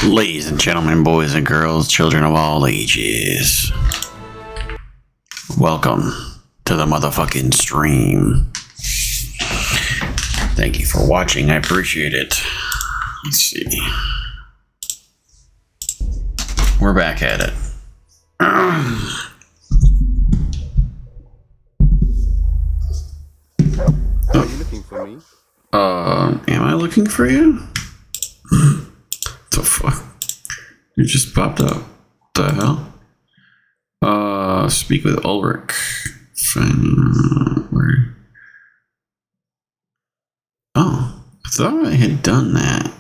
Ladies and gentlemen, boys and girls, children of all ages, welcome to the motherfucking stream. Thank you for watching. I appreciate it. Let's see. We're back at it. Are you looking for me? Am I looking for you? The fuck? You just popped up. The hell? Speak with Ulrich. Where? Oh, I thought I had done that.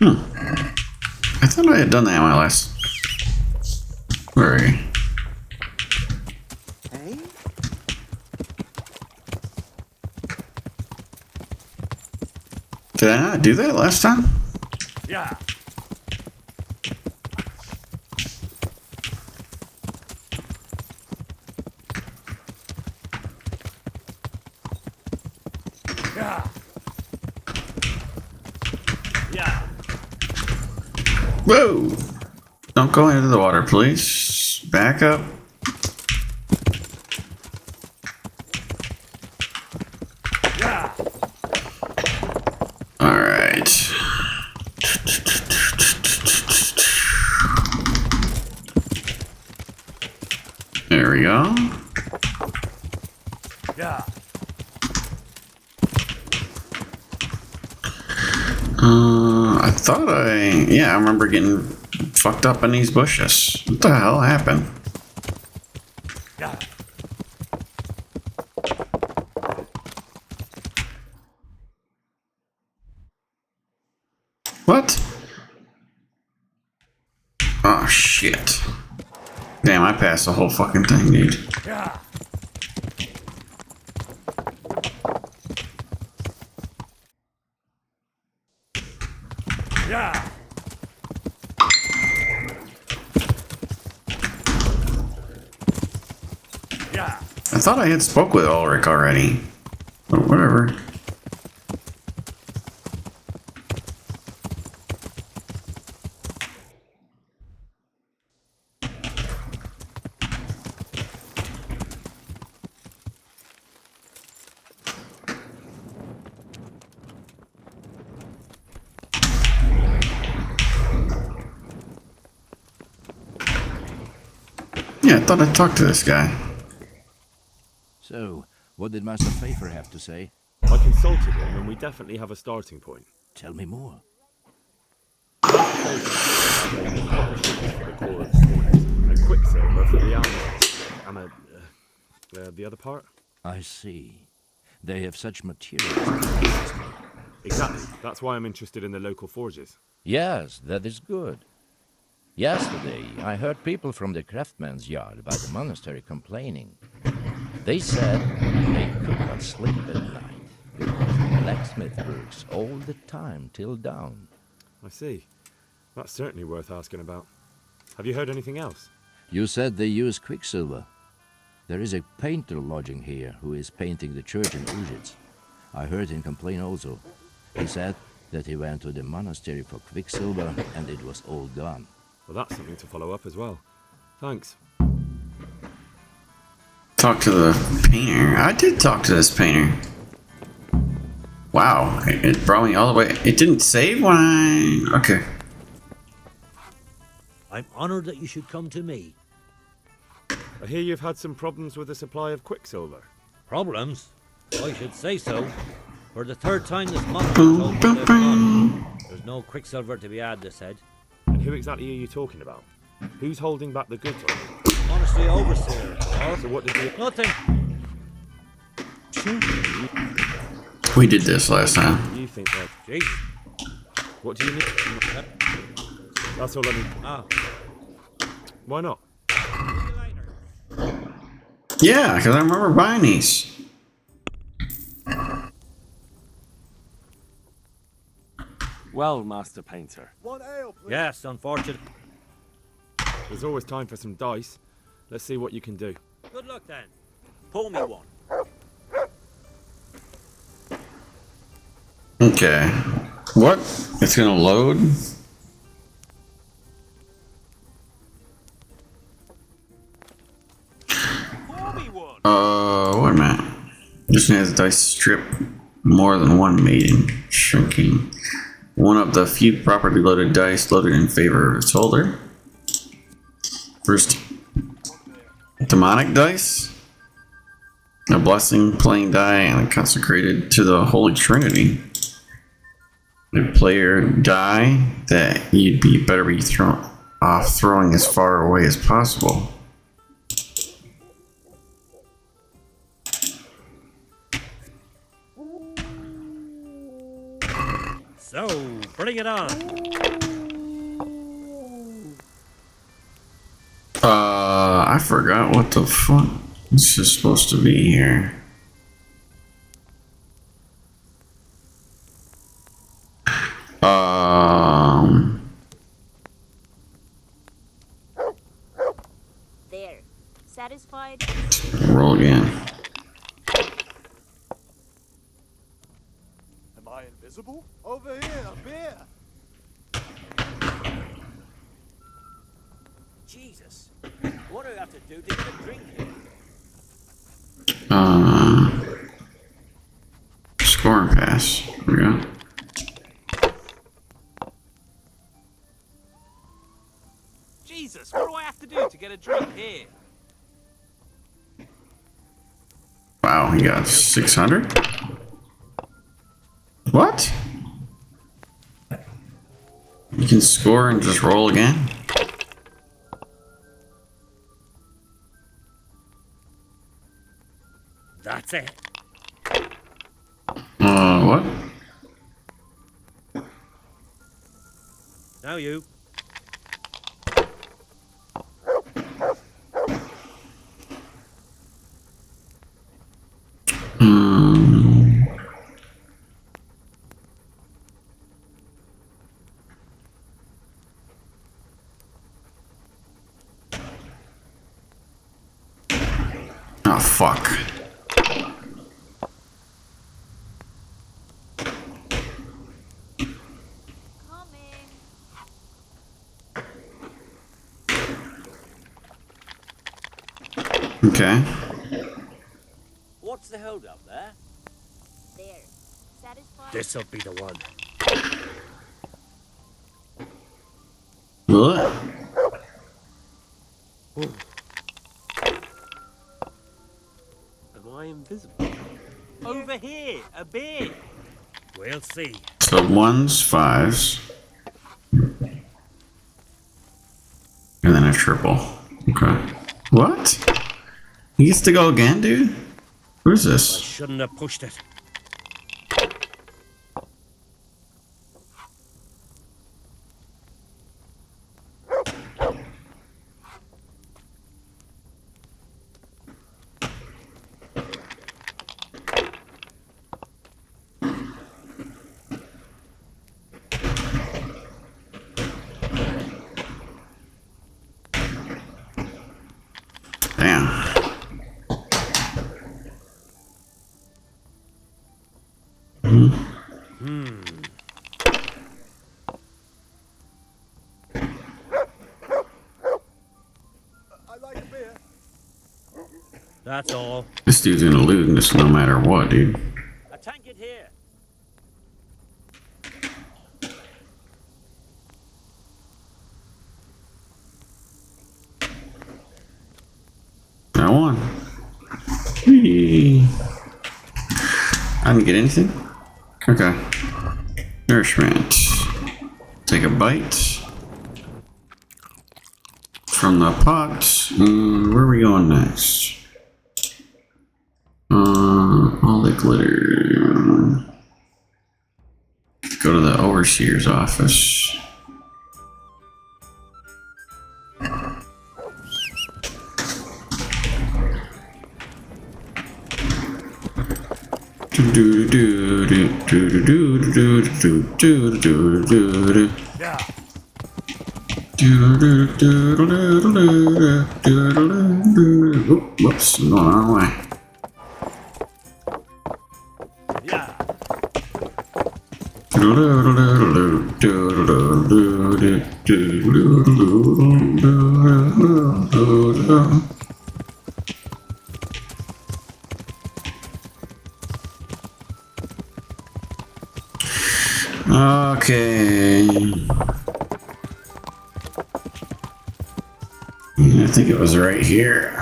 I thought I had done that in my last. Where are you? Hey? Did I not do that last time? Yeah. Yeah. Yeah. Whoa! Don't go into the water, please. Back up. Yeah. Alright. There we go. Yeah. I thought I remember getting fucked up in these bushes. What the hell happened? Yeah. What? Oh shit. Damn, I passed the whole fucking thing, dude. Yeah. Yeah. Yeah. I thought I had spoke with Ulrich already. But whatever. Yeah, I thought I'd talk to this guy. So, what did Master Pfeiffer have to say? I consulted him and we definitely have a starting point. Tell me more. And Quicksilver for the the other part? I see. They have such materials. Exactly. That's why I'm interested in the local forges. Yes, that is good. Yesterday, I heard people from the craftsman's yard by the monastery complaining. They said they could not sleep at night because the blacksmith works all the time till dawn. I see. That's certainly worth asking about. Have you heard anything else? You said they use quicksilver. There is a painter lodging here who is painting the church in Ujits. I heard him complain also. He said that he went to the monastery for quicksilver and it was all gone. Well, that's something to follow up as well. Thanks. Talk to the painter. I did talk to this painter. Wow, it brought me all the way. It didn't save when I... Okay. I'm honored that you should come to me. I hear you've had some problems with the supply of Quicksilver. Problems? I should say so. For the third time this month, told me they've gone. There's no quicksilver to be had, they said. And who exactly are you talking about? Who's holding back the goods on you? Monastery overseer. So what did you... Nothing. We did this last time. You think that... Jesus. What do you need? That's all I need. Ah. Why not? Yeah, because I remember buying these. Well, Master Painter. Yes, unfortunate. There's always time for some dice. Let's see what you can do. Good luck then. Pour me one. Okay. What? It's gonna load? Pour me one. Wait a minute. This one has a dice strip more than one maiden. Shrinking. One of the few properly loaded dice loaded in favor of its holder. First, demonic dice. A blessing, playing die, and consecrated to the Holy Trinity. The player die that you'd be better be throwing as far away as possible. So, bring it on. I forgot what the fuck this is supposed to be here. There. Satisfied? Roll again. Am I invisible? Over here, a beer. Jesus. What do I have to do to get a drink here? Score and pass. There we go. Jesus, what do I have to do to get a drink here? Wow, he got 600? What? You can score and just roll again? That's it. What? Now you. Oh, fuck. Coming. Okay. What's the hold up there? There. Satisfied? This'll be the one. What? Am I invisible? Over here, a beer. We'll see. So ones, fives. And then a triple. Okay. What? He gets to go again, dude? Who's I this? shouldn't have pushed it. Damn. I like a beer. That's all. This dude's gonna lose this no matter what, dude. A tankard here. I won. Whee. I didn't get anything? Okay. Nourishment. Take a bite. From the pot. Where are we going next? All the glitter. Go to the overseer's office. Whoops, I'm going the wrong way. Yeah. Okay. I think it was right here.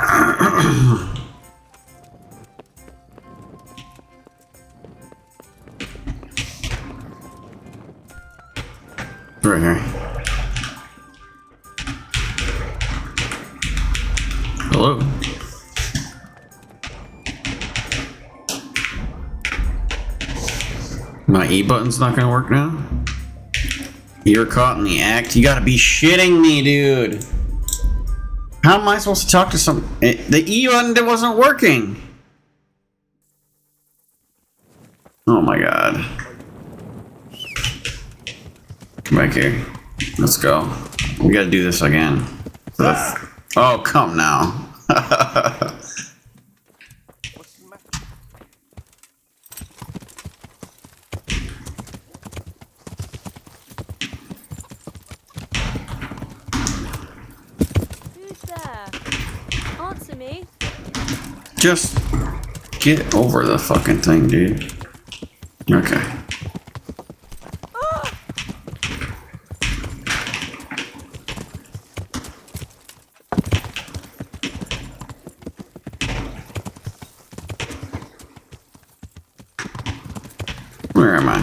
Right here. Hello. My E button's not gonna work now? You're caught in the act? You gotta be shitting me, dude. How am I supposed to talk to the E button wasn't working. Oh my god. Come back here. Let's go. We gotta do this again. Oh, come now. What's the matter? Who's there? Answer me. Just get over the fucking thing, dude. Okay. Where am I?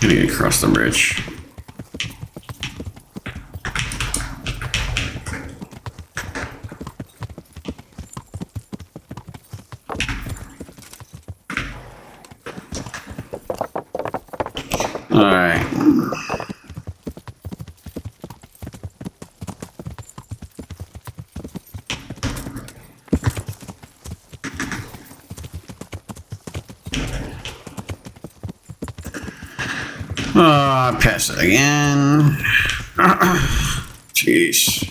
Gonna get across the bridge. Alright. Pass it again. Jeez.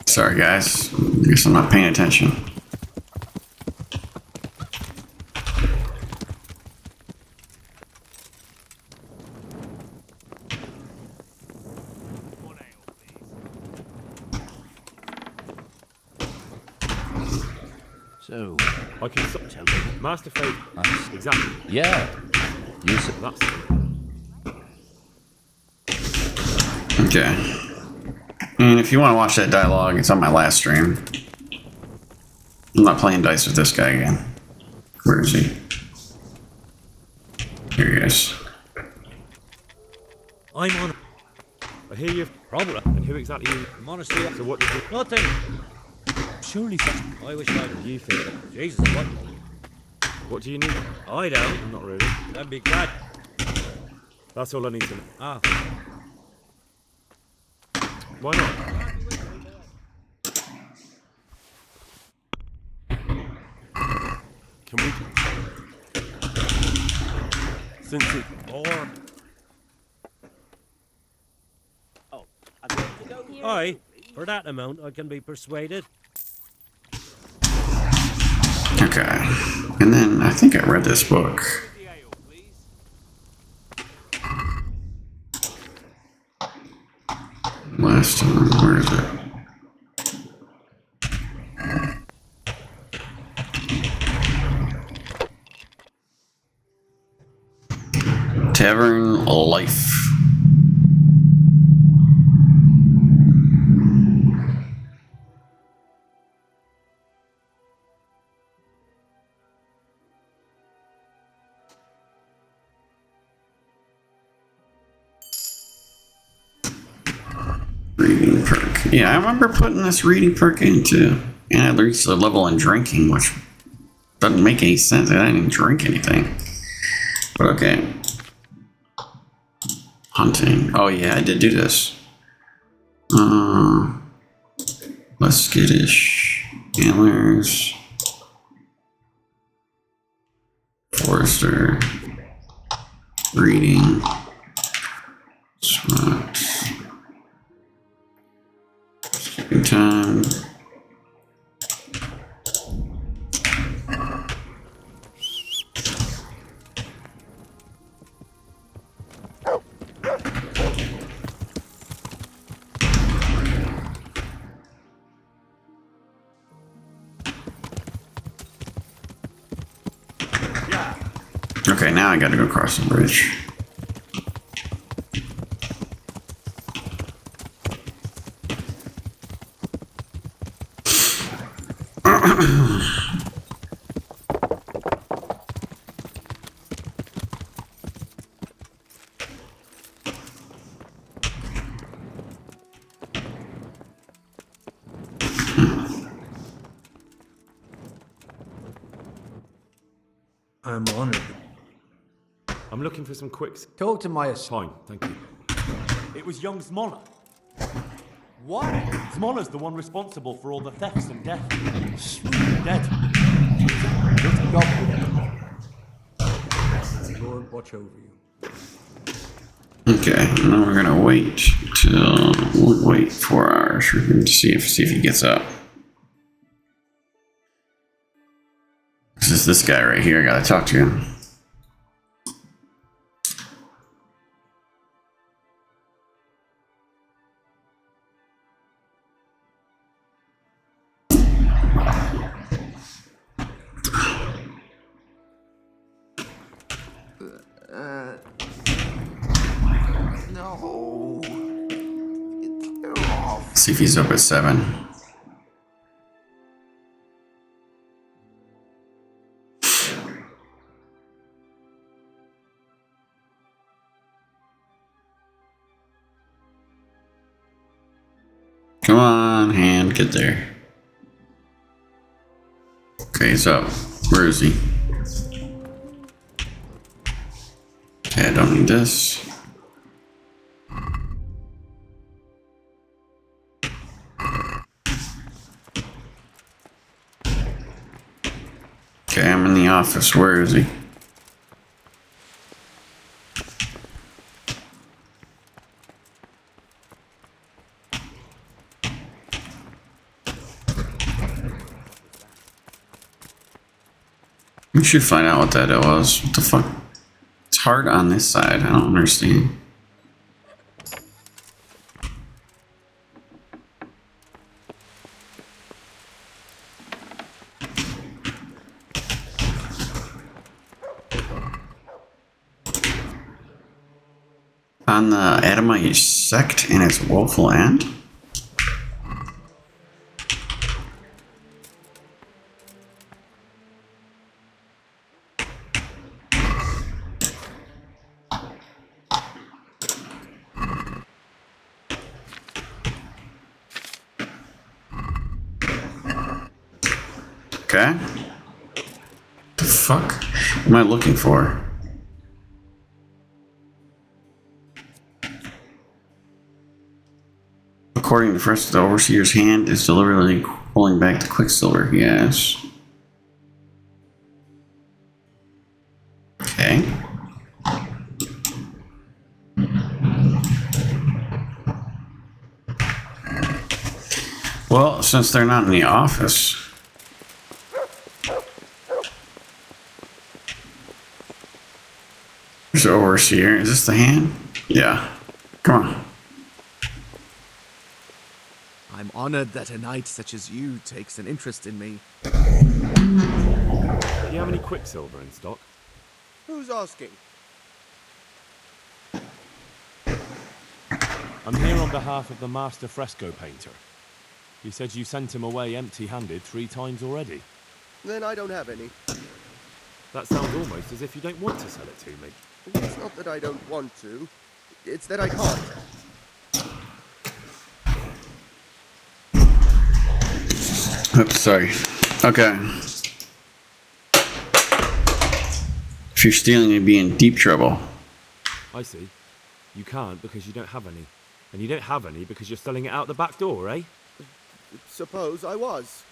Sorry, guys. Guess I'm not paying attention. One ale, please. So, I can tell you. Master Fate. Exactly. yeah, you said That's Okay. And if you want to watch that dialogue, it's on my last stream. I'm not playing dice with this guy again. Where is he? Here he is. I'm on I hear you. problem. And who exactly? Monastery. So what did you? Nothing. Surely such. I wish I You think? Jesus, what? What do you need? I don't. Not really. That'd be glad. That's all I need to know. Ah, Why not? Can we? Since it. or Here. I, for that amount, I can be persuaded. Okay. And then I think I read this book. The ale, please. Last time. Where is it? Tavern Life. Reading perk. Yeah, I remember putting this reading perk into, and I reached the level in drinking, which doesn't make any sense. I didn't even drink anything. But okay. Hunting. Oh yeah, I did do this. Less skittish. Antlers. Forester. Reading. Smart. Skipping time. Okay, now I gotta go across the bridge. I'm honored. I'm looking for some quicks. Talk to my Fine, thank you. It was young Smoller. What? Smoller's the one responsible for all the thefts and death. Dead. Lord watch over you. Okay, and then we're gonna wait till we'll wait 4 hours for him to see if he gets up. This is this guy right here. I gotta talk to him. No. See if he's up at 7. Come on, hand, get there. Okay, he's up. Where is he? Okay, I don't need this. Okay, I'm in the office. Where is he? We should find out what that was. What the fuck? It's hard on this side. I don't understand. On the Adamite sect and its woeful end? Okay. The fuck am I looking for? According to first, the overseer's hand is deliberately pulling back the quicksilver he has. Okay. Well, since they're not in the office. There's the overseer. Is this the hand? Yeah. Come on. I'm honored that a knight such as you takes an interest in me. Do you have any quicksilver in stock? Who's asking? I'm here on behalf of the master fresco painter. He said you sent him away empty-handed 3 times already. Then I don't have any. That sounds almost as if you don't want to sell it to me. It's not that I don't want to. It's that I can't. Oops, sorry. Okay. If you're stealing, you'd be in deep trouble. I see. You can't because you don't have any. And you don't have any because you're selling it out the back door, eh? Suppose I was.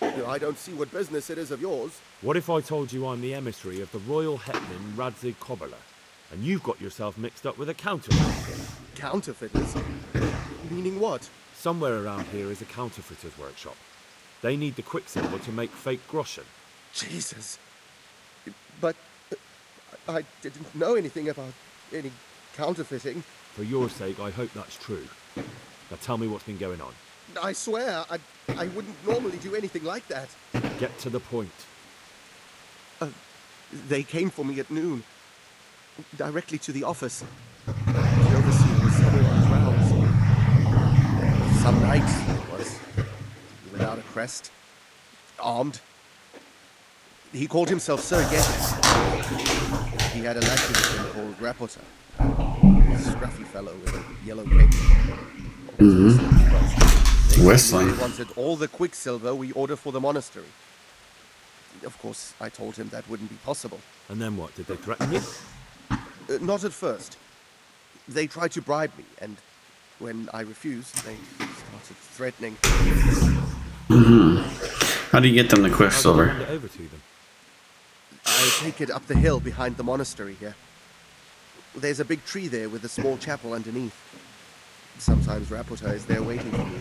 I don't see what business it is of yours. What if I told you I'm the emissary of the royal hetman Radzig Kobyla, and you've got yourself mixed up with a counterfeit? Counterfeiters? Meaning what? Somewhere around here is a counterfeiter's workshop. They need the quicksilver to make fake groschen. Jesus. But I didn't know anything about any counterfeiting. For your sake, I hope that's true. Now tell me what's been going on. I swear, I wouldn't normally do anything like that. Get to the point. They came for me at noon. Directly to the office. The overseer was somewhere on his rounds. Some night it was. Without a crest. Armed. He called himself Sir Geddes. He had a lackeys called Rapota. A scruffy fellow with a yellow cape. Whistling. He wanted all the quicksilver we order for the monastery. Of course, I told him that wouldn't be possible. And then what? Did they threaten you? Not at first. They tried to bribe me, and when I refused, they started threatening. How do you get them the How quicksilver? did you hand it over to them? I take it up the hill behind the monastery here. There's a big tree there with a small chapel underneath. Sometimes Rapota is there waiting for me.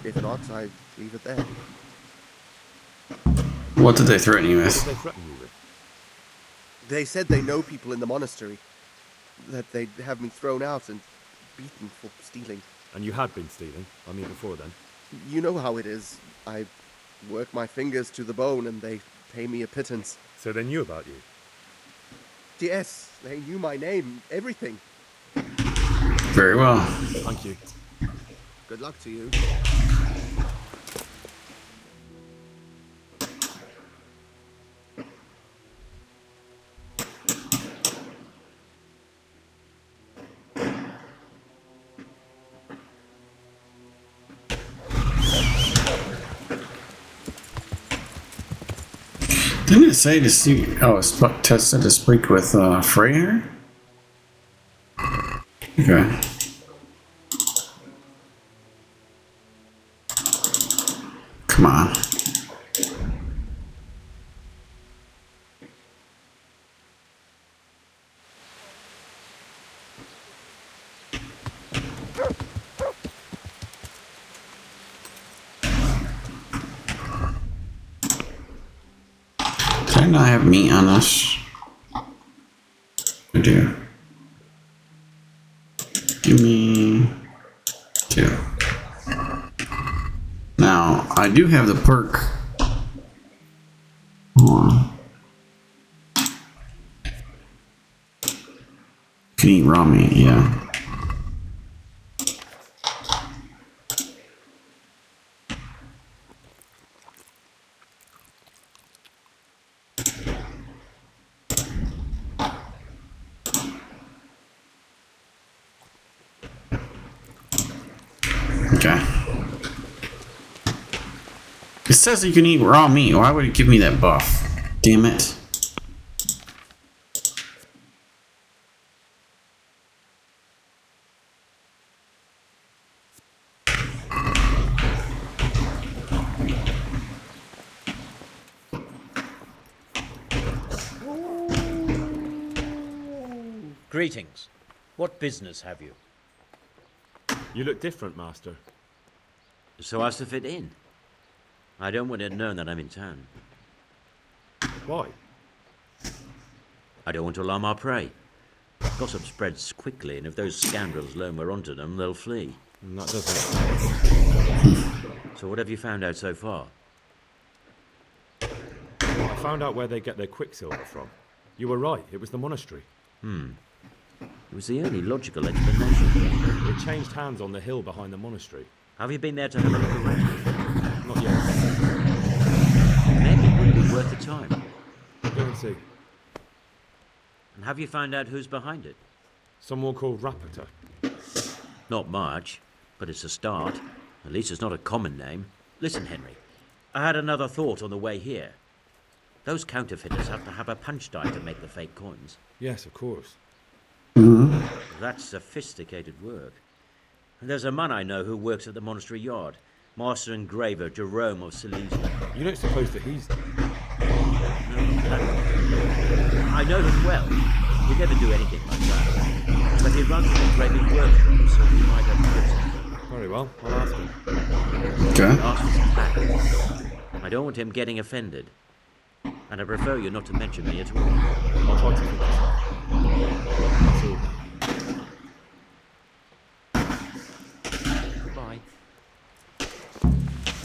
If not, I leave it there. What did they threaten you What did with? they threaten you with? They said they know people in the monastery. That they'd have me thrown out and beaten for stealing. And you had been stealing? I mean, before then? You know how it is. I work my fingers to the bone and they pay me a pittance. So they knew about you? Yes, they knew my name, everything. Very well. Thank you. Good luck to you. Didn't it say to see? Oh, Tess said to speak with Freyr? Okay. Come on. Did I not have meat on this? I do. Give me 2. Now, I do have the perk. Hold on. Can eat raw meat, yeah. Okay. It says you can eat raw meat. Why would it give me that buff? Damn it. Greetings. What business have you? You look different, Master. So as to fit in. I don't want it known that I'm in town. Why? I don't want to alarm our prey. Gossip spreads quickly, and if those scoundrels learn we're onto them, they'll flee. That doesn't. So what have you found out so far? I found out where they get their quicksilver from. You were right. It was the monastery. It was the only logical explanation. It changed hands on the hill behind the monastery. Have you been there to have a look around? Not yet. Maybe it would be worth the time. Go and see. And have you found out who's behind it? Someone called Rapota. Not much, but it's a start. At least it's not a common name. Listen, Henry, I had another thought on the way here. Those counterfeiters have to have a punch die to make the fake coins. Yes, of course. That's sophisticated work. And there's a man I know who works at the monastery yard. Master engraver Jerome of Silesia. You don't suppose that he's... I know him well. He'd never do anything like that. But he runs an engraving workshop, so he might have... Very well, I'll ask him. Okay. Ask his tact. I don't want him getting offended. And I prefer you not to mention me at all. I'll try to think this up. That's all. Goodbye.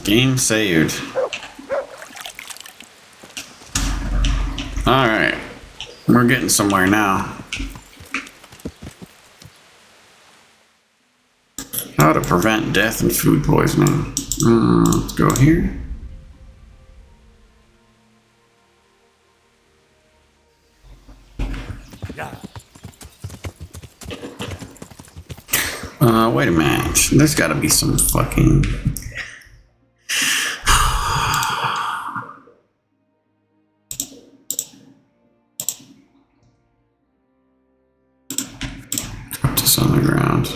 Game saved. Alright. We're getting somewhere now. How to prevent death and food poisoning. Let's go here. Wait a minute. There's gotta be some fucking... Drop this on the ground.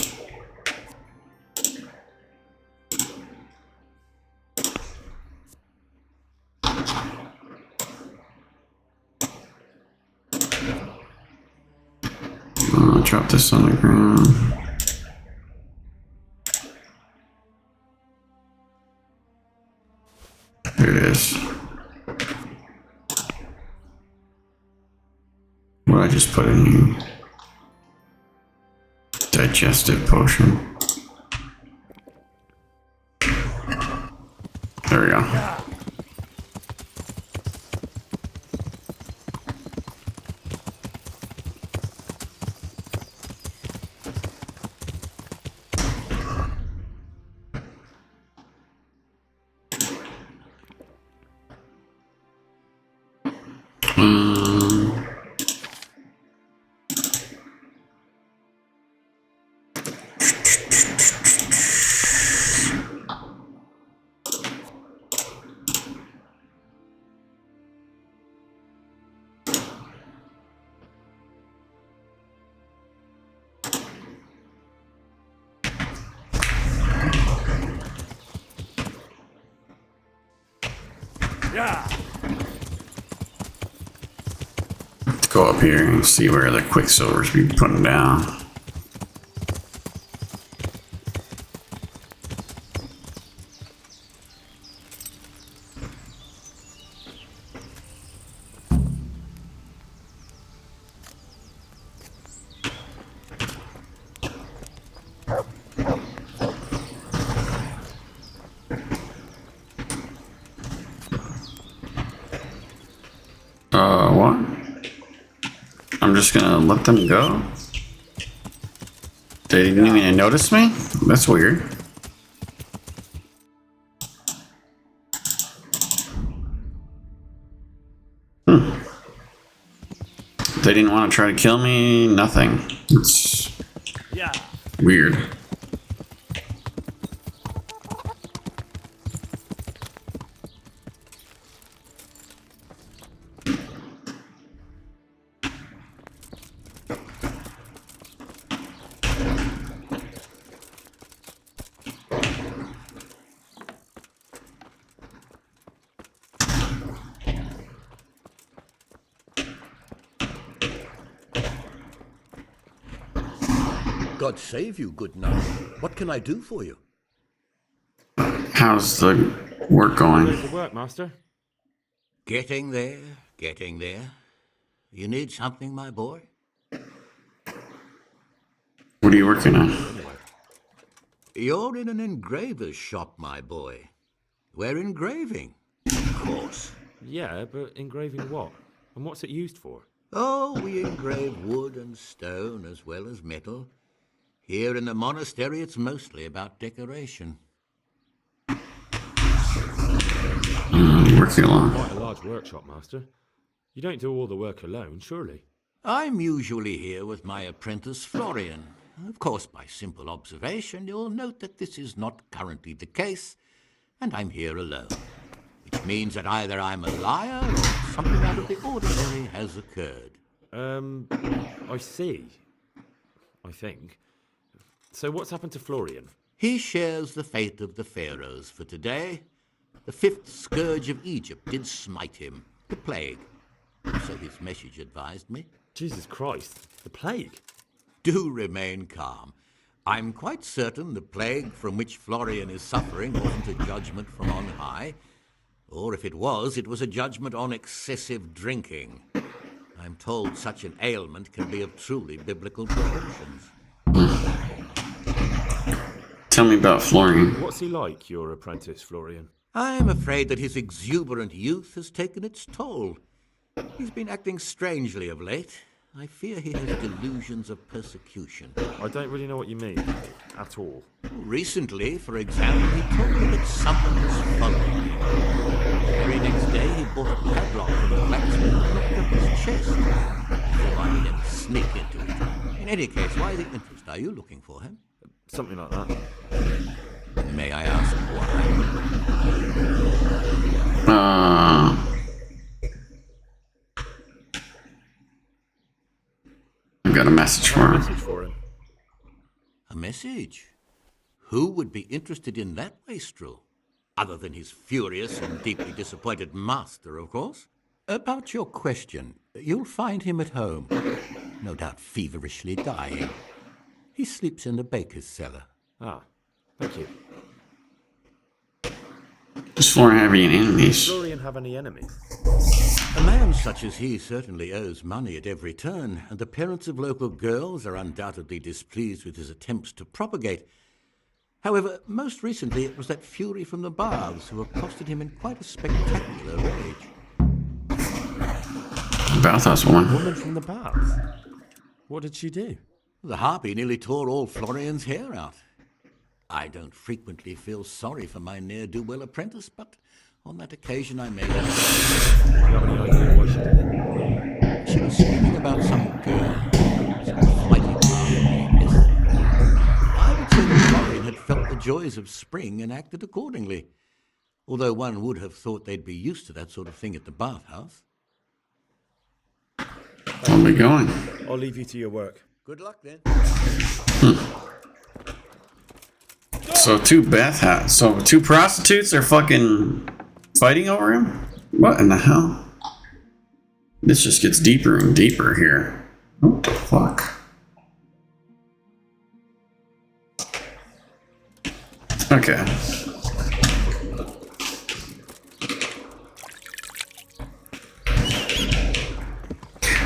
Drop this on the ground. Here it is. What I just put in here? Digestive potion. There we go. Let's go up here and see where the quicksilver's be putting down. What? I'm just gonna let them go? They didn't even notice me? That's weird. They didn't want to try to kill me? Nothing. It's weird. God save you, good knight. What can I do for you? How's the work going? How's the work, Master? Getting there, getting there. You need something, my boy? What are you working on? You're in an engraver's shop, my boy. We're engraving, of course. Yeah, but engraving what? And what's it used for? Oh, we engrave wood and stone as well as metal. Here in the monastery, it's mostly about decoration. Working along. Quite a large workshop, Master. You don't do all the work alone, surely? I'm usually here with my apprentice, Florian. Of course, by simple observation, you'll note that this is not currently the case, and I'm here alone. Which means that either I'm a liar or something out of the ordinary has occurred. I see. I think. So what's happened to Florian? He shares the fate of the pharaohs for today. The fifth scourge of Egypt did smite him, the plague. So his message advised me. Jesus Christ, the plague? Do remain calm. I'm quite certain the plague from which Florian is suffering wasn't a judgment from on high. Or if it was a judgment on excessive drinking. I'm told such an ailment can be of truly biblical proportions. Tell me about Florian. What's he like, your apprentice, Florian? I'm afraid that his exuberant youth has taken its toll. He's been acting strangely of late. I fear he has delusions of persecution. I don't really know what you mean, at all. Recently, for example, he told me that someone was following him. The very next day, he bought a padlock from the blacksmith and locked up his chest. So I never sneak into it. In any case, why the interest? Are you looking for him? Something like that. May I ask why? I've got a message for him. A message? Who would be interested in that wastrel? Other than his furious and deeply disappointed master, of course. About your question, you'll find him at home. No doubt feverishly dying. He sleeps in the baker's cellar. Ah, thank you. Does Florian have any enemies? Does Florian have any enemies? A man such as he certainly owes money at every turn, and the parents of local girls are undoubtedly displeased with his attempts to propagate. However, most recently it was that fury from the baths who accosted him in quite a spectacular rage. Bathhouse woman. Woman from the baths? What did she do? The harpy nearly tore all Florian's hair out. I don't frequently feel sorry for my ne'er-do-well apprentice, but on that occasion I made up. Do you have any idea why she did it? She was screaming about some girl, some flighty girl. I would say that Florian had felt the joys of spring and acted accordingly, although one would have thought they'd be used to that sort of thing at the bathhouse. Where are we going? I'll leave you to your work. Good luck then. So two prostitutes are fucking fighting over him? What in the hell? This just gets deeper and deeper here. What the fuck? Okay.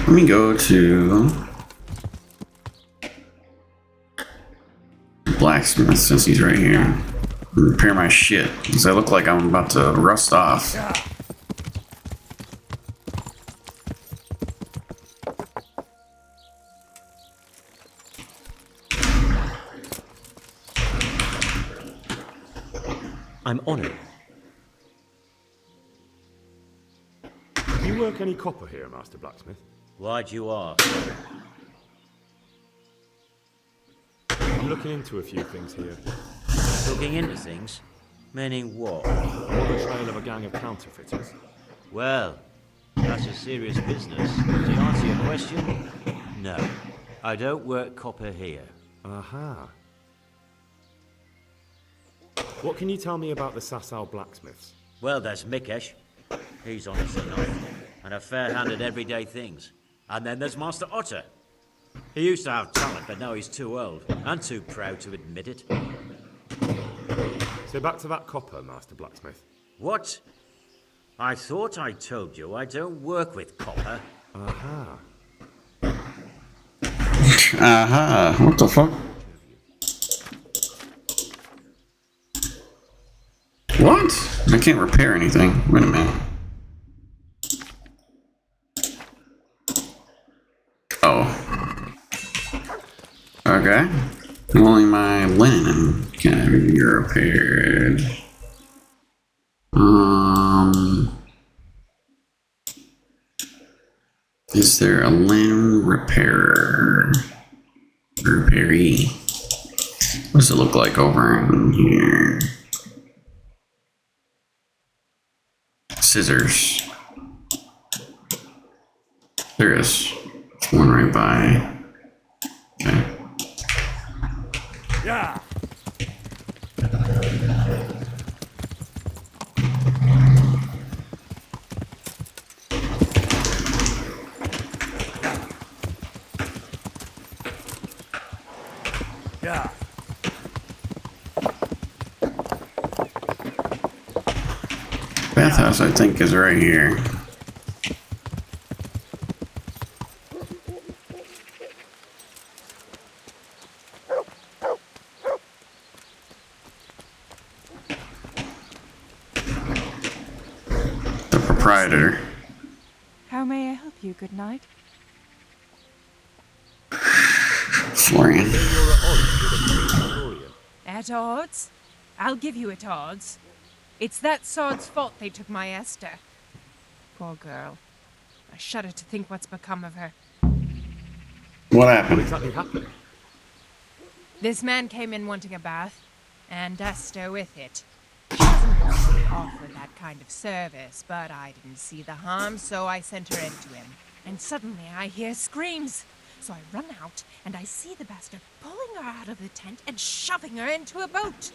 Let me go to blacksmith since he's right here. Repair my shit because I look like I'm about to rust off. I'm honored. Do you work any copper here, Master Blacksmith? Why'd you ask? I'm looking into a few things here. Looking into things? Meaning what? I'm on the trail of a gang of counterfeiters. Well, that's a serious business. To answer your question, no. I don't work copper here. Aha. What can you tell me about the Sasau blacksmiths? Well, there's Mikesh. He's honest enough. And a fair-hand at everyday things. And then there's Master Otter. He used to have talent, but now he's too old. And too proud to admit it. So back to that copper, Master Blacksmith. What? I thought I told you I don't work with copper. Aha. Aha. What the fuck? What? I can't repair anything. Wait a minute. Oh. Okay. Only my linen can be repaired. Is there a linen repairer? Repairee? What does it look like over in here? Scissors. There is one right by. Okay. Yeah. Yeah. Bathhouse, I think, is right here. The proprietor. How may I help you? Good night. Florian. At odds? I'll give you at odds. It's that sod's fault they took my Esther. Poor girl. I shudder to think what's become of her. What What happened? exactly happened? This man came in wanting a bath, and Esther with it. She doesn't normally offer that kind of service, but I didn't see the harm, so I sent her in to him. And suddenly I hear screams. So I run out, and I see the bastard pulling her out of the tent and shoving her into a boat.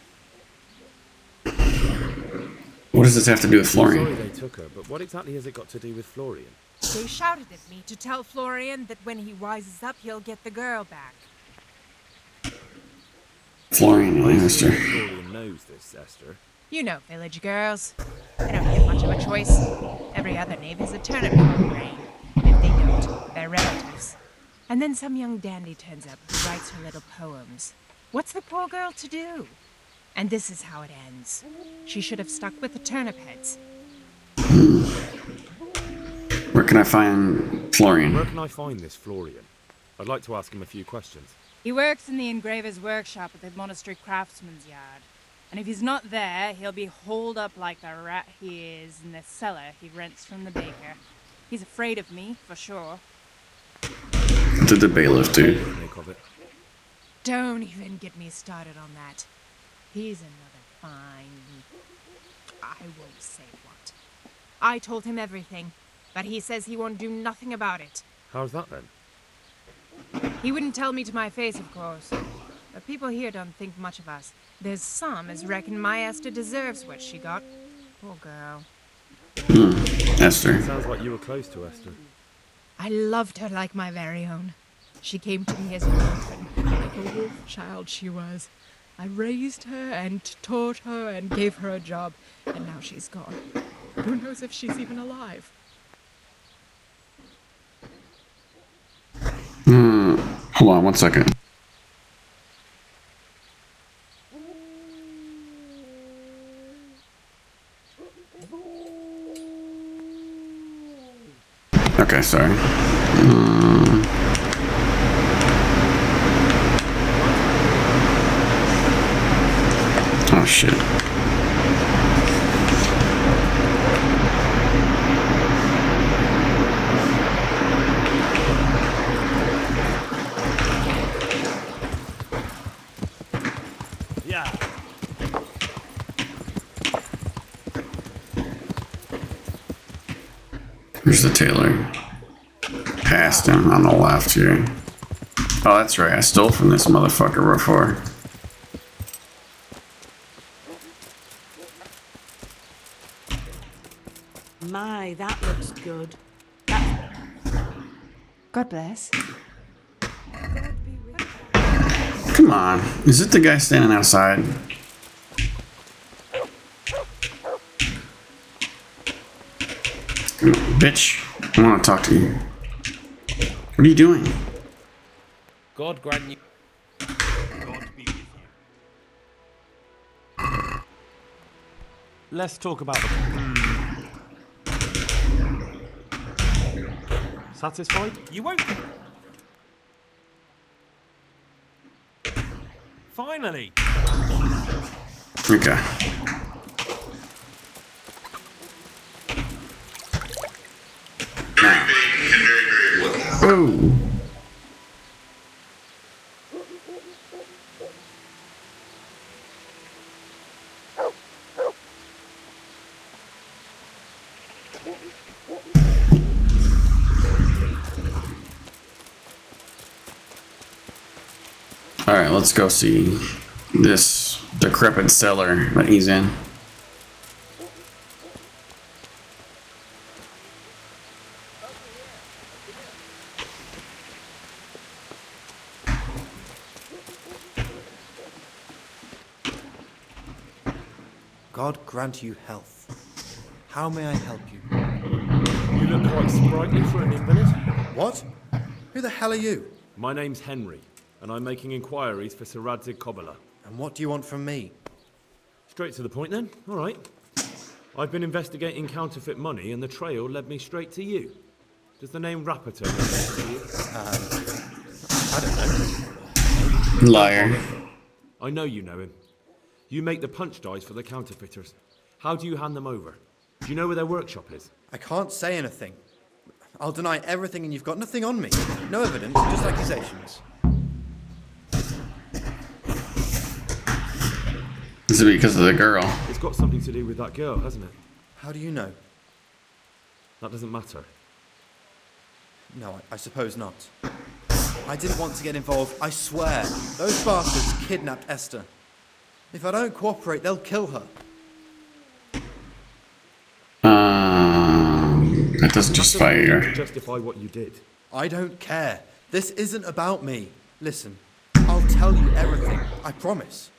What does this have to do with Sorry Florian? they took her, but what exactly has it got to do with Florian? They shouted at me to tell Florian that when he wises up, he'll get the girl back. Florian I and assume Esther. Florian knows this, Esther. You know village girls. They don't get much of a choice. Every other knave has a turnip in the brain. And if they don't, they're relatives. And then some young dandy turns up who writes her little poems. What's the poor girl to do? And this is how it ends. She should have stuck with the turnip heads. Where can I find Florian? Where can I find this Florian? I'd like to ask him a few questions. He works in the engraver's workshop at the monastery craftsman's yard. And if he's not there, he'll be holed up like the rat he is in the cellar he rents from the baker. He's afraid of me, for sure. What did the bailiff do? What do you make of it? Don't even get me started on that. He's another fine... I won't say what. I told him everything, but he says he won't do nothing about it. How's that then? He wouldn't tell me to my face, of course. But people here don't think much of us. There's some as reckon my Esther deserves what she got. Poor girl. Esther. Sounds like you were close to Esther. I loved her like my very own. She came to me as an orphan, like a wolf child she was. I raised her and taught her and gave her a job, and now she's gone. Who knows if she's even alive? Hold on 1 second. Okay, sorry. Oh shit. Yeah. Here's the tailor. Past him on the left here. Oh, that's right. I stole from this motherfucker before. My, that looks good. God bless. Come on. Is it the guy standing outside? Bitch, I want to talk to you. What are you doing? God grant you. God be with you. Let's talk about the... Satisfied? You won't. Finally. Okay. Now. Oh. Alright, let's go see this decrepit cellar that he's in. God grant you health. How may I help you? You look quite sprightly for an invalid. What? Who the hell are you? My name's Henry, and I'm making inquiries for Sir Radzig Kobyla. And what do you want from me? Straight to the point then. All right. I've been investigating counterfeit money, and the trail led me straight to you. Does the name Rappator mean to you? I don't know. Liar. I know you know him. You make the punch dice for the counterfeiters. How do you hand them over? Do you know where their workshop is? I can't say anything. I'll deny everything and you've got nothing on me. No evidence, just accusations. This is because of the girl. It's got something to do with that girl, hasn't it? How do you know? That doesn't matter. No, I suppose not. I didn't want to get involved, I swear. Those bastards kidnapped Esther. If I don't cooperate, they'll kill her. That doesn't justify her. Justify what you did. I don't care. This isn't about me. Listen, I'll tell you everything, I promise.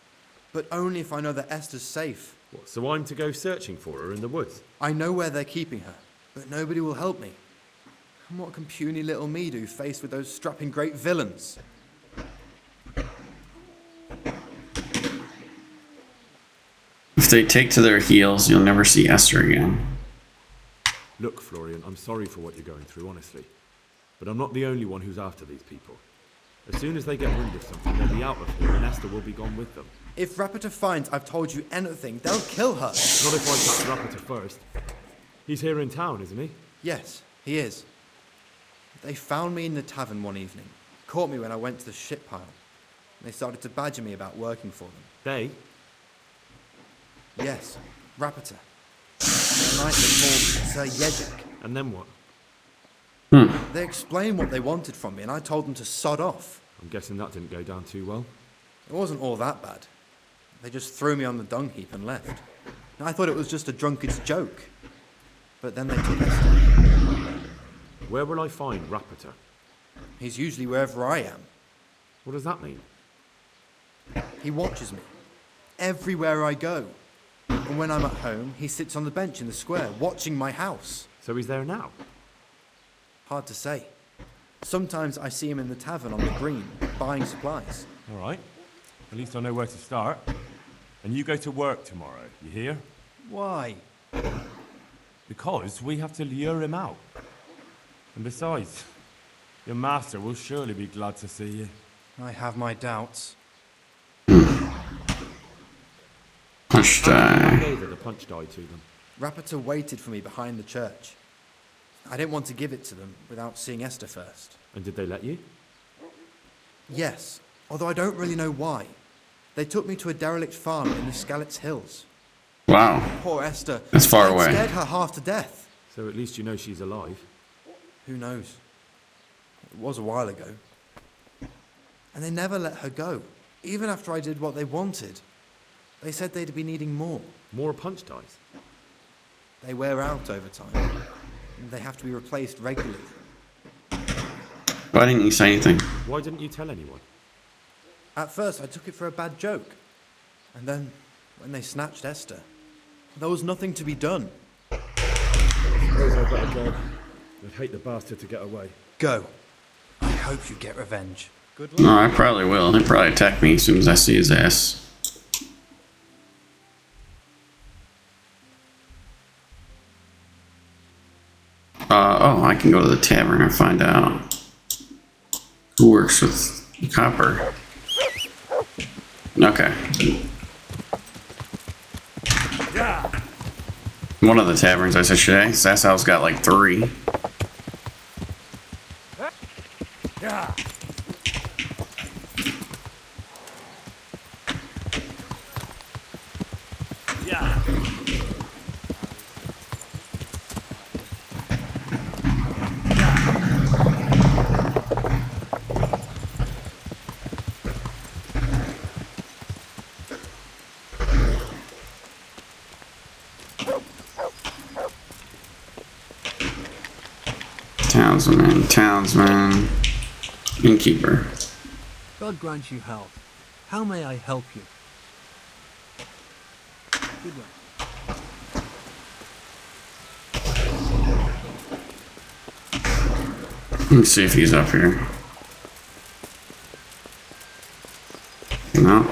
But only if I know that Esther's safe. What, so I'm to go searching for her in the woods? I know where they're keeping her, but nobody will help me. And what can puny little me do faced with those strapping great villains? If they take to their heels, you'll never see Esther again. Look, Florian, I'm sorry for what you're going through, honestly. But I'm not the only one who's after these people. As soon as they get wind of something, they'll be out of here, and Esther will be gone with them. If Rappator finds I've told you anything, they'll kill her. Not if I catch Rappator first. He's here in town, isn't he? Yes, he is. They found me in the tavern one evening, caught me when I went to the ship pile. And they started to badger me about working for them. They? Yes, Rappator. The knight they called Sir Yejek. And then what? They explained what they wanted from me, and I told them to sod off. I'm guessing that didn't go down too well. It wasn't all that bad. They just threw me on the dung heap and left. And I thought it was just a drunkard's joke. But then they took Esther. Where will I find Rappator? He's usually wherever I am. What does that mean? He watches me. Everywhere I go. And when I'm at home, he sits on the bench in the square, watching my house. So he's there now? Hard to say. Sometimes I see him in the tavern on the green, buying supplies. All right. At least I know where to start. And you go to work tomorrow, you hear? Why? Because we have to lure him out. And besides, your master will surely be glad to see you. I have my doubts. Punch I die. gave her the punch die to them. Rappator waited for me behind the church. I didn't want to give it to them without seeing Esther first. And did they let you? Yes, although I don't really know why. They took me to a derelict farm in the Skalitz Hills. Wow. Poor Esther. That's far I'd away. scared her half to death. So at least you know she's alive. Who knows? It was a while ago. And they never let her go, even after I did what they wanted. They said they'd be needing more. More punch dice? They wear out over time. And they have to be replaced regularly. Why didn't you say anything? Why didn't you tell anyone? At first, I took it for a bad joke. And then, when they snatched Esther, there was nothing to be done. I suppose I'd better go. I'd hate the bastard to get away. Go. I hope you get revenge. Good luck. No, I probably will. He'll probably attack me as soon as I see his ass. Oh, I can go to the tavern and find out who works with copper. Okay. One of the taverns, I said, should I? Sassau's got like 3. Townsman, innkeeper. God grant you health. How may I help you? Good luck. Let's see if he's up here. No.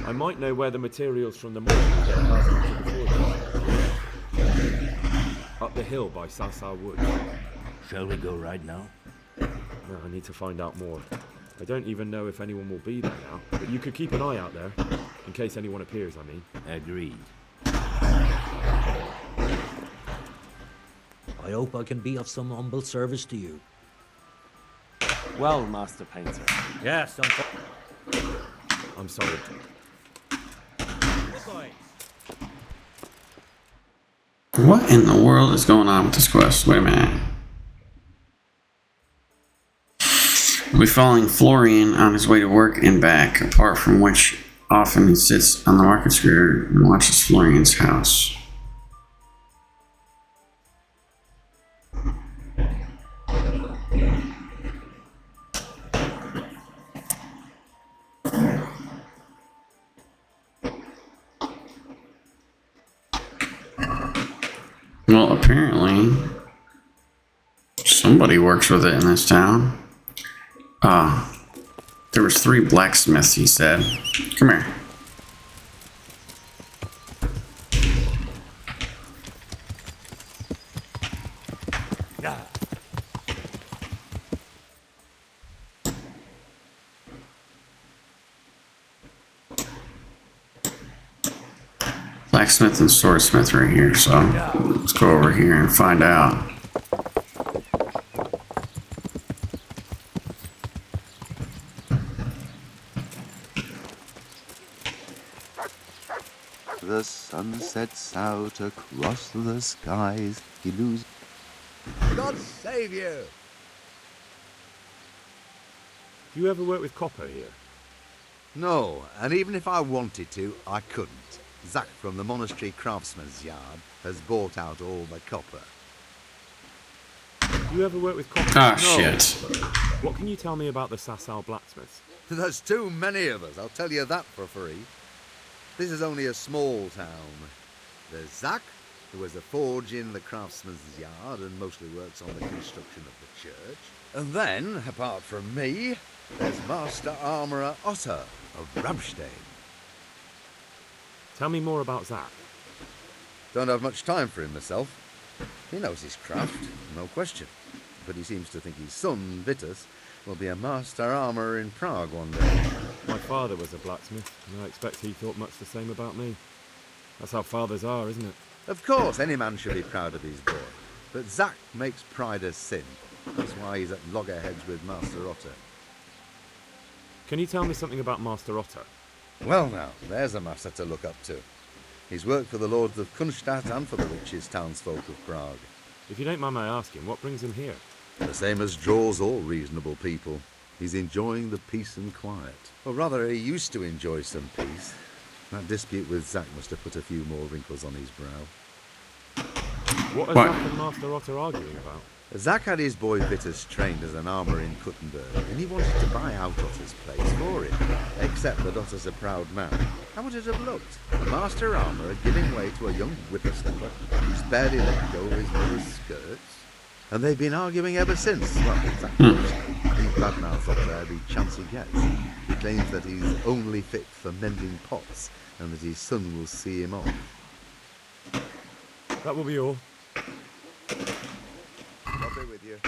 I might know where the materials from the monument get passed into the forges. Up the hill by Sasa Woods. Shall we go right now? No, I need to find out more. I don't even know if anyone will be there now, but you could keep an eye out there, in case anyone appears, I mean. Agreed. I hope I can be of some humble service to you. Well, Master Painter. Yes, I'm sorry. What in the world is going on with this quest? Wait a minute. We'll be following Florian on his way to work and back, apart from which often he sits on the market square and watches Florian's house. Well, apparently somebody works with it in this town. There was 3 blacksmiths, he said. Come here. Blacksmith and swordsmith right here, so let's go over here and find out. The sun sets out across the skies. He loses. God save you! Do you ever work with copper here? No, and even if I wanted to, I couldn't. Zach from the monastery craftsman's yard has bought out all the copper. Do you ever work with copper? Ah, No. shit. What can you tell me about the Sasau blacksmiths? There's too many of us, I'll tell you that for free. This is only a small town. There's Zach, who has a forge in the craftsman's yard and mostly works on the construction of the church. And then, apart from me, there's Master Armourer Otter of Bramstein. Tell me more about Zach. Don't have much time for him myself. He knows his craft, no question. But he seems to think his son, Vitus, will be a master armourer in Prague one day. My father was a blacksmith, and I expect he thought much the same about me. That's how fathers are, isn't it? Of course, any man should be proud of his boy. But Zach makes pride a sin. That's why he's at loggerheads with Master Otter. Can you tell me something about Master Otter? Well now, there's a master to look up to. He's worked for the lords of Kunstadt and for the richest townsfolk of Prague. If you don't mind my asking, what brings him here? The same as draws all reasonable people. He's enjoying the peace and quiet. Or rather, he used to enjoy some peace. That dispute with Zach must have put a few more wrinkles on his brow. What are Zach and Master Otter arguing about? Zach had his boy Vitus trained as an armourer in Kuttenberg, and he wanted to buy out Otter's place for him. Except that Otter's a proud man. How would it have looked? The master armourer giving way to a young whippersnapper who's barely let go of his mother's skirts? And they've been arguing ever since. Well, exactly. He badmouths Otter every chance he gets. He claims that he's only fit for mending pots, and that his son will see him off. That will be all. I'll be with you.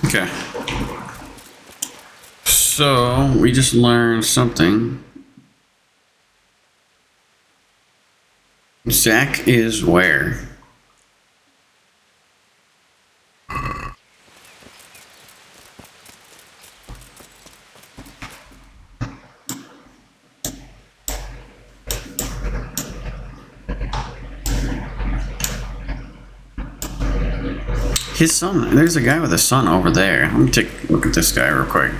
Okay. So, we just learned something. Zach is where? His son, there's a guy with a son over there. Let me take a look at this guy real quick.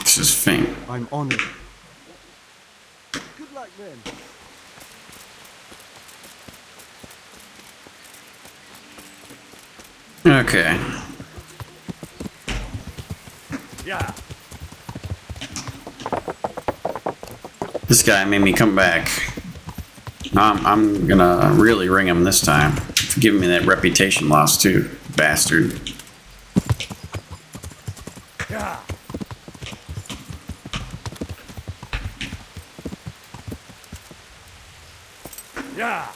This is faint. I'm honored. Good luck then. Okay. Yeah. This guy made me come back. I'm gonna really ring him this time. For giving me that reputation loss too, bastard. Yeah. Yeah.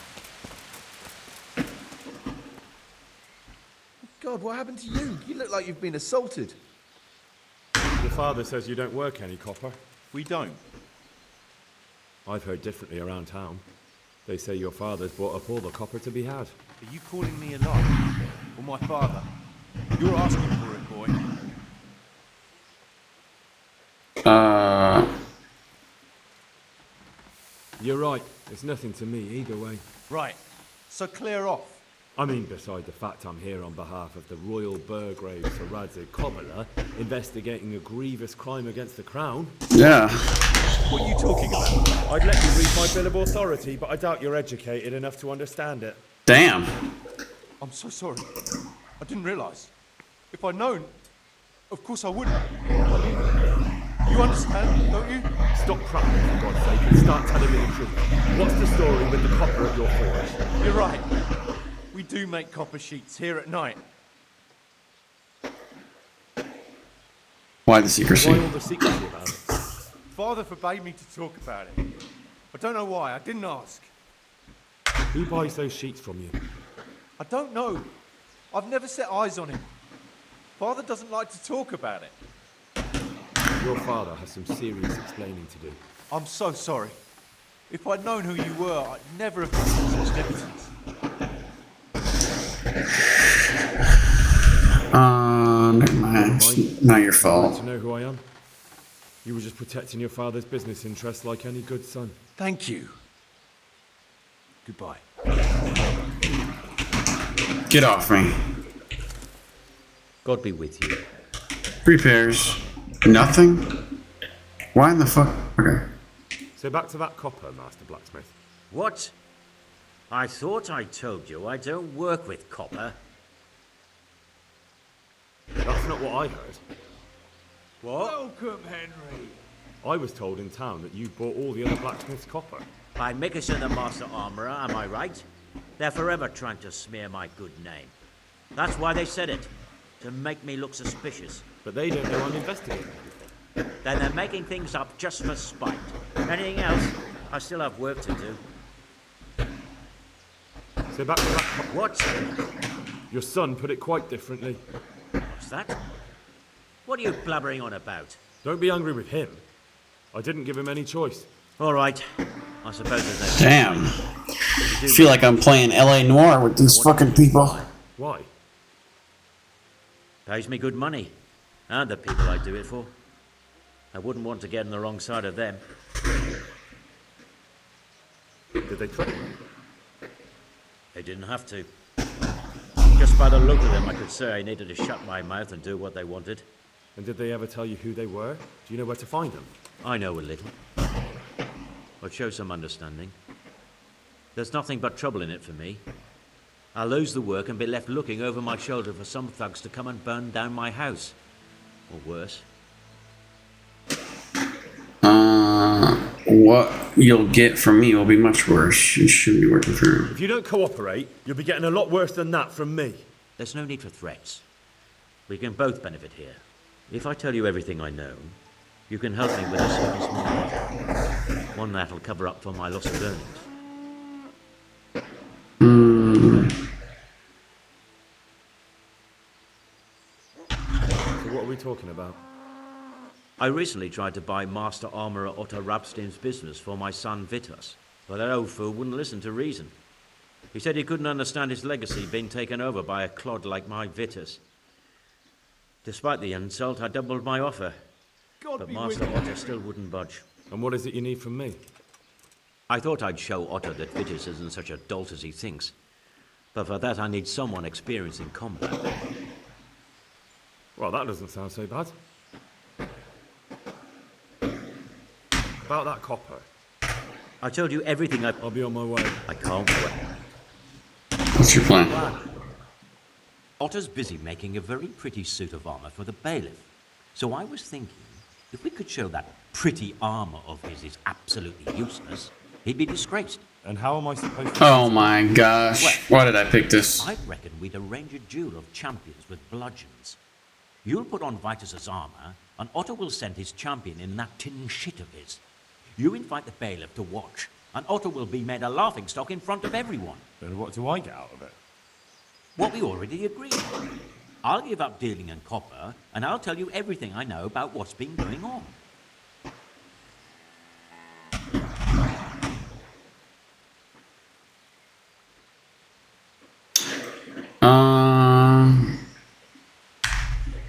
God, what happened to you? You look like you've been assaulted. Your father says you don't work any copper. We don't. I've heard differently around town. They say your father's bought up all the copper to be had. Are you calling me a liar? Or my father? You're asking for it, boy. You're right. It's nothing to me either way. Right. So clear off. I mean, beside the fact I'm here on behalf of the Royal Burgrave Sir Radzig Cobbler, investigating a grievous crime against the Crown. Yeah. What are you talking about? I'd let you read my bill of authority, but I doubt you're educated enough to understand it. Damn. I'm so sorry. I didn't realise. If I'd known, of course I wouldn't. I mean, you understand, don't you? Stop prattling, for God's sake, and start telling me the truth. What's the story with the copper at your forge? You're right. We do make copper sheets here at night. Why the secrecy? Why all the secrecy about it? Father forbade me to talk about it. I don't know why. I didn't ask. Who buys those sheets from you? I don't know. I've never set eyes on him. Father doesn't like to talk about it. Your father has some serious explaining to do. I'm so sorry. If I'd known who you were, I'd never have committed such negligence. Never mind. It's not your You fault. to know who I am? You were just protecting your father's business interests like any good son. Thank you. Goodbye. Get off me. God be with you. Repairs. Nothing? Why in the fuck? Okay. So back to that copper, Master Blacksmith. What? I thought I told you I don't work with copper. That's not what I heard. What? Welcome, Henry. I was told in town that you bought all the other blacksmith's copper. By Mickelson the Master Armourer, am I right? They're forever trying to smear my good name. That's why they said it. To make me look suspicious. But they don't know I'm investigating anything. Then they're making things up just for spite. Anything else? I still have work to do. So back to that copper. What? Your son put it quite differently. What's that? What are you blabbering on about? Don't be angry with him. I didn't give him any choice. All right. I suppose there's no... Damn. I feel like I'm playing LA Noire with these fucking people. Why? Pays me good money. And the people I do it for. I wouldn't want to get on the wrong side of them. Did they threaten you? They didn't have to. Just by the look of them, I could say I needed to shut my mouth and do what they wanted. And did they ever tell you who they were? Do you know where to find them? I know a little. I'd show some understanding. There's nothing but trouble in it for me. I'll lose the work and be left looking over my shoulder for some thugs to come and burn down my house. Or worse. What you'll get from me will be much worse. You shouldn't be working for him. If you don't cooperate, you'll be getting a lot worse than that from me. There's no need for threats. We can both benefit here. If I tell you everything I know, you can help me with a certain small matter. One that'll cover up for my loss of earnings. So what are we talking about? I recently tried to buy Master Armourer Otto Rabstein's business for my son Vitus, but that old fool wouldn't listen to reason. He said he couldn't understand his legacy being taken over by a clod like my Vitus. Despite the insult, I doubled my offer. But Master Otto still wouldn't budge. And what is it you need from me? I thought I'd show Otto that Vitus isn't such a dolt as he thinks. But for that, I need someone experienced in combat. Well, that doesn't sound so bad. About that copper. I told you everything I'll be on my way. I can't wait. What's your plan? Otter's busy making a very pretty suit of armor for the bailiff. So I was thinking, if we could show that pretty armor of his is absolutely useless, he'd be disgraced. And how am I supposed to... Oh my gosh. Why did I pick this? I reckon we'd arrange a duel of champions with bludgeons. You'll put on Vitus's armor, and Otter will send his champion in that tin shit of his. You invite the bailiff to watch, and Otter will be made a laughingstock in front of everyone. Then what do I get out of it? What we already agreed. I'll give up dealing in copper, and I'll tell you everything I know about what's been going on.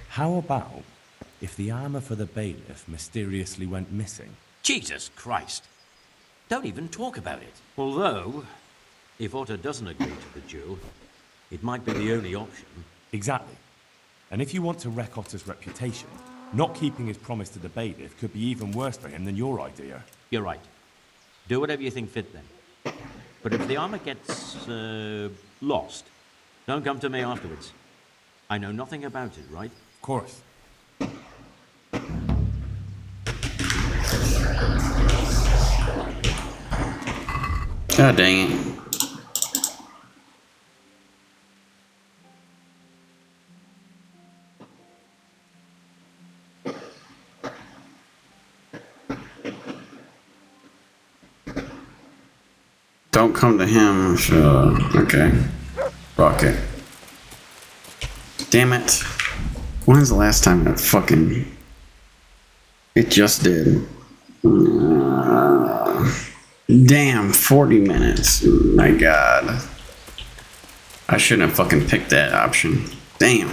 How about if the armor for the bailiff mysteriously went missing? Jesus Christ. Don't even talk about it. Although, if Otter doesn't agree to the duel, it might be the only option. Exactly. And if you want to wreck Otter's reputation, not keeping his promise to the bailiff could be even worse for him than your idea. You're right. Do whatever you think fit then. But if the armor gets, lost, don't come to me afterwards. I know nothing about it, right? Of course. God dang it. Don't come to him. Okay. Rocket. Damn it. When's the last time that fucking... It just did. Damn, 40 minutes. My god. I shouldn't have fucking picked that option. Damn.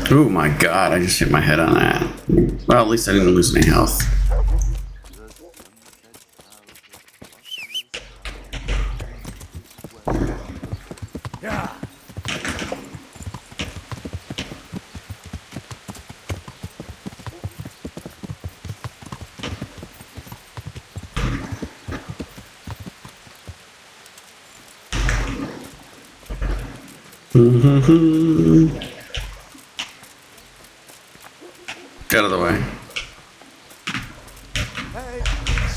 Oh my god, I just hit my head on that. Well, at least I didn't lose any health. Get out of the way.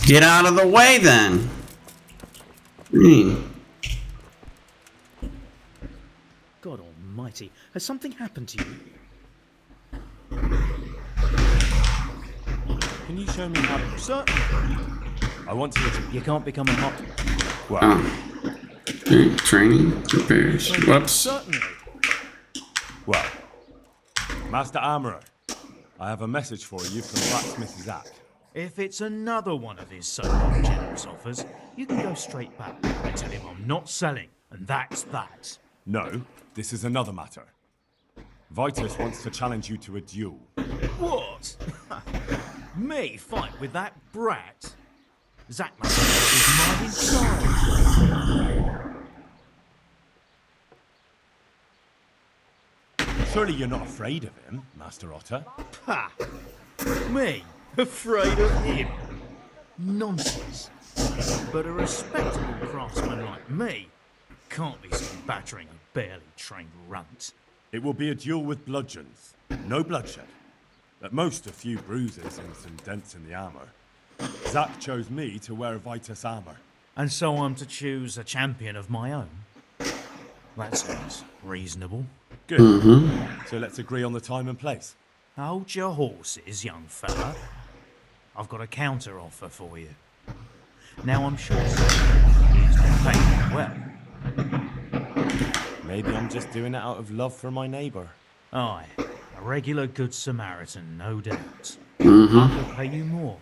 Get out of the way then! God almighty, has something happened to you? Can you show me how... Certainly. I want to... You can't become a hot... Well... Okay, training, repairs. Whoops. Certainly. Well... Master Armourer, I have a message for you from Blacksmith Zach. If it's another one of his so-called generous offers, you can go straight back and tell him I'm not selling, and that's that. No, this is another matter. Vitus wants to challenge you to a duel. What? Me fight with that brat? Zach must have his mind inside. Surely you're not afraid of him, Master Otter? Ha! Me? Afraid of him? Nonsense. But a respectable craftsman like me can't be seen battering a barely trained runt. It will be a duel with bludgeons. No bloodshed. At most, a few bruises and some dents in the armor. Zach chose me to wear Vitus armor. And so I'm to choose a champion of my own? That sounds reasonable. Good. So let's agree on the time and place. Hold your horses, young fella. I've got a counter offer for you. Now I'm sure he's been paying well. Maybe I'm just doing it out of love for my neighbour. Aye, a regular good Samaritan, no doubt. I could pay you more.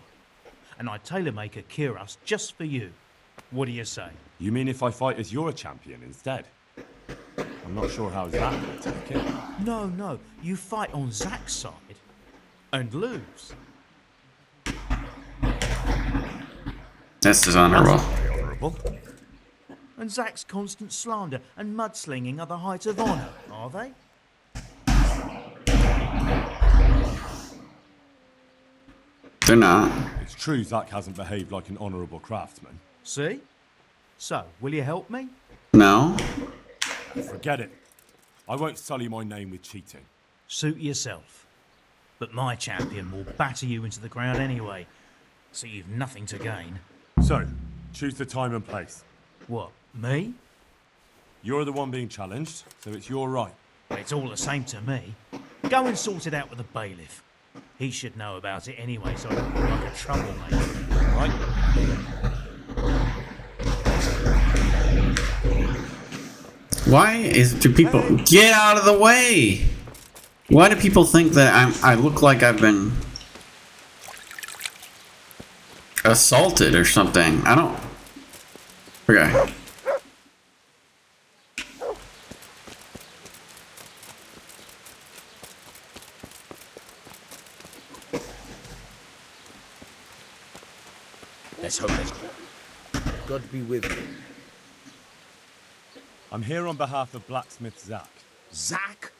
And I'd tailor-make a cuirass just for you. What do you say? You mean if I fight as your champion instead? I'm not sure how Zack would take it. No, you fight on Zack's side and lose. That's dishonorable. Very honourable. And Zack's constant slander and mudslinging are the height of honour, are they? They're not. It's true Zack hasn't behaved like an honourable craftsman. See? So, will you help me? No. Forget it. I won't sully my name with cheating. Suit yourself. But my champion will batter you into the ground anyway, so you've nothing to gain. So, choose the time and place. What, me? You're the one being challenged, so it's your right. It's all the same to me. Go and sort it out with the bailiff. He should know about it anyway, so I don't look like a troublemaker, right? Do people get out of the way? Why do people think that I look like I've been assaulted or something? I don't. Okay. Let's hope it's God be with you. I'm here on behalf of blacksmith Zack. Zack?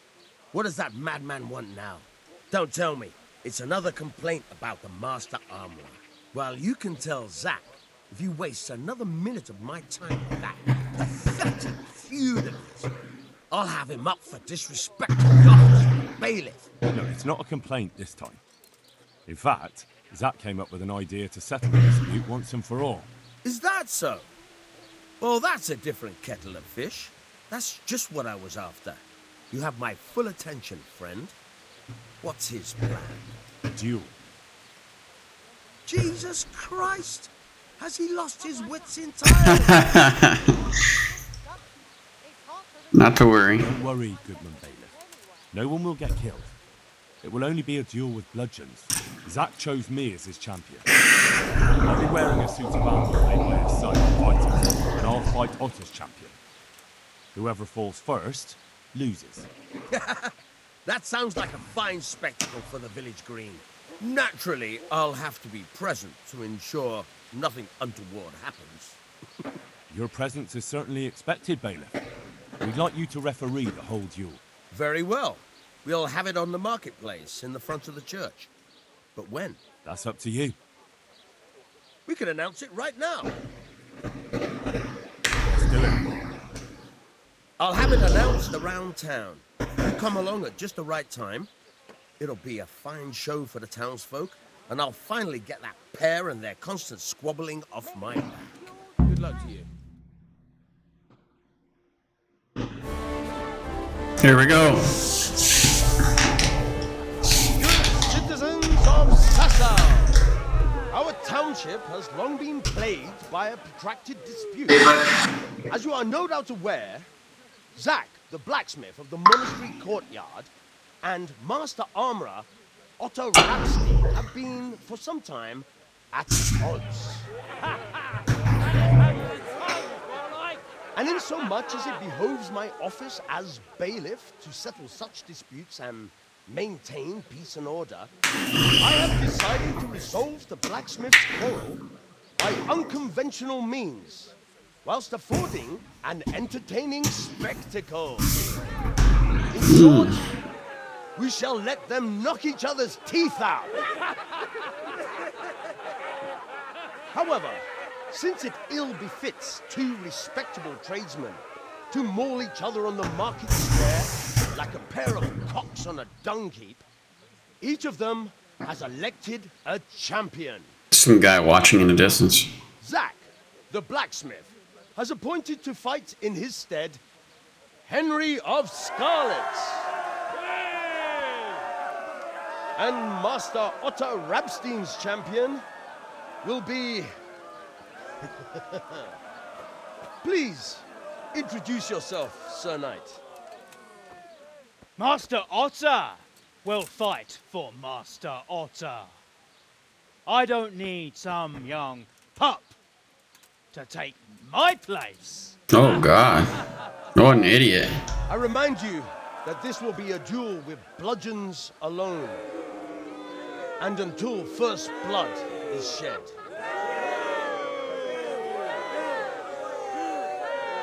What does that madman want now? Don't tell me. It's another complaint about the Master Armorer. Well, you can tell Zack if you waste another minute of my time with that pathetic feud of his. I'll have him up for disrespecting the office of bailiff. No, it's not a complaint this time. In fact, Zack came up with an idea to settle the dispute once and for all. Is that so? Well, that's a different kettle of fish. That's just what I was after. You have my full attention, friend. What's his plan? A duel. Jesus Christ! Has he lost his wits entirely? Not to worry. Don't worry, Goodman Bailiff. No one will get killed. It will only be a duel with bludgeons. Zack chose me as his champion. I'll be wearing a suit of armour made by his son, Vitus, and I'll fight Otter's champion. Whoever falls first loses. That sounds like a fine spectacle for the village green. Naturally, I'll have to be present to ensure nothing untoward happens. Your presence is certainly expected, Bailiff. We'd like you to referee the whole duel. Very well. We'll have it on the marketplace in the front of the church. But when? That's up to you. We could announce it right now. Let's do it. I'll have it announced around town. You come along at just the right time. It'll be a fine show for the townsfolk, and I'll finally get that pair and their constant squabbling off my back. Good luck to you. Here we go. Citizens of Sasau, our township has long been plagued by a protracted dispute. As you are no doubt aware, Zack, the blacksmith of the monastery courtyard, and Master Armorer Otto Rapstein have been, for some time, at odds. And in so much as it behoves my office as bailiff to settle such disputes and maintain peace and order, I have decided to resolve the blacksmith's quarrel by unconventional means, whilst affording an entertaining spectacle. In short, we shall let them knock each other's teeth out. However, since it ill befits two respectable tradesmen to maul each other on the market square like a pair of cocks on a dung heap, each of them has elected a champion. Some guy watching in the distance. Zack, the blacksmith, has appointed to fight in his stead Henry of Scarlet. And Master Otto Rabstein's champion will be... Please, introduce yourself, Sir Knight. Master Otter will fight for Master Otter. I don't need some young pup to take my place. Oh, God. What an idiot. I remind you that this will be a duel with bludgeons alone. And until first blood is shed.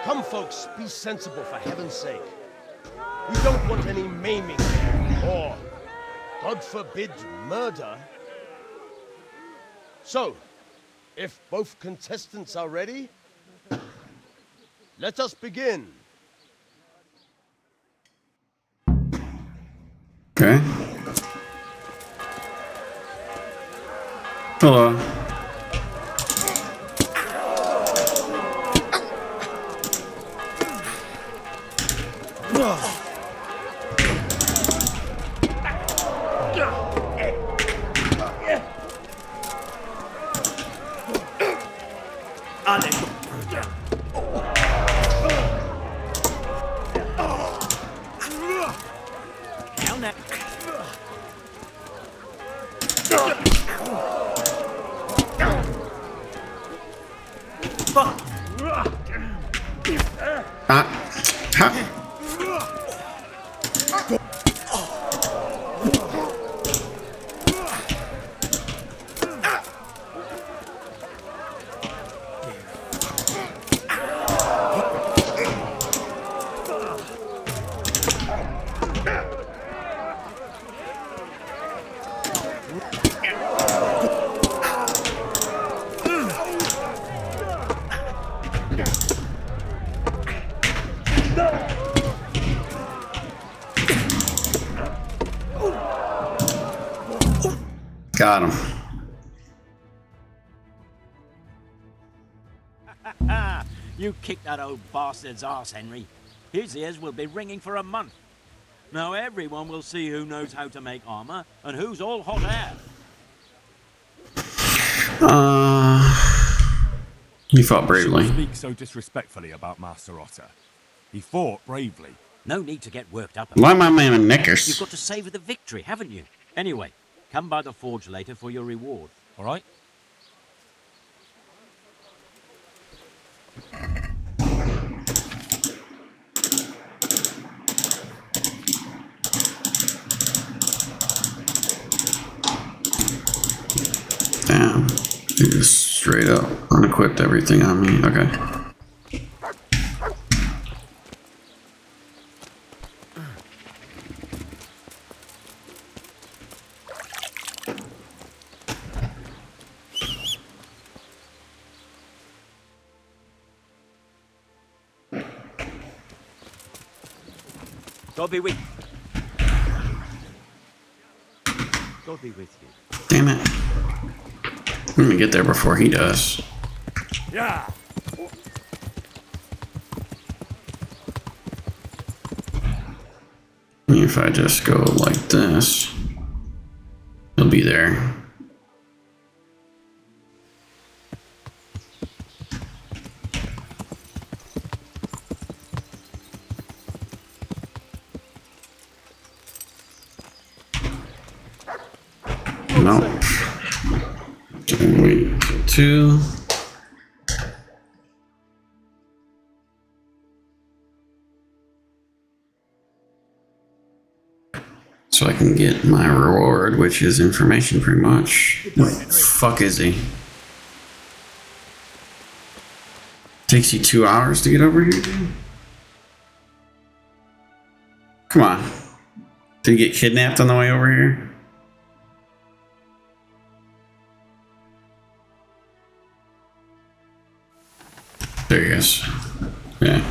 Come, folks, be sensible for heaven's sake. We don't want any maiming or, God forbid, murder. So, if both contestants are ready, let us begin. Okay. Hello. Got him. You kicked that old bastard's arse, Henry. His ears will be ringing for a month. Now everyone will see who knows how to make armor and who's all hot air. He fought bravely. You speak so disrespectfully about Master Otter. He fought bravely. No need to get worked up. Why my man in knickers? You've got to savor the victory, haven't you? Anyway, come by the forge later for your reward. All right? Damn. He just straight up unequipped everything on me. Okay. God be with you. God be with you. Damn it. Let me get there before he does. Yeah. If I just go like this, he'll be there. No. Wait, 2. So I can get my reward, which is information pretty much. What the fuck is he? Takes you 2 hours to get over here, dude? Come on. Did he get kidnapped on the way over here? There he is. Yeah.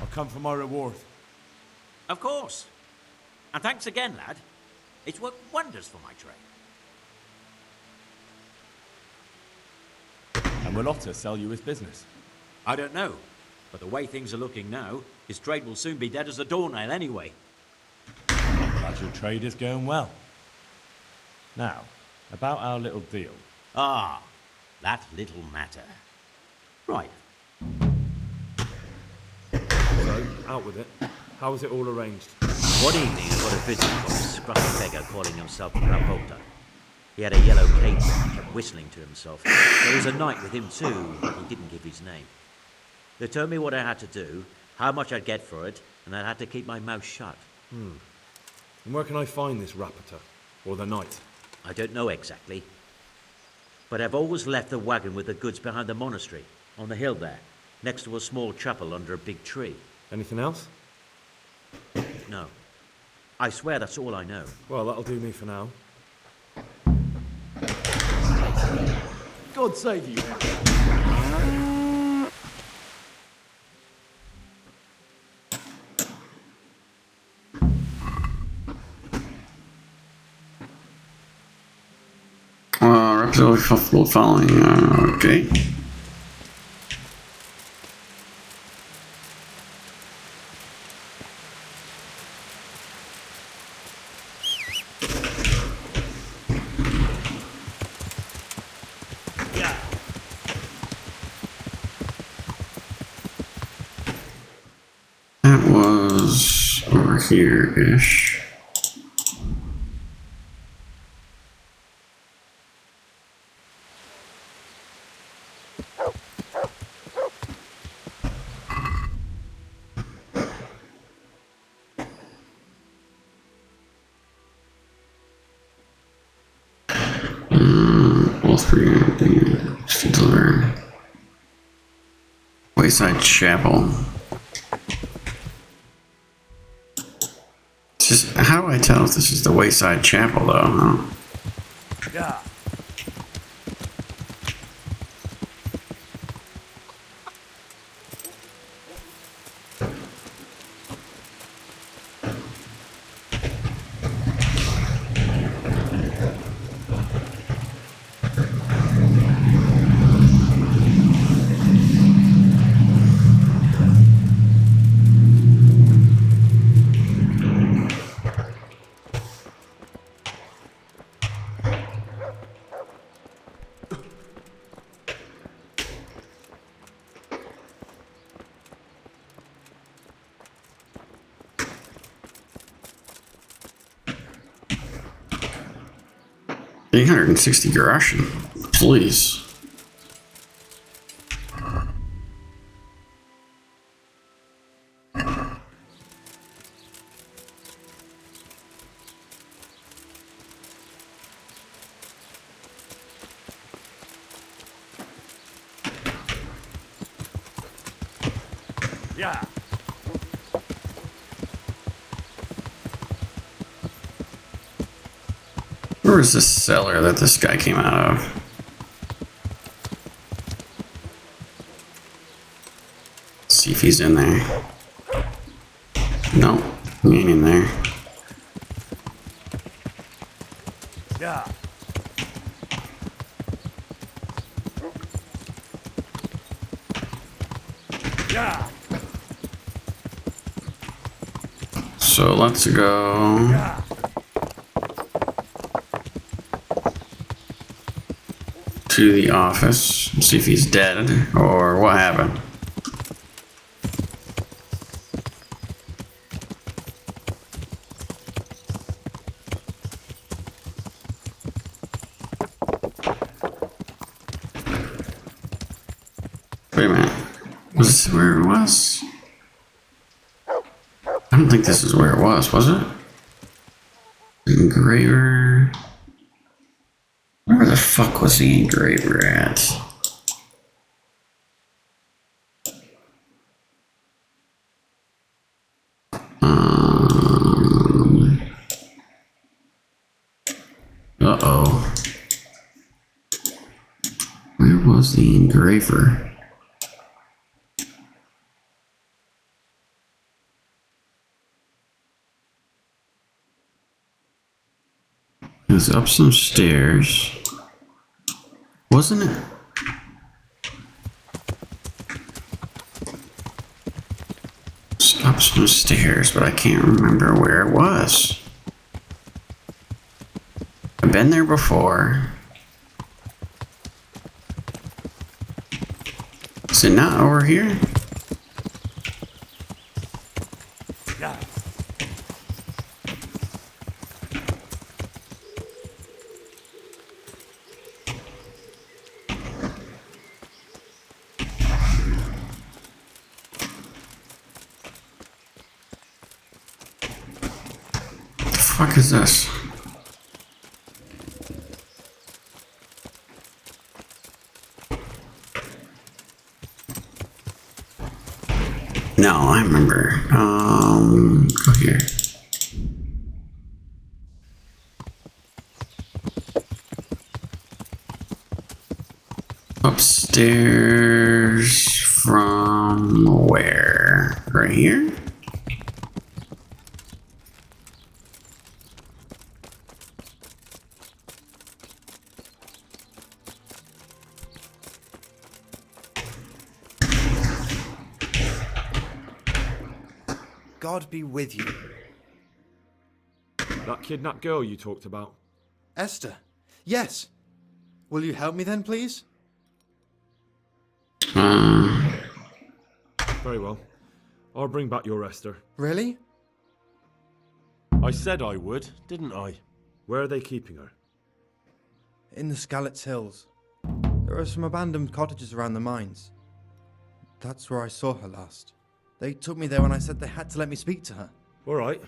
I'll come for my reward. Of course. And thanks again, lad. It's worked wonders for my trade. And will Otter sell you his business? I don't know. But the way things are looking now, his trade will soon be dead as a doornail anyway. Glad your trade is going well. Now, about our little deal. Ah, that little matter. Right. So, out with it. How was it all arranged? One evening I got a visit from a scruffy beggar calling himself Rapota. He had a yellow cape on and kept whistling to himself. There was a knight with him too, but he didn't give his name. They told me what I had to do, how much I'd get for it, and I'd have to keep my mouth shut. And where can I find this rapporteur? Or the knight? I don't know exactly. But I've always left the wagon with the goods behind the monastery, on the hill there, next to a small chapel under a big tree. Anything else? No. I swear that's all I know. Well, that'll do me for now. God save you. Rapidly following. Okay. That was over here-ish. All three things to deliver. Wayside Chapel. Just how do I tell if this is the Wayside Chapel, though? Huh? Yeah. $860 groschen, please. Yeah. Where is this cellar that this guy came out of? Let's see if he's in there. No, he ain't in there. Yeah. Yeah. So let's go. Yeah. To the office and see if he's dead or what happened. Wait a minute. Was this where it was? I don't think this is where it was it? Engraver. Where the fuck was the engraver at? Uh-oh. Where was the engraver? It was up some stairs. Wasn't it? It's up some stairs, but I can't remember where it was. I've been there before. Is it not over here? Yeah. fuck is this? No, I remember. Go here. Upstairs from where? Right here? God be with you. That kidnapped girl you talked about. Esther. Yes. Will you help me then, please? Very well. I'll bring back your Esther. Really? I said I would, didn't I? Where are they keeping her? In the Skalitz Hills. There are some abandoned cottages around the mines. That's where I saw her last. They took me there when I said they had to let me speak to her. All right.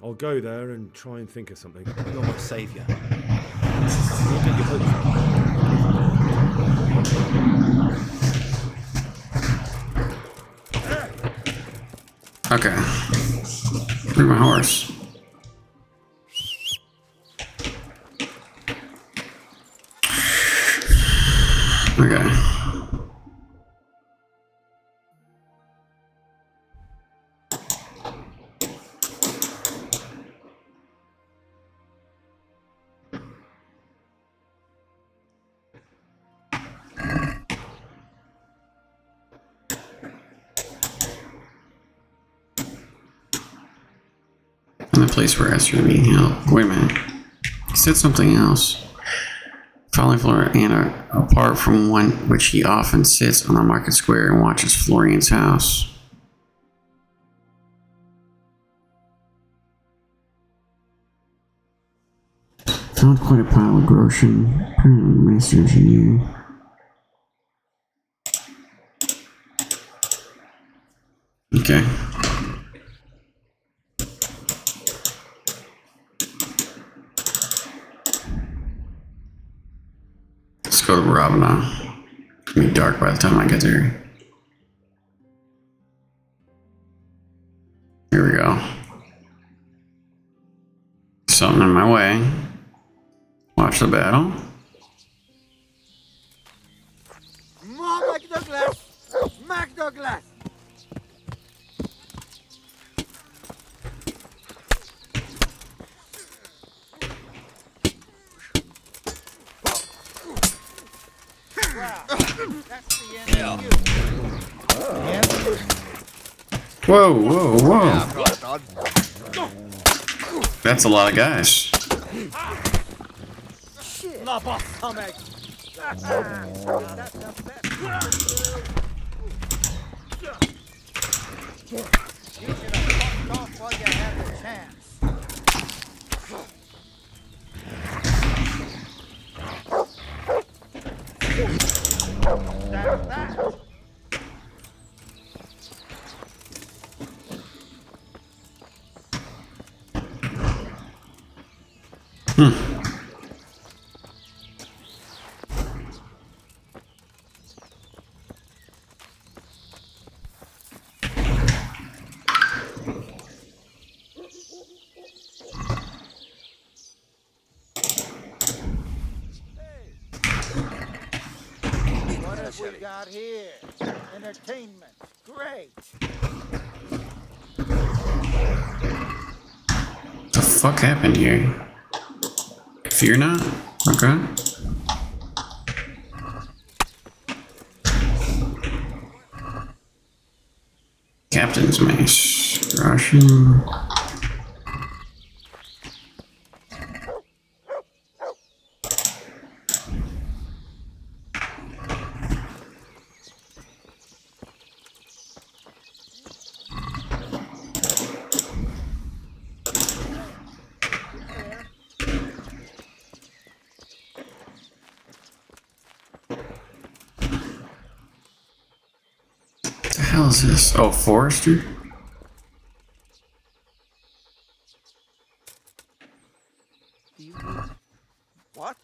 I'll go there and try and think of something. You're my saviour. We'll get your hopes up. Okay. Where's my horse? Okay. In the place where Esther being held. Wait a minute. He said something else. Following Florian, apart from one which he often sits on the market square and watches Florian's house. Found quite a pile of groschen. Apparently, master engineer. Okay. Let's go to Ravana. It's gonna be dark by the time I get there. Here we go. Something in my way. Watch the battle. McDouglas! McDouglas! Whoa, whoa, whoa. That's a lot of guys. What have we got here? Entertainment. Great. What the fuck happened here? Fear not? Okay. Captain's mace. Russian. What the hell is this? Oh, Forester? Do you mean what?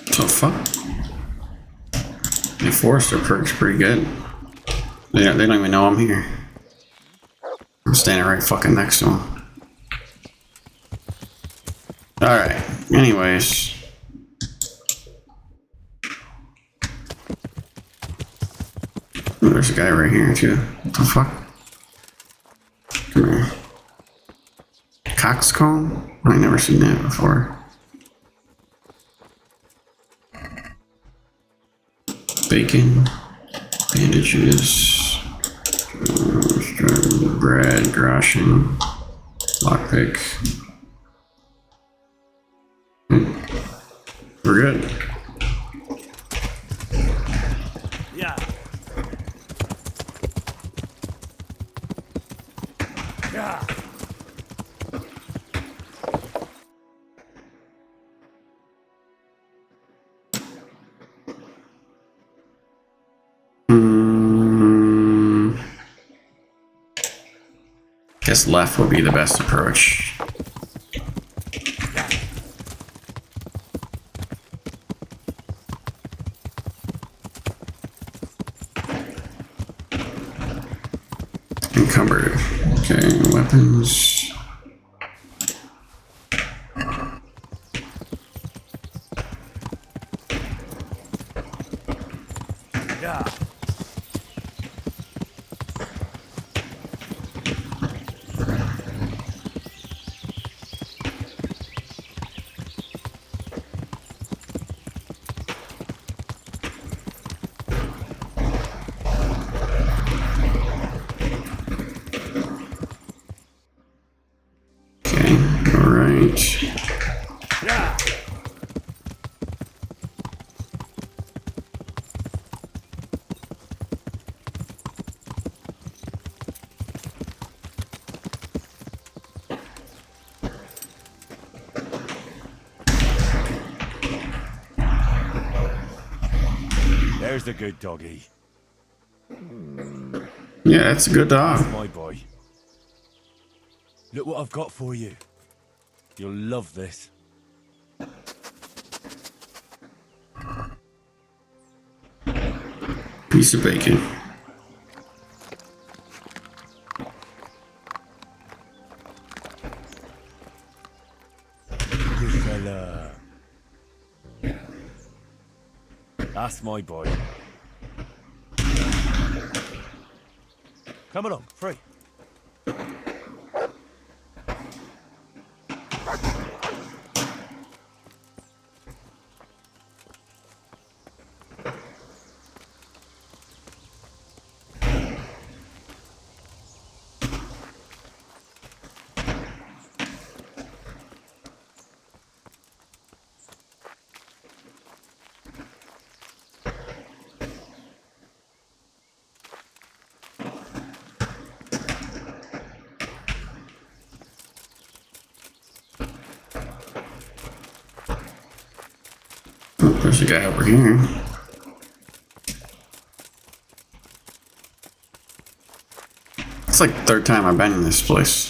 The fuck? The Forester perk's pretty good. They don't even know I'm here. I'm standing right fucking next to him. Alright, anyways. Ooh, there's a guy right here too. What the fuck? Come here. Coxcomb? I never seen that before. Bacon. Bandages. Bread. Groshing. Lockpick. We're good. Yeah. Yeah. Guess left would be the best approach. Encumbered. Okay, weapons. Yeah. Okay, alright. Yeah. There's the good doggy. Yeah, that's a good dog. That's my boy. Look what I've got for you. You'll love this. Piece of bacon. Good fella. That's my boy. Come along, free. Oh, there's a guy over here. It's like the third time I've been in this place.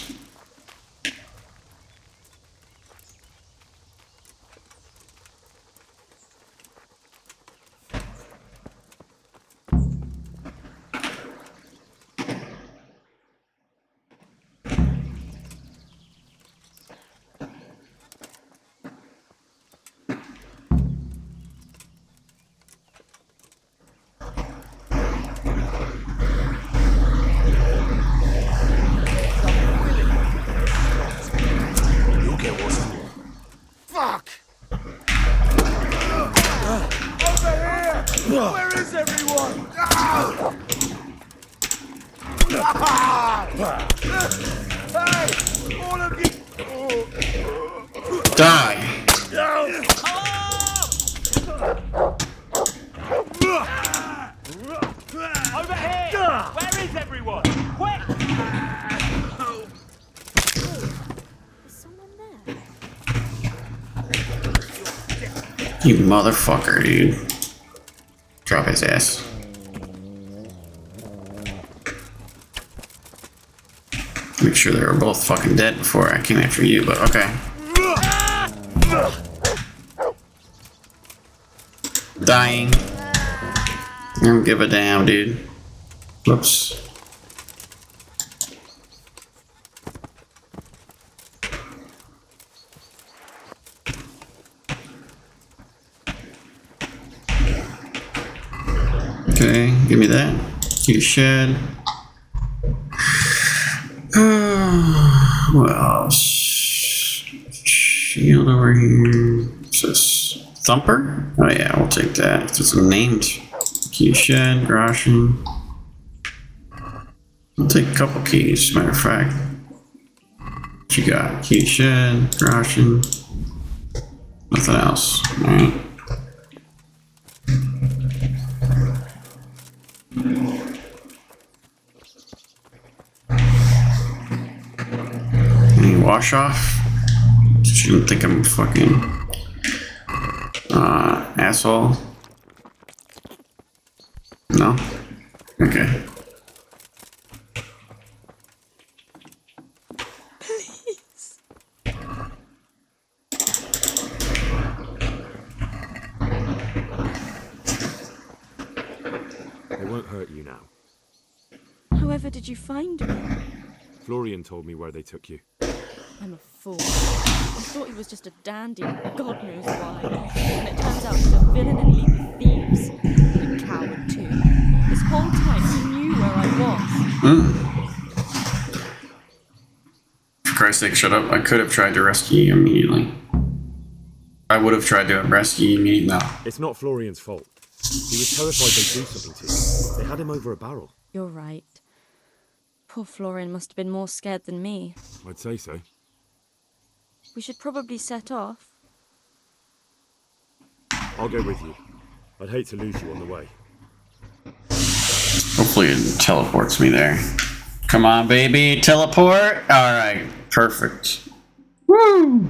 Fuck! Over here! Where is everyone? Hey! All of you! Die! Over here! Where is everyone? Quick! You motherfucker, dude. Drop his ass. Make sure they were both fucking dead before I came after you, but okay. Dying. I don't give a damn, dude. Whoops. Okay, give me that. Key to shed. What else? Shield over here. What's this? Thumper? Oh yeah, we'll take that. It's named. Key to shed, groshing. I'll take a couple keys, matter of fact. What you got? Key to shed, groshing. Nothing else. Alright. Any wash off? You didn't think I'm a fucking asshole? No? Okay. Please. They won't hurt you now. However did you find me? Florian told me where they took you. I'm a fool. I thought he was just a dandy, God knows why. And it turns out he's a villain in league with thieves. And a coward too. This whole time he knew where I was. For Christ's sake, shut up. I could have tried to rescue you immediately. I would have tried to rescue you immediately. No. It's not Florian's fault. He was terrified they'd do something to you. They had him over a barrel. You're right. Poor Florian must have been more scared than me. I'd say so. We should probably set off. I'll go with you. I'd hate to lose you on the way. Hopefully it teleports me there. Come on, baby. Teleport. Alright. Perfect. Woo!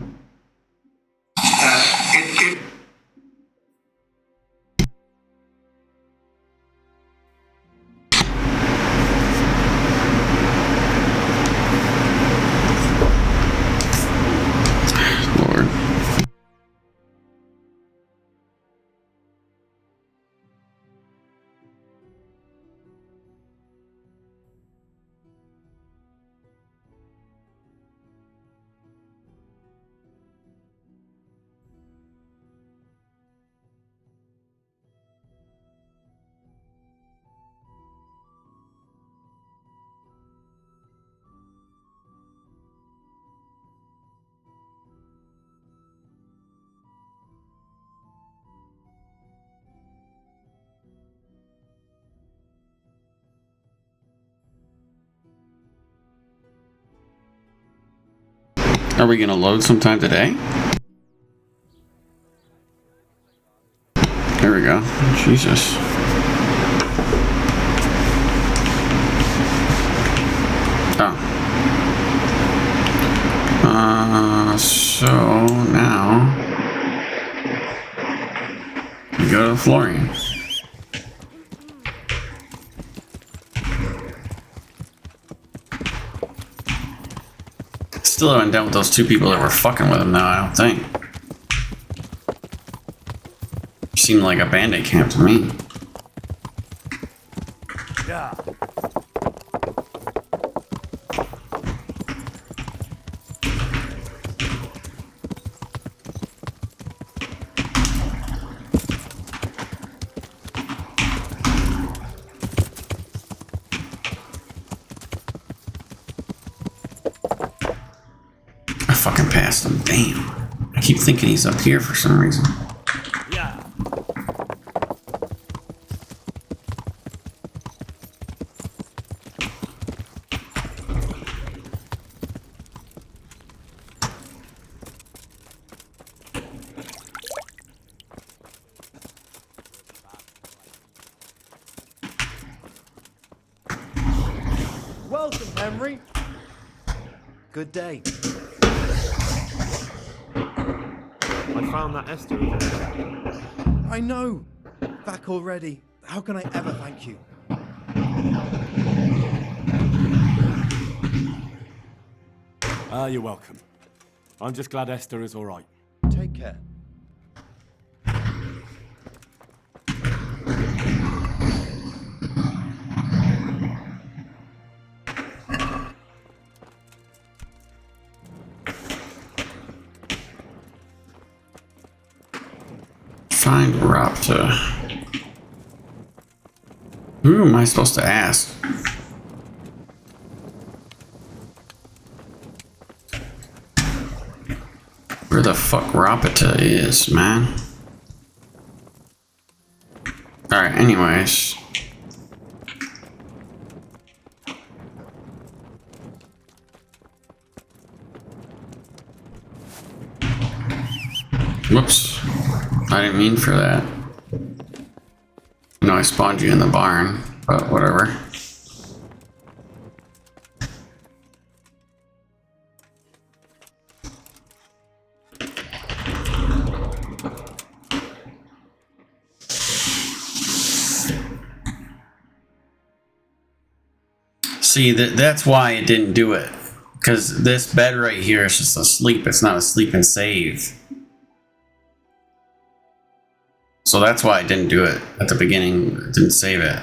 Lord. Are we gonna load sometime today? There we go. Jesus. Oh. So now we go to Florian. Still haven't dealt with those two people that were fucking with him now, I don't think. Seemed like a bandit camp to me. Yeah. I fucking passed him. Damn. I keep thinking he's up here for some reason. Yeah. Welcome, Henry. Good day. I found that Esther again. I know! Back already. How can I ever thank you? You're welcome. I'm just glad Esther is all right. Take care. Find Raptor. Who am I supposed to ask? Where the fuck Rapita is, man? Alright, anyways. Whoops. I didn't mean for that. No, I spawned you in the barn, but whatever. See, that's why it didn't do it. Because this bed right here is just a sleep. It's not a sleep and save. So that's why I didn't do it at the beginning. It didn't save it.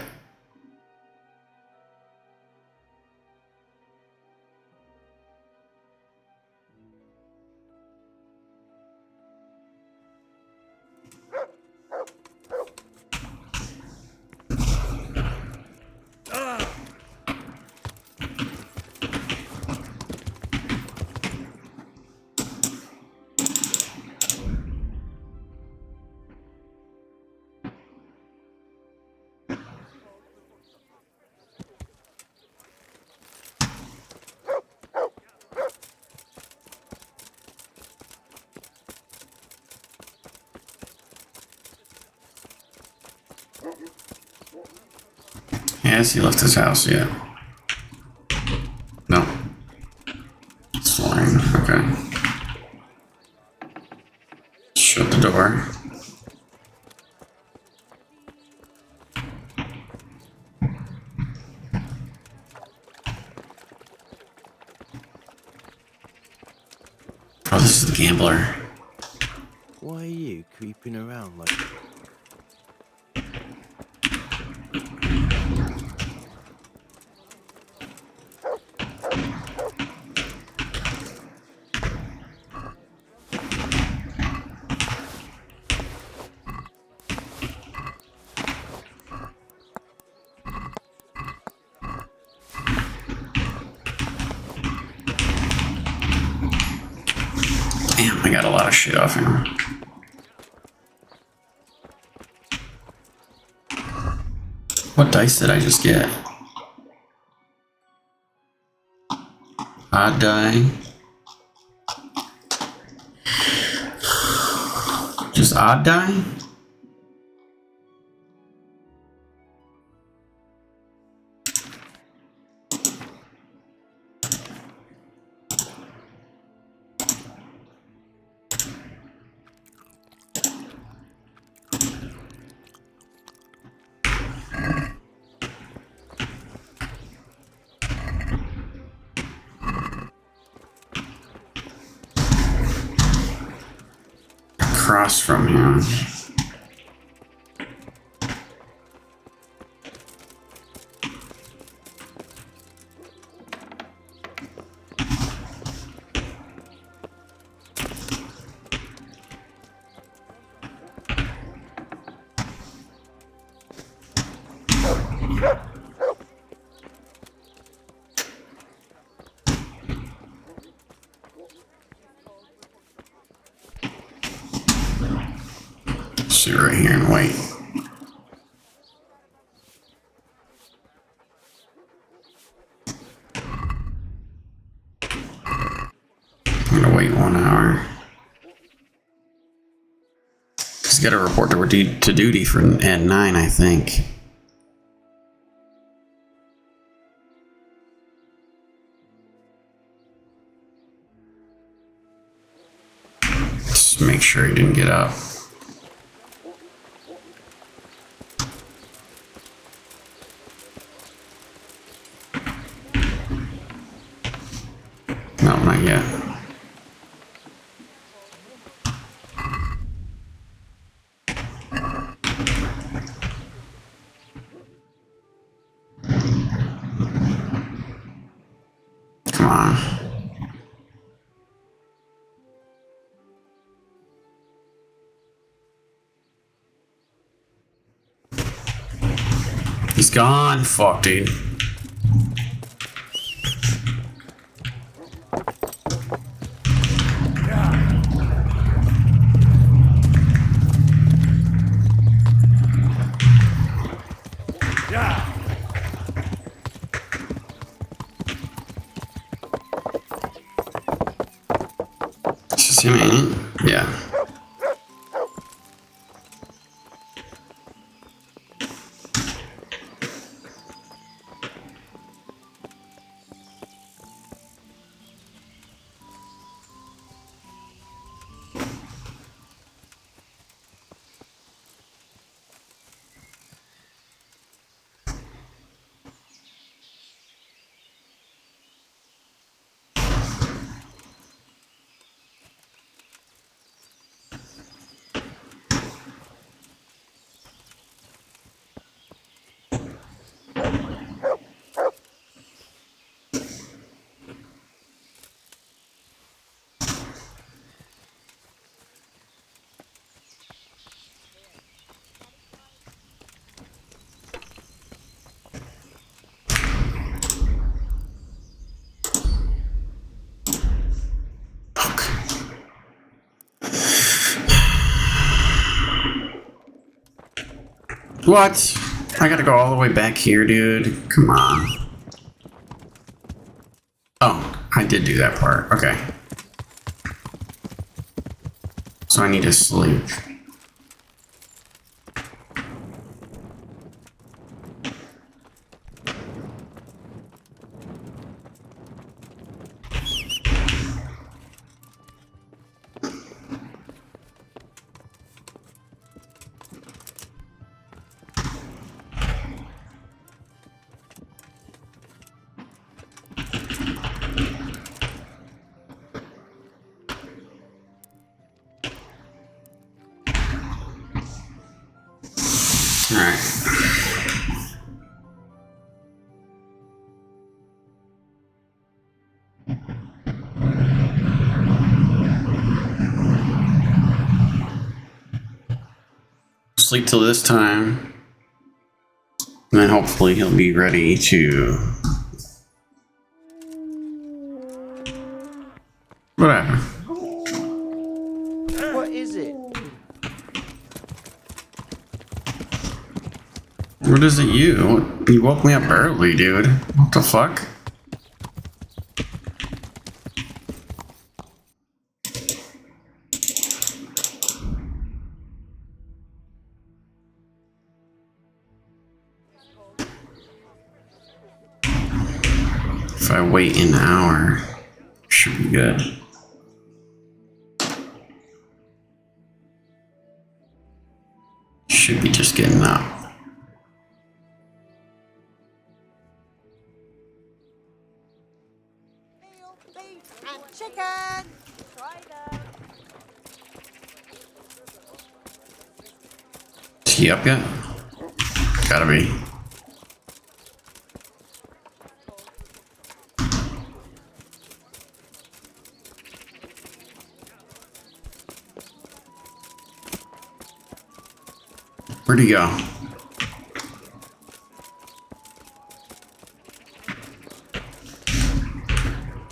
Has he left his house yet? No. It's fine. Okay. Shut the door. Oh, this is the gambler. Why are you creeping around like... Damn, I got a lot of shit off him. What dice did I just get? Odd die. Just odd die? Across from him. Sit right here and wait. I'm gonna wait 1 hour. He's got to report to duty for at 9, I think. Just make sure he didn't get up. No, not yet. Come on. He's gone. Fuck, dude. It's just him, ain't it? Yeah. What? I gotta go all the way back here, dude. Come on. Oh, I did do that part. Okay. So I need to sleep. Alright. Sleep till this time. And then hopefully he'll be ready to... Whatever. What is it? What is it you? You woke me up early, dude. What the fuck? If I wait an hour, should be good. Should be just getting up. And chicken! Is he up yet? Gotta be. Where'd he go?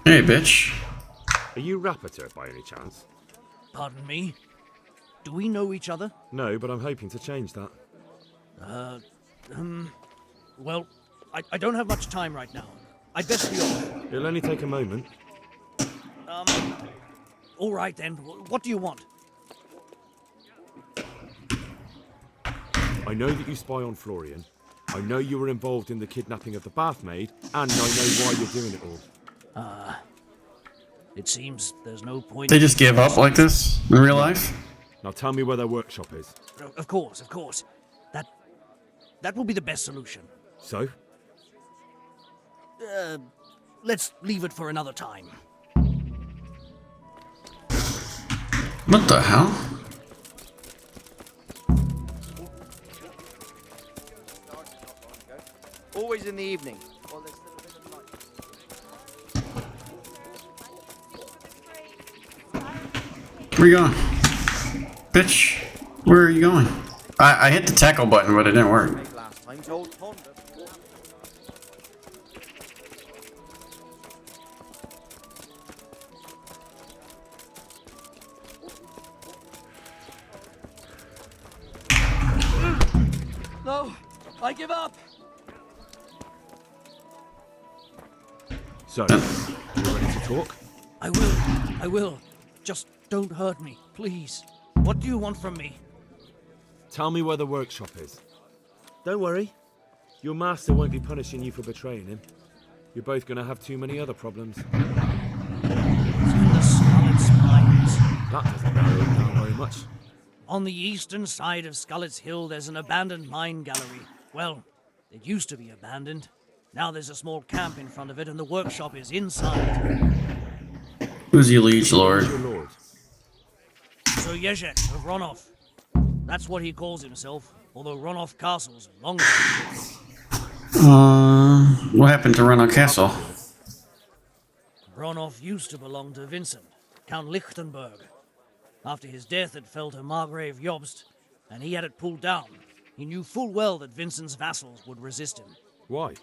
Hey, bitch. Are you Rapiter by any chance? Pardon me? Do we know each other? No, but I'm hoping to change that. Well, I don't have much time right now. I'd best be off. It'll only take a moment. All right then. What do you want? I know that you spy on Florian. I know you were involved in the kidnapping of the bath maid, and I know why you're doing it all. It seems there's no point. They just give up like this in real life? Now tell me where their workshop is. Of course. That will be the best solution. So? Let's leave it for another time. What the hell? Always in the evening. While there's still a bit of light. Where you going? Bitch, where are you going? I hit the tackle button, but it didn't work. Last time told Honda. No, I give up. So, you ready to talk? I will. Just don't hurt me, please. What do you want from me? Tell me where the workshop is. Don't worry. Your master won't be punishing you for betraying him. You're both gonna have too many other problems. It's in the Scarlet's Mines. That doesn't narrow it down very much. On the eastern side of Scarlet's Hill, there's an abandoned mine gallery. Well, it used to be abandoned. Now there's a small camp in front of it, and the workshop is inside. Who's your liege lord? Who's your lord? Sir Jezek of Ronov. That's what he calls himself, although Ronov Castle's long. What happened to Ronov Castle? Ronov used to belong to Vincent, Count Lichtenberg. After his death, it fell to Margrave Jobst, and he had it pulled down. He knew full well that Vincent's vassals would resist him. Why?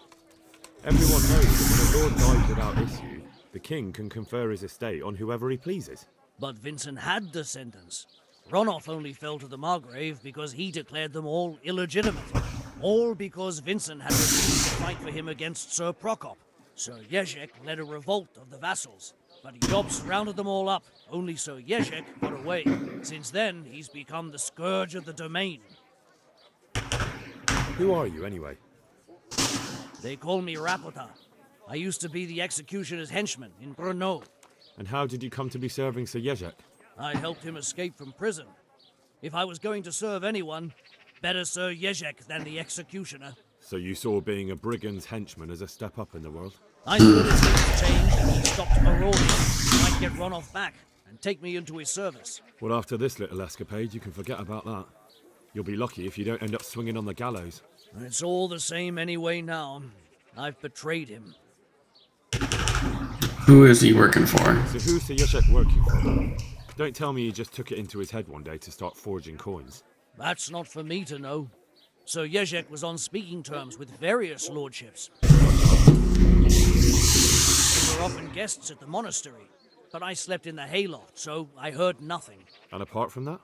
Everyone knows that when a lord dies without issue, the king can confer his estate on whoever he pleases. But Vincent had descendants. Ronov only fell to the Margrave because he declared them all illegitimate. All because Vincent had refused to fight for him against Sir Prokop. Sir Jezek led a revolt of the vassals, but Jobst rounded them all up. Only Sir Jezek got away. Since then, he's become the scourge of the domain. Who are you, anyway? They call me Rapota. I used to be the executioner's henchman in Brno. And how did you come to be serving Sir Jezek? I helped him escape from prison. If I was going to serve anyone, better Sir Jezek than the executioner. So you saw being a brigand's henchman as a step up in the world? I thought if things changed and he stopped marauding, he might get Ronov back and take me into his service. Well, after this little escapade, you can forget about that. You'll be lucky if you don't end up swinging on the gallows. It's all the same anyway now. I've betrayed him. Who is he working for? So who's Sir Jezek working for? Don't tell me he just took it into his head one day to start forging coins. That's not for me to know. Sir Jezek was on speaking terms with various lordships. They were often guests at the monastery, but I slept in the hayloft, so I heard nothing. And apart from that?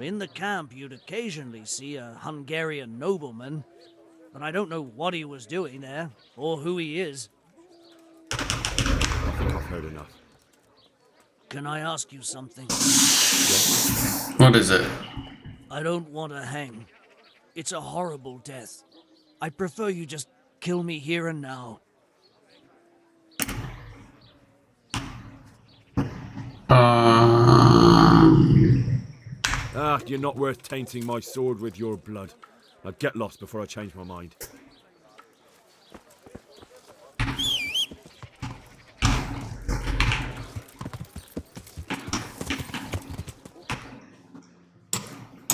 In the camp, you'd occasionally see a Hungarian nobleman, but I don't know what he was doing there, or who he is. I think I've heard enough. Can I ask you something? What is it? I don't want to hang. It's a horrible death. I prefer you just kill me here and now. You're not worth tainting my sword with your blood. Now get lost before I change my mind.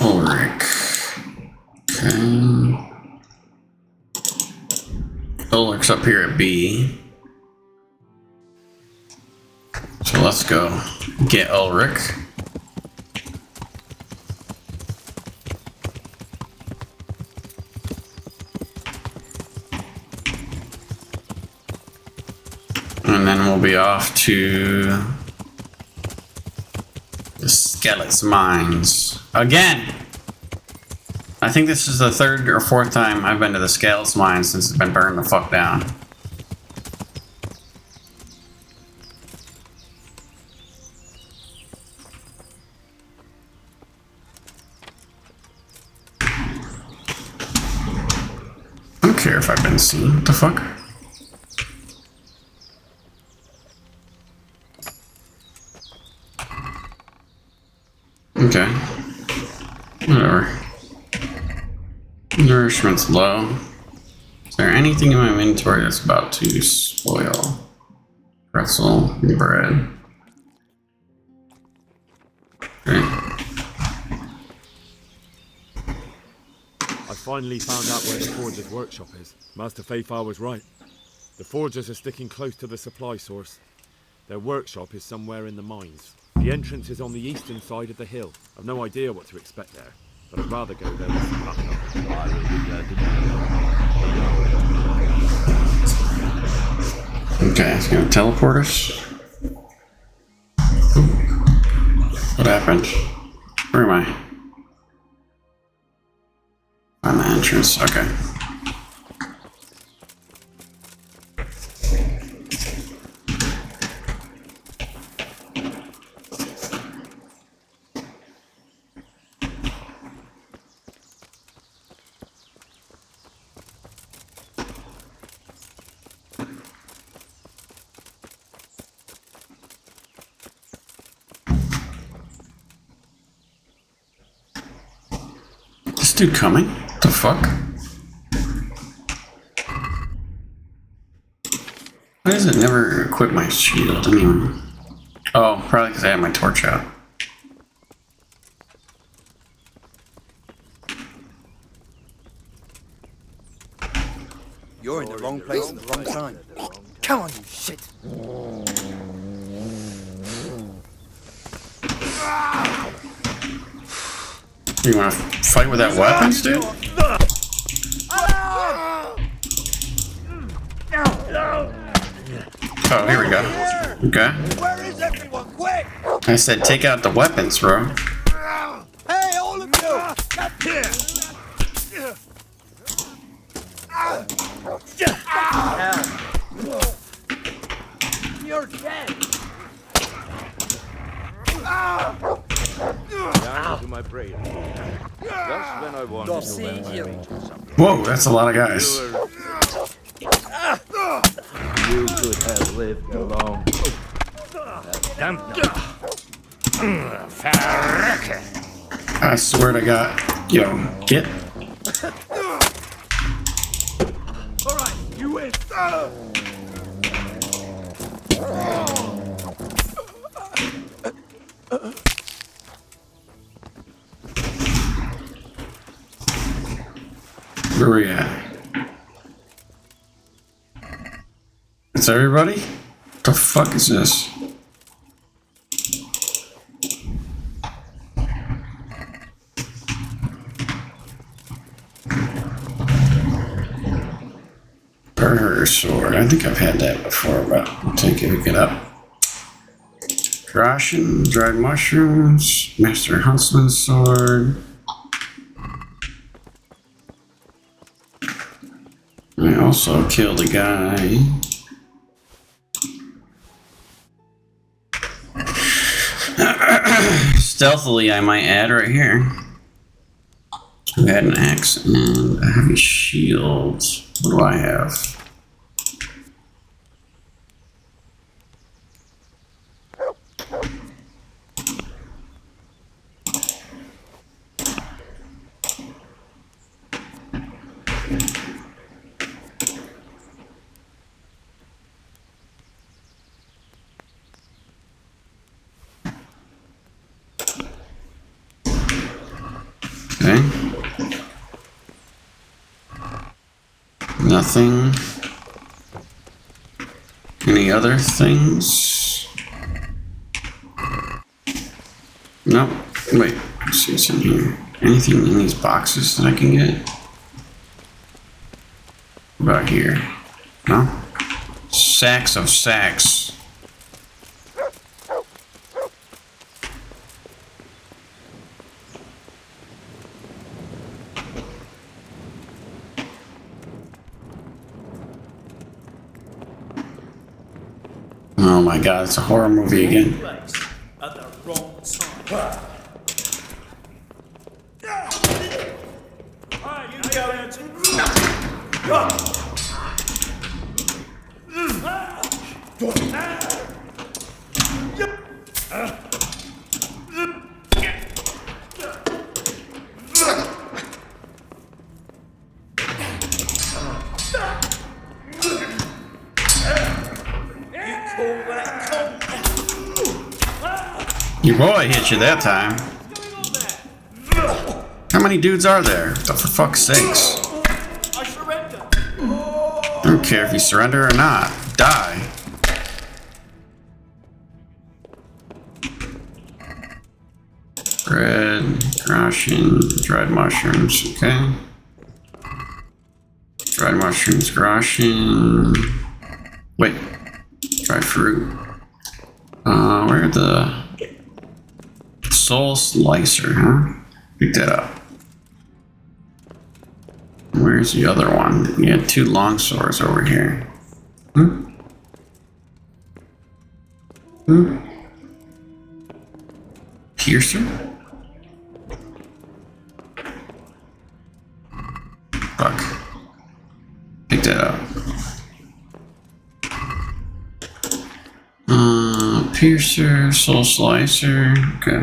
Ulrich. Okay. Ulrich's up here at B. So let's go get Ulrich. And then we'll be off to the Skelet's Mines. Again! I think this is the third or fourth time I've been to the Skelet's Mines since it's been burned the fuck down. I don't care if I've been seen. What the fuck? Okay. Whatever. Nourishment's low. Is there anything in my inventory that's about to spoil? Pretzel and bread. Okay. I finally found out where the Forger's workshop is. Master Fayfar was right. The Forgers are sticking close to the supply source. Their workshop is somewhere in the mines. The entrance is on the eastern side of the hill. I've no idea what to expect there, but I'd rather go there with some backup. I will be glad to do. Okay, it's gonna teleport us. What happened? Where am I? On the entrance, okay. This dude coming? What the fuck? Why does it never equip my shield anyway? Oh, probably because I had my torch out. You're in the wrong place at the wrong time. Come on, you shit! You wanna fight with that weapons, dude? Oh, here we go. Okay. Where is everyone? Quick! I said take out the weapons, bro. Hey, all of you! Up here! You're dead! Down to my brain. Just when I wanted to wear my ranger something. Whoa, that's a lot of guys. You could have lived along. I swear to God. Yo, get. Alright, you win! Where we at? It's everybody? What the fuck is this? Burger sword. I think I've had that before, but I'll take it. Pick it up. Ration, dried mushrooms, Master Huntsman's sword. I also killed a guy. Stealthily, I might add right here. Who had an axe and a heavy shield. What do I have? Okay. Nothing. Any other things? Nope. Wait, let's see what's in here. Anything in these boxes that I can get? What about here? No? Sacks of sacks. Oh my god, it's a horror movie again. At the wrong time. You go into... Your boy hit you that time. How many dudes are there? Oh, for fuck's sakes. I surrender. I don't care if you surrender or not. Die. Bread, ration, dried mushrooms, okay. Dried mushrooms, ration. Wait, dried fruit. Where are the soul slicer, huh? Pick that up. Where's the other one? You had 2 long swords over here. Hmm? Hmm? Piercer? Fuck. Pick that up. Piercer, soul slicer. Okay,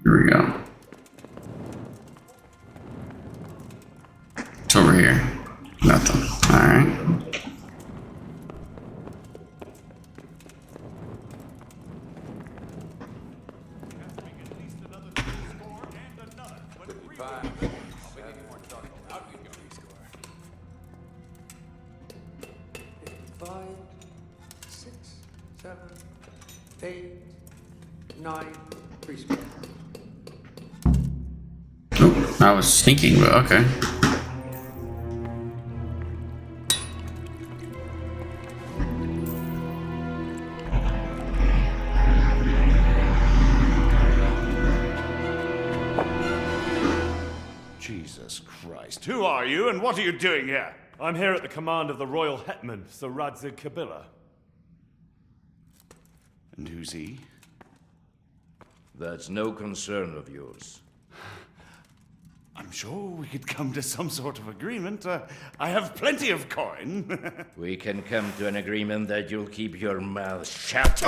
here we go. It's over here. Nothing. Alright. Oh, I was sneaking, but okay. Jesus Christ. Who are you and what are you doing here? I'm here at the command of the royal hetman, Sir Radzig Kabila. And who's he? That's no concern of yours. I'm sure we could come to some sort of agreement. I have plenty of coin. We can come to an agreement that you'll keep your mouth shut.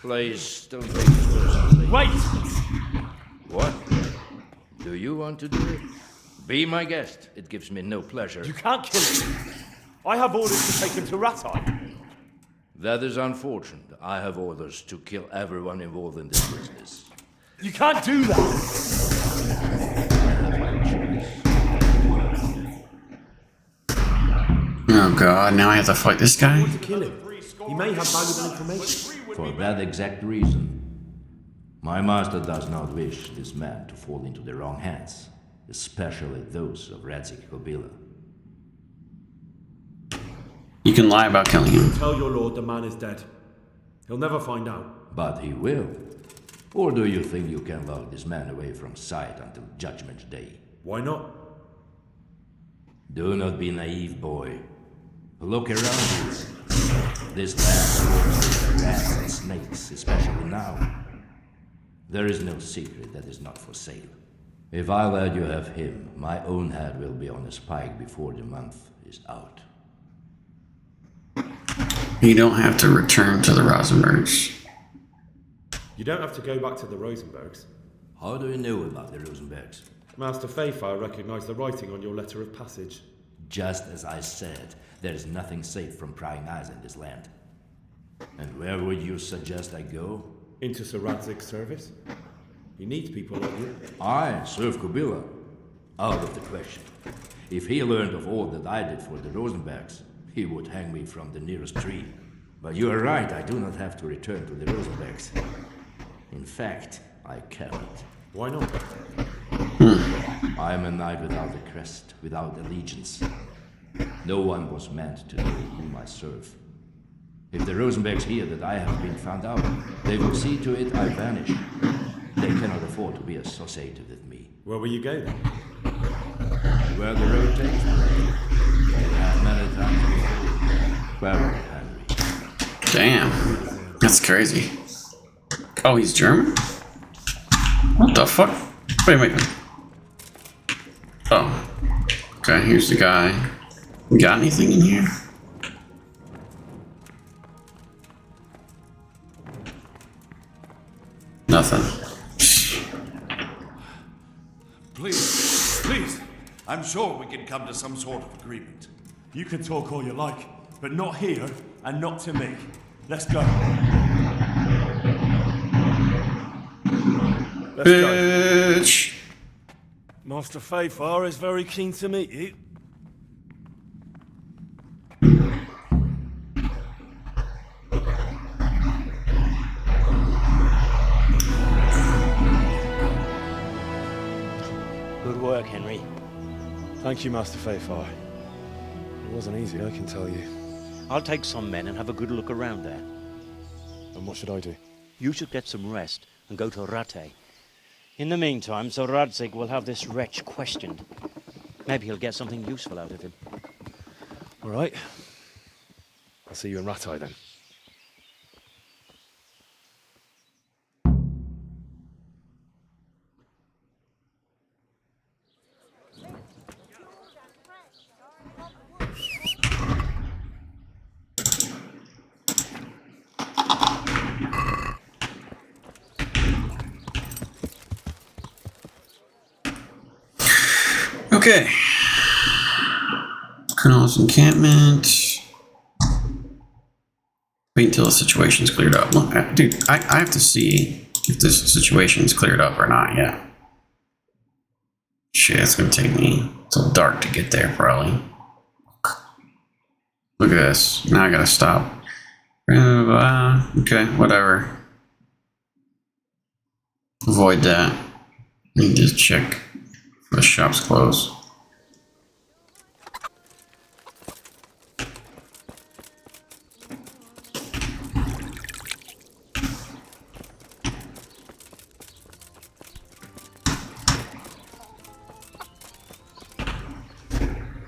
Please, don't take it personally. Wait! What? Do you want to do it? Be my guest. It gives me no pleasure. You can't kill him. I have orders to take him to Ratai. That is unfortunate. I have orders to kill everyone involved in this business. You can't do that! Oh god, now I have to fight this guy? To kill him. He may have valuable information. For that exact reason, my master does not wish this man to fall into the wrong hands, especially those of Radzig Kabila. You can lie about killing him. Tell your lord the man is dead. He'll never find out. But he will. Or do you think you can lock this man away from sight until Judgment Day? Why not? Do not be naive, boy. Look around you. This land swarms with rats and snakes, especially now. There is no secret that is not for sale. If I let you have him, my own head will be on a spike before the month is out. You don't have to return to the Rosenbergs. You don't have to go back to the Rosenbergs. How do you know about the Rosenbergs? Master Fayfire recognized the writing on your letter of passage. Just as I said, there is nothing safe from prying eyes in this land. And where would you suggest I go? Into Sir Radzig's service. He needs people like you. I serve Kabila. Out of the question. If he learned of all that I did for the Rosenbergs, he would hang me from the nearest tree. But you are right, I do not have to return to the Rosenbergs. In fact, I cannot. Why not? I am a knight without a crest, without allegiance. No one was meant to know whom I serve. If the Rosenbergs hear that I have been found out, they will see to it I vanish. They cannot afford to be associated with me. Where will you go then? Where the road takes me. I have many times before. Farewell, Henry. Damn. That's crazy. Oh, he's German? What the fuck? Wait. Oh. Okay, here's the guy. Got anything in here? Nothing. Please. I'm sure we can come to some sort of agreement. You can talk all you like, but not here and not to me. Let's go. Bitch. Master Fayfar is very keen to meet you. Good work, Henry. Thank you, Master Fayfar. It wasn't easy, I can tell you. I'll take some men and have a good look around there. And what should I do? You should get some rest and go to Rate. In the meantime, Sir Radzig will have this wretch questioned. Maybe he'll get something useful out of him. All right. I'll see you in Ratai then. Okay. Colonel's encampment. Wait until the situation's cleared up. Look, dude, I have to see if this situation's cleared up or not yet. Shit, it's gonna take me till dark to get there, probably. Look at this. Now I gotta stop. Okay, whatever. Avoid that. Need to check if the shop's closed.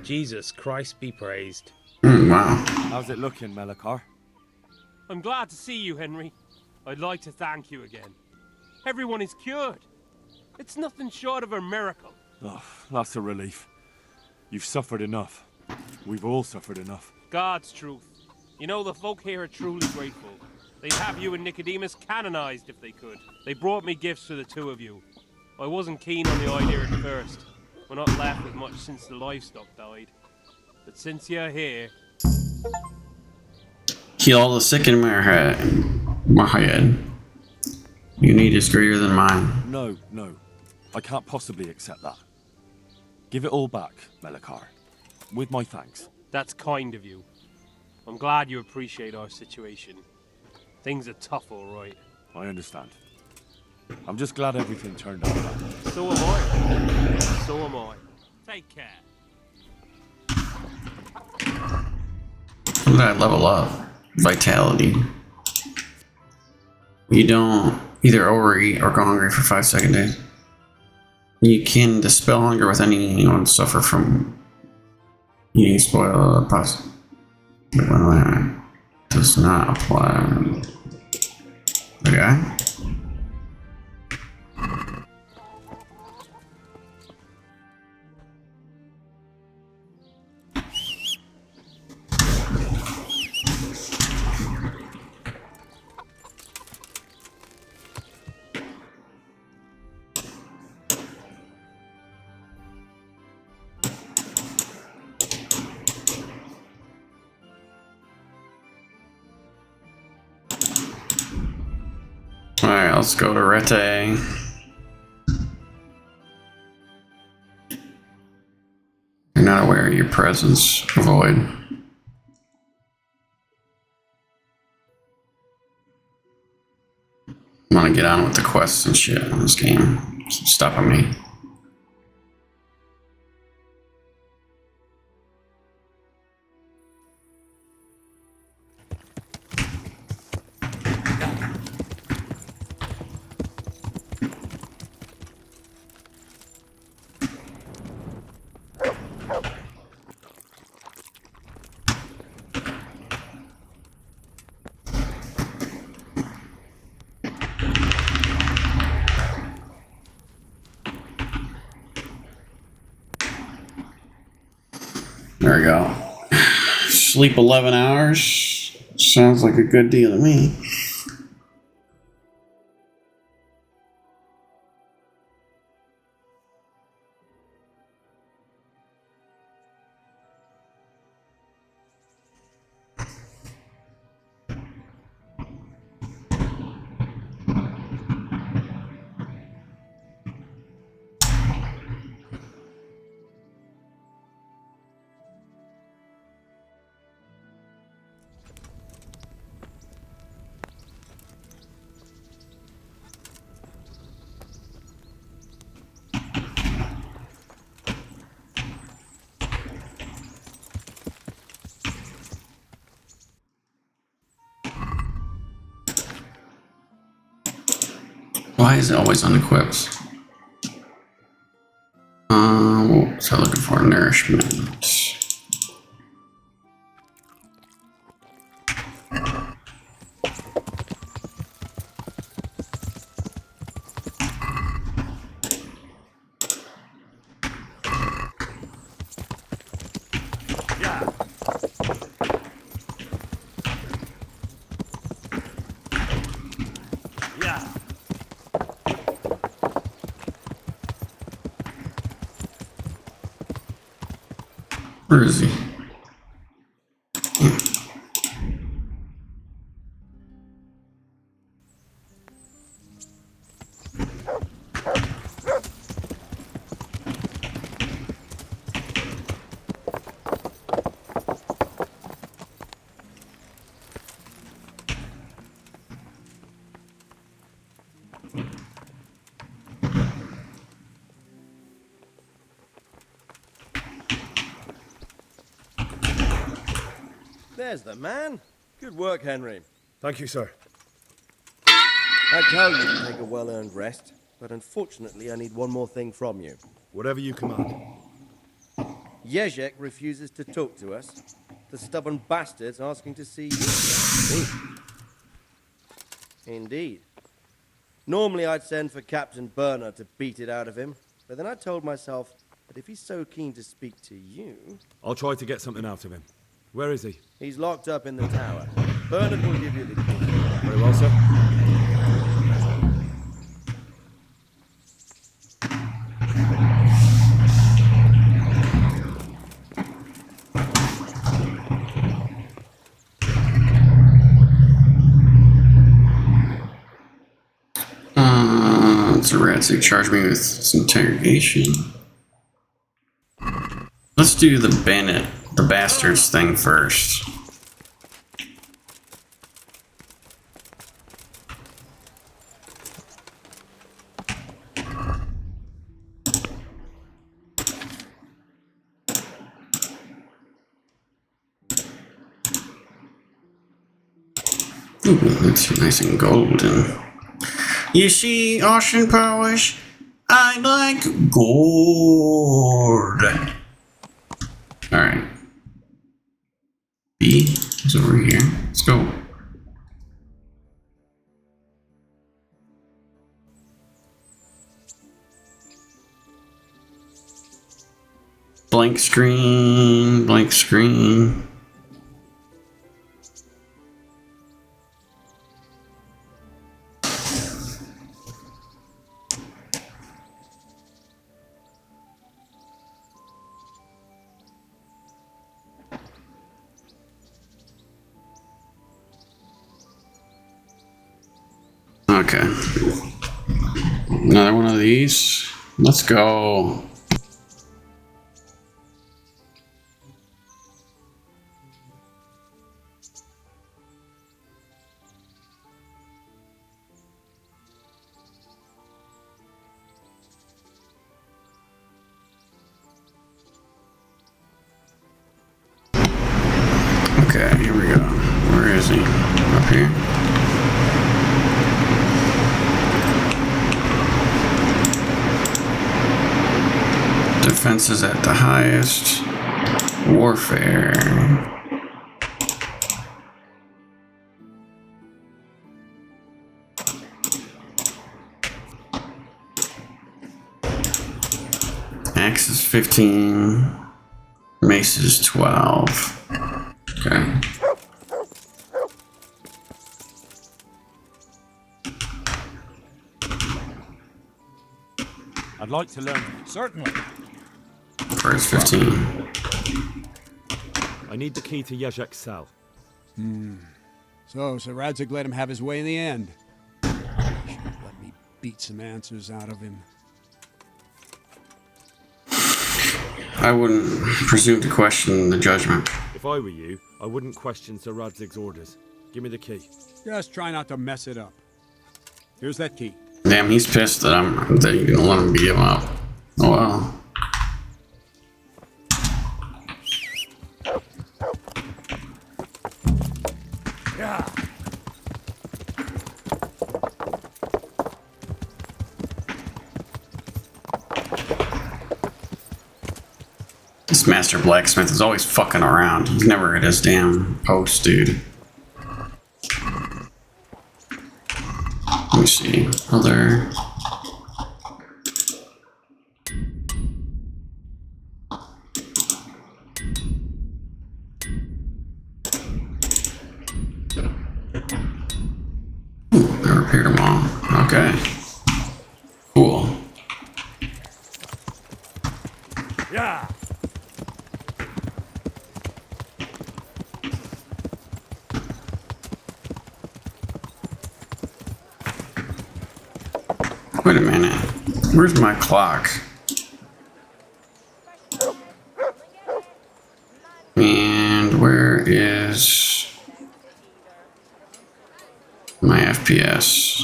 Jesus Christ be praised. Wow. How's it looking, Melakar? I'm glad to see you, Henry. I'd like to thank you again. Everyone is cured. It's nothing short of a miracle. Oh, that's a relief. You've suffered enough. We've all suffered enough. God's truth. You know, the folk here are truly grateful. They'd have you and Nicodemus canonized if they could. They brought me gifts for the two of you. I wasn't keen on the idea at first. We're not left with much since the livestock died. But since you're here... Heal all the sick in my head. Your need is greater than mine. No. I can't possibly accept that. Give it all back, Melakar. With my thanks. That's kind of you. I'm glad you appreciate our situation. Things are tough, all right. I understand. I'm just glad everything turned out well. So am I. So am I. Take care. How did I level up? Vitality. You don't either overeat or go hungry for 5 second days. You can dispel hunger with anyone suffer from eating spoiled pasta. Does not apply. Okay. Alright, let's go to Rete. You're not aware of your presence. Avoid. I want to get on with the quests and shit in this game. Keep stopping me. There we go. Sleep 11 hours. Sounds like a good deal to me. Why is it always unequipped? What was I looking for? Nourishment. Where is he? There's the man. Good work, Henry. Thank you, sir. I tell you to take a well-earned rest, but unfortunately I need one more thing from you. Whatever you command. Jezek refuses to talk to us. The stubborn bastard's asking to see you. Indeed. Normally I'd send for Captain Burner to beat it out of him, but then I told myself that if he's so keen to speak to you... I'll try to get something out of him. Where is he? He's locked up in the tower. Bernard will give you the key. Very well, sir. It's a rat, so charge me with some interrogation. Let's do the bandit, the bastards thing first. Ooh, that's nice and golden. You see, Ocean Powers, I like gold. Alright. B is over here. Let's go. Blank screen, blank screen. Okay. Another one of these. Let's go. Okay, here we go. Where is he? Up here? Defense is at the highest. Warfare. Axe is 15. Mace is 12. Okay. I'd like to learn. Certainly. First 15. I need the key to Jezek's cell. So Sir Radzig let him have his way in the end. Should have let me beat some answers out of him. I wouldn't presume to question the judgment. If I were you, I wouldn't question Sir Radzig's orders. Give me the key. Just try not to mess it up. Here's that key. Damn, he's pissed that you're gonna let him beat him up. Oh well. This master blacksmith is always fucking around. He's never at his damn post, dude. Let me see. Other. Ooh, I repaired them all. Okay. Cool. Yeah. Wait a minute. Where's my clock? And where is my FPS?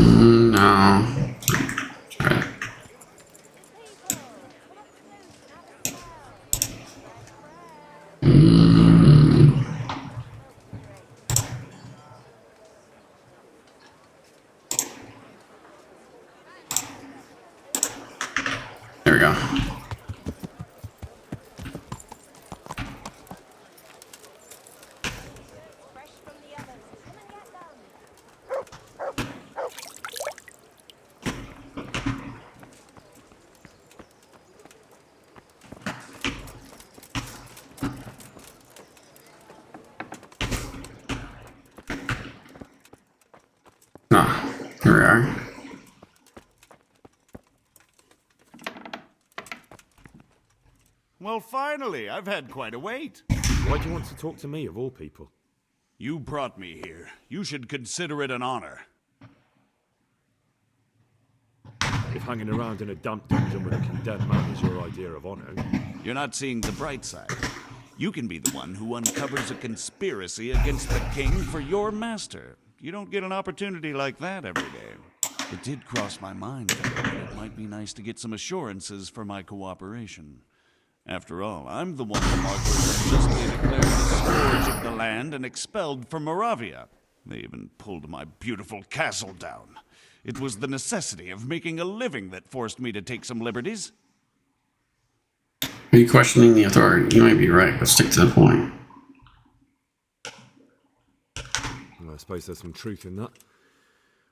No. There we go. Ah, here we are. Well, finally, I've had quite a wait. Why do you want to talk to me, of all people? You brought me here. You should consider it an honor. If hanging around in a damp dungeon with a condemned man is your idea of honor... You're not seeing the bright side. You can be the one who uncovers a conspiracy against the king for your master. You don't get an opportunity like that every day. It did cross my mind that it might be nice to get some assurances for my cooperation. After all, I'm the one the Markers justly declared the scourge of the land and expelled from Moravia. They even pulled my beautiful castle down. It was the necessity of making a living that forced me to take some liberties. Are you questioning the authority? You might be right, but stick to the point. Well, I suppose there's some truth in that.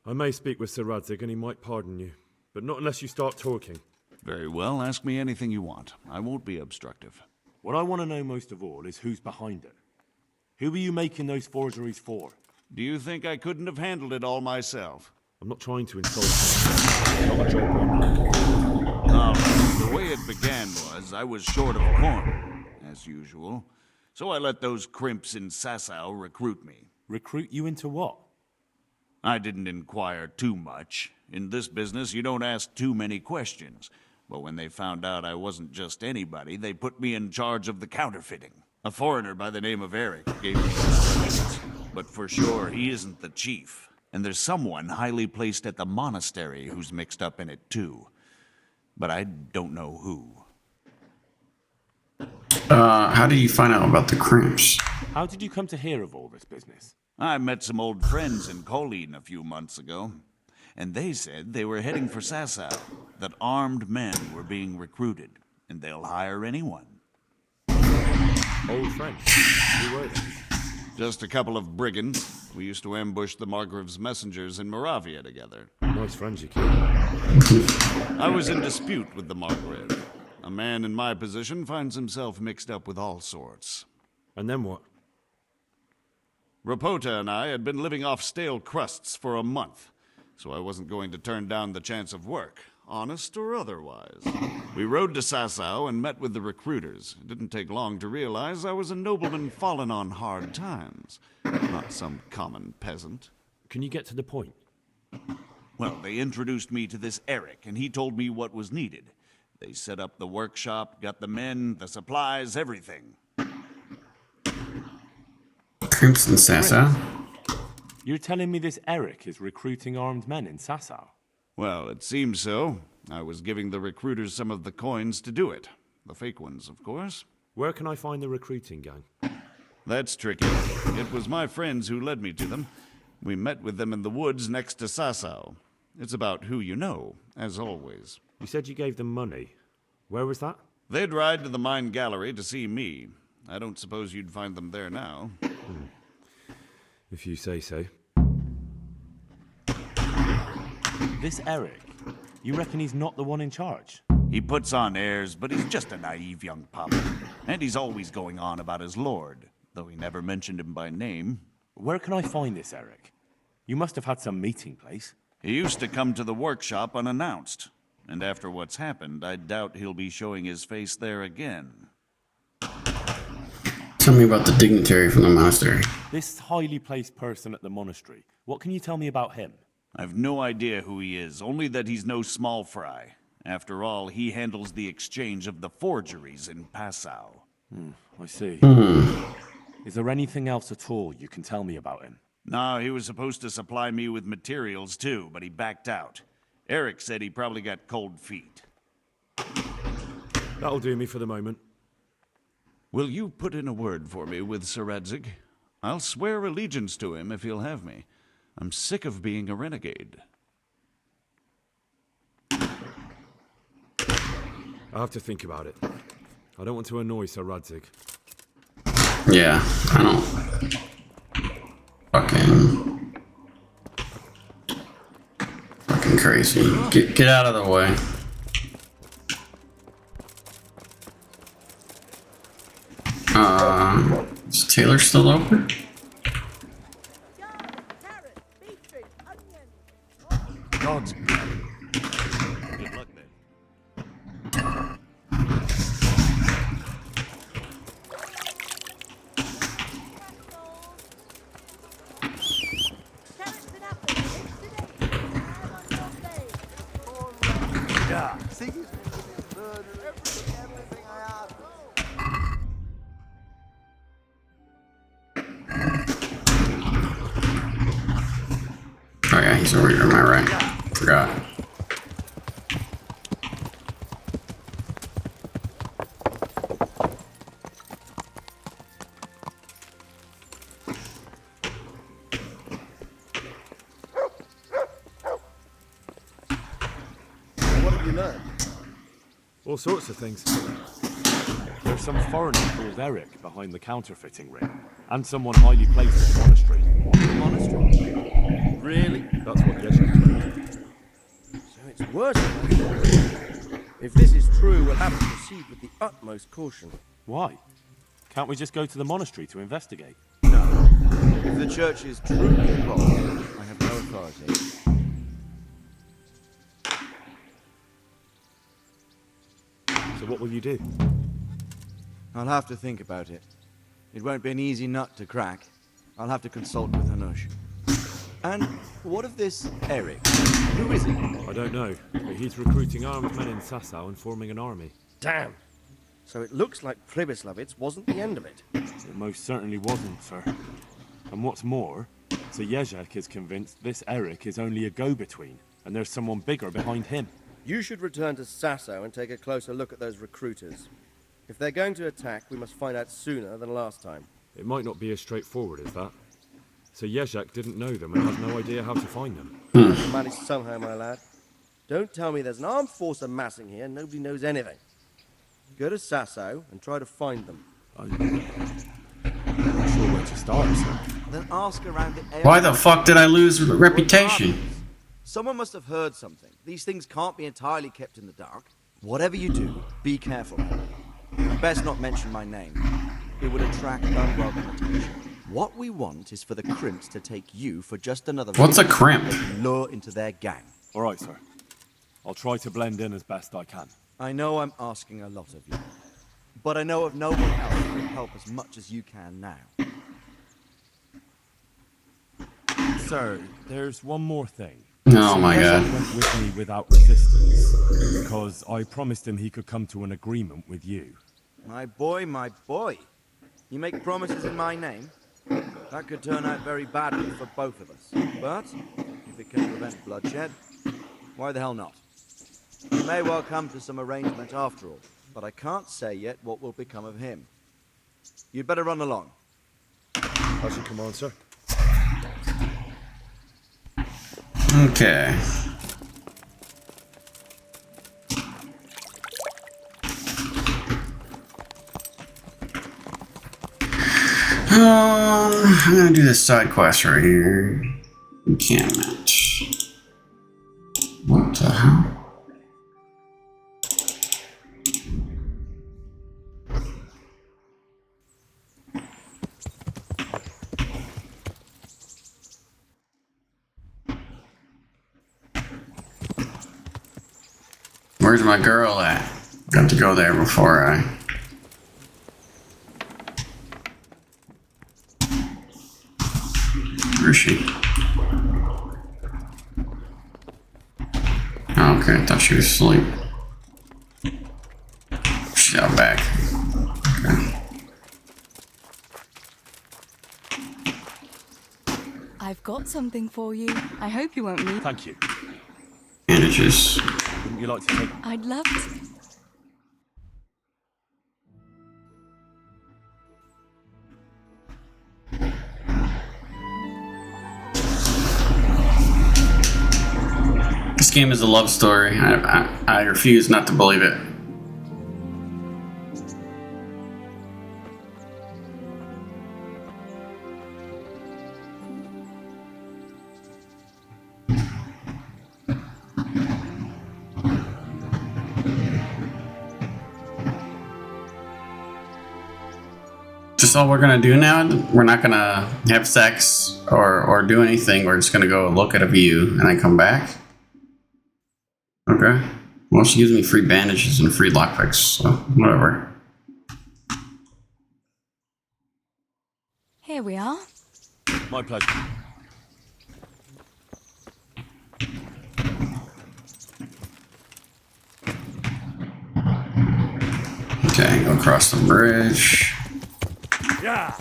I may speak with Sir Radzig and he might pardon you, but not unless you start talking. Very well, ask me anything you want. I won't be obstructive. What I want to know most of all is who's behind it. Who are you making those forgeries for? Do you think I couldn't have handled it all myself? I'm not trying to insult you. Not a job. No, the way it began was I was short of corn, as usual. So I let those crimps in Sasau recruit me. Recruit you into what? I didn't inquire too much. In this business, you don't ask too many questions. But when they found out I wasn't just anybody, they put me in charge of the counterfeiting. A foreigner by the name of Eric gave me instructions. But for sure, he isn't the chief. And there's someone highly placed at the monastery who's mixed up in it too. But I don't know who. How did you find out about the crimps? How did you come to hear of all this business? I met some old friends in Colleen a few months ago. And they said they were heading for Sasau, that armed men were being recruited, and they'll hire anyone. Old friends? Who were they? Just a couple of brigands. We used to ambush the Margrave's messengers in Moravia together. Nice friends you keep. I was in dispute with the Margrave. A man in my position finds himself mixed up with all sorts. And then what? Rapota and I had been living off stale crusts for a month. So I wasn't going to turn down the chance of work, honest or otherwise. We rode to Sasau and met with the recruiters. It didn't take long to realize I was a nobleman fallen on hard times, not some common peasant. Can you get to the point? Well, they introduced me to this Eric, and he told me what was needed. They set up the workshop, got the men, the supplies, everything. Crimson Sasau? You're telling me this Eric is recruiting armed men in Sasau? Well, it seems so. I was giving the recruiters some of the coins to do it. The fake ones, of course. Where can I find the recruiting gang? That's tricky. It was my friends who led me to them. We met with them in the woods next to Sasau. It's about who you know, as always. You said you gave them money. Where was that? They'd ride to the mine gallery to see me. I don't suppose you'd find them there now. If you say so. This Eric, you reckon he's not the one in charge? He puts on airs, but he's just a naive young pup. And he's always going on about his lord, though he never mentioned him by name. Where can I find this Eric? You must have had some meeting place. He used to come to the workshop unannounced. And after what's happened, I doubt he'll be showing his face there again. Tell me about the dignitary from the monastery. This highly placed person at the monastery. What can you tell me about him? I've no idea who he is, only that he's no small fry. After all, he handles the exchange of the forgeries in Passau. I see. Is there anything else at all you can tell me about him? No, he was supposed to supply me with materials too, but he backed out. Eric said he probably got cold feet. That'll do me for the moment. Will you put in a word for me with Sir Radzig? I'll swear allegiance to him if he'll have me. I'm sick of being a renegade. I'll have to think about it. I don't want to annoy Sir Radzig. Yeah, I don't. Fucking crazy. Get out of the way. Is Taylor still open? God's good luck then. Yeah. See, everything I asked. Oh yeah, he's over here, am I right? Forgot. What have you learned? All sorts of things. There's some foreigner called Eric behind the counterfeiting ring, and someone highly placed at the monastery. The monastery? Really? That's what Yeshua claimed. So it's worse than I thought. If this is true, we'll have to proceed with the utmost caution. Why? Can't we just go to the monastery to investigate? No. If the church is truly involved, I have no authority. So what will you do? I'll have to think about it. It won't be an easy nut to crack. I'll have to consult with Hanush. And what of this Eric? Who is he? I don't know, but he's recruiting armed men in Sasau and forming an army. Damn. So it looks like Pribyslavitz wasn't the end of it. It most certainly wasn't, sir. And what's more, Sir Jezek is convinced this Eric is only a go-between, and there's someone bigger behind him. You should return to Sasau and take a closer look at those recruiters. If they're going to attack, we must find out sooner than last time. It might not be as straightforward as that. So Jezek didn't know them and has no idea how to find them. You'll manage somehow, my lad. Don't tell me there's an armed force amassing here and nobody knows anything. Go to Sasau and try to find them. I'm not sure where to start, sir. Then ask around the area. Why the fuck did I lose reputation? Someone must have heard something. These things can't be entirely kept in the dark. Whatever you do, be careful. Best not mention my name. It would attract unwelcome attention. What we want is for the crimps to take you for just another... What's a crimp? ...lure into their gang. All right, sir. I'll try to blend in as best I can. I know I'm asking a lot of you, but I know of no one else who can help as much as you can now. Sir, there's one more thing. Oh my God. Went with me without resistance, because I promised him he could come to an agreement with you. My boy, my boy. You make promises in my name? That could turn out very badly for both of us. But if it can prevent bloodshed, why the hell not? We may well come to some arrangement after all. but I can't say yet what will become of him. You'd better run along. As you command, sir. Okay. I'm gonna do this side quest right here. Encampment. What the hell? Where's my girl at? Got to go there before I... Where is she? Oh, okay, I thought she was asleep. She's out back. Okay. I've got something for you. I hope you won't need. Thank you. Bandages. Wouldn't you like to take? I'd love to. This game is a love story. I refuse not to believe it. Just all we're gonna do now? We're not gonna have sex or do anything. We're just gonna go look at a view and then come back? Okay. Well, she gives me free bandages and free lockpicks, so whatever. Here we are. My pleasure. Okay, go across the bridge. Yeah.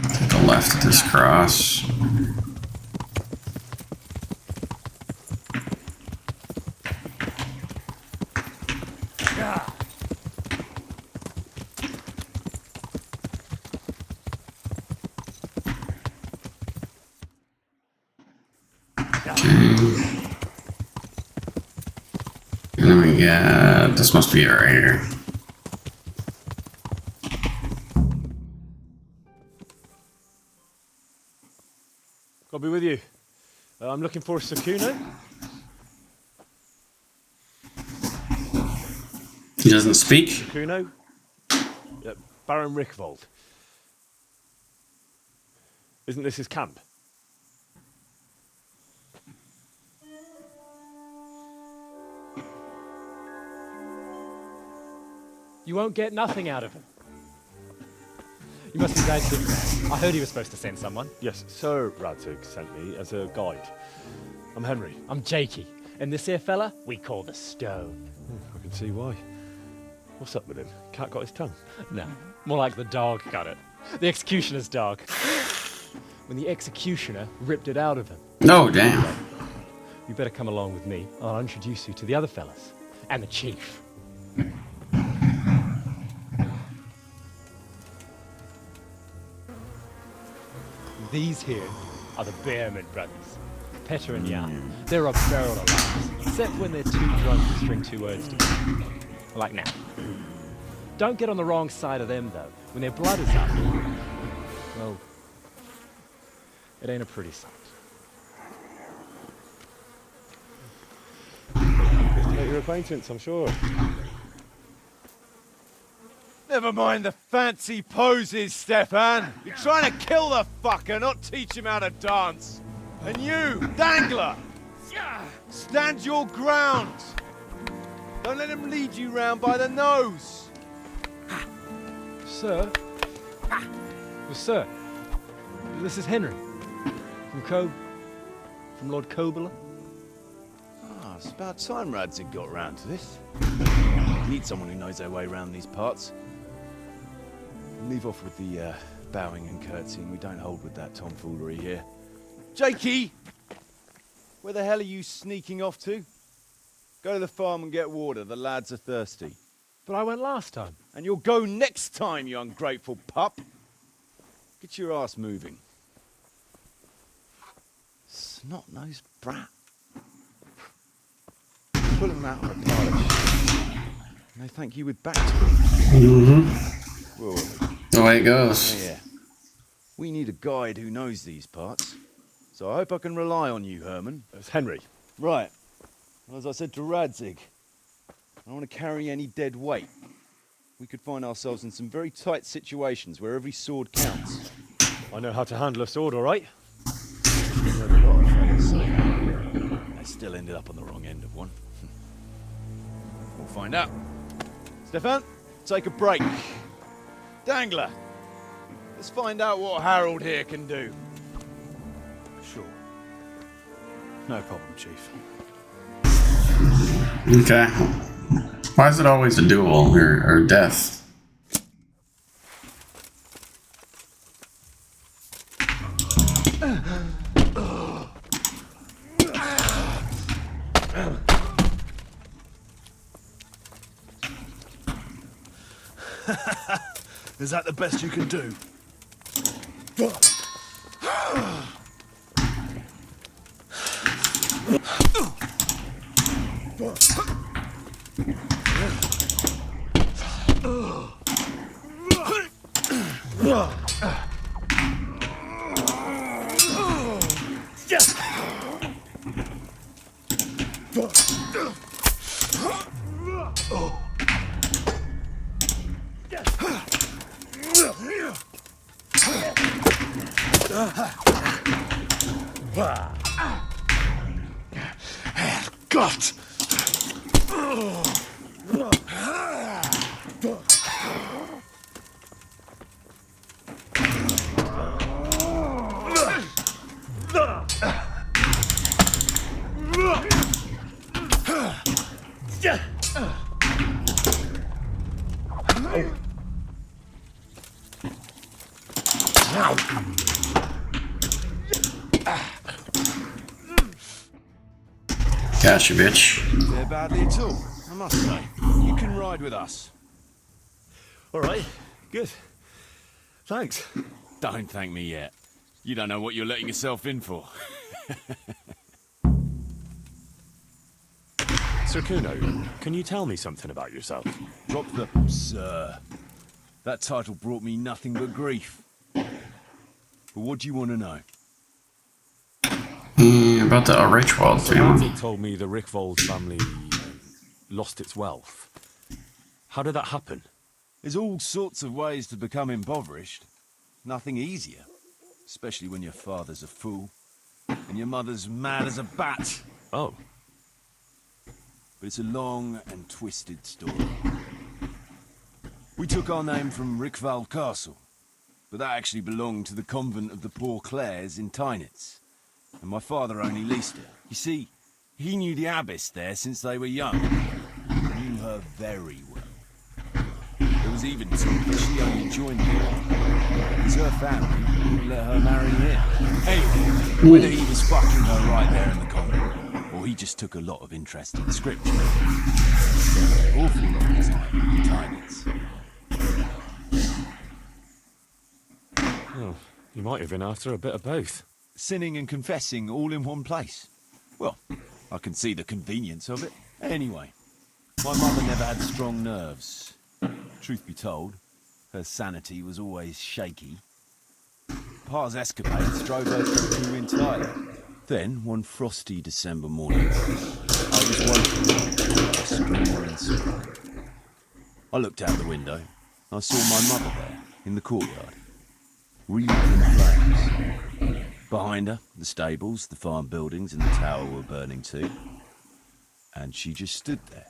Take the left at this cross. And then we got, this must be it right here. I'll be with you. I'm looking for Sakuno. He doesn't speak? Sakuno? Baron Rickvold. Isn't this his camp? You won't get nothing out of him. You must be Dad's big man. I heard he was supposed to send someone. Yes, Sir Radzig sent me as a guide. I'm Henry. I'm Jakey. And this here fella, we call the Stone. I can see why. What's up with him? Cat got his tongue? No, more like the dog got it. The executioner's dog. When the executioner ripped it out of him. No, damn. You better come along with me. I'll introduce you to the other fellas. And the chief. These here are the Bearman brothers, Petter and Jan. They're a barrel of laughs, except when they're too drunk to string two words together. Like now. Don't get on the wrong side of them, though. When their blood is up, well, it ain't a pretty sight. Good to make your acquaintance, I'm sure. Never mind the fancy poses, Stefan. You're trying to kill the fucker, not teach him how to dance. And you, Dangler, stand your ground. Don't let him lead you round by the nose. Sir? Well, sir, this is Henry. From Lord Kobler. Ah, it's about time Radzig got round to this. Need someone who knows their way around these parts. Leave off with the bowing and curtsying. We don't hold with that tomfoolery here. Jakey! Where the hell are you sneaking off to? Go to the farm and get water. The lads are thirsty. But I went last time. And you'll go next time, you ungrateful pup. Get your ass moving. Snot-nosed brat. Pull him out of a polish. And they thank you with back to him. Whoa. The way it goes. Yeah. We need a guide who knows these parts. So I hope I can rely on you, Herman. It's Henry. Right. Well, as I said to Radzig, I don't want to carry any dead weight. We could find ourselves in some very tight situations where every sword counts. I know how to handle a sword, all right? I've heard a lot of fellas say I still ended up on the wrong end of one. We'll find out. Stefan, take a break. Dangler, let's find out what Harold here can do. Sure. No problem, Chief. Okay. Why is it always a duel or death? Is that the best you can do? God! Gotcha, bitch. They're badly at all, I must say. You can ride with us. All right, good. Thanks. Don't thank me yet. You don't know what you're letting yourself in for. Sir Kuno, can you tell me something about yourself? Drop the sir. That title brought me nothing but grief. But what do you want to know? About the Richwald family. Radzig told me the Rickvold family lost its wealth. How did that happen? There's all sorts of ways to become impoverished. Nothing easier. Especially when your father's a fool. And your mother's mad as a bat. Oh. But it's a long and twisted story. We took our name from Rickvald Castle. But that actually belonged to the convent of the Poor Clares in Tynitz. And my father only leased it. You see, he knew the abbess there since they were young. Knew her very well. There was even talk that she only joined here because her family wouldn't let her marry him. Anyway, whether he was fucking her right there in the convent, or he just took a lot of interest in scripture. Spent an awful lot of time in Tynitz. Oh, you might have been after a bit of both. Sinning and confessing all in one place. Well, I can see the convenience of it. Anyway, my mother never had strong nerves. Truth be told, her sanity was always shaky. Pa's escapades drove her cuckoo entirely. Then, one frosty December morning, I was woken by a screamer and smoke. I looked out the window. I saw my mother there, in the courtyard, wreathed in flames. Behind her, the stables, the farm buildings, and the tower were burning too. And she just stood there,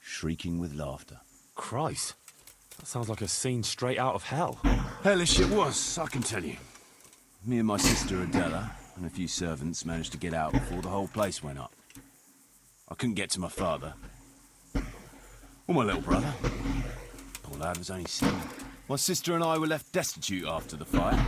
shrieking with laughter. Christ, that sounds like a scene straight out of hell. Hellish it was, I can tell you. Me and my sister Adela and a few servants managed to get out before the whole place went up. I couldn't get to my father. Or my little brother. Poor lad was only 7. My sister and I were left destitute after the fire.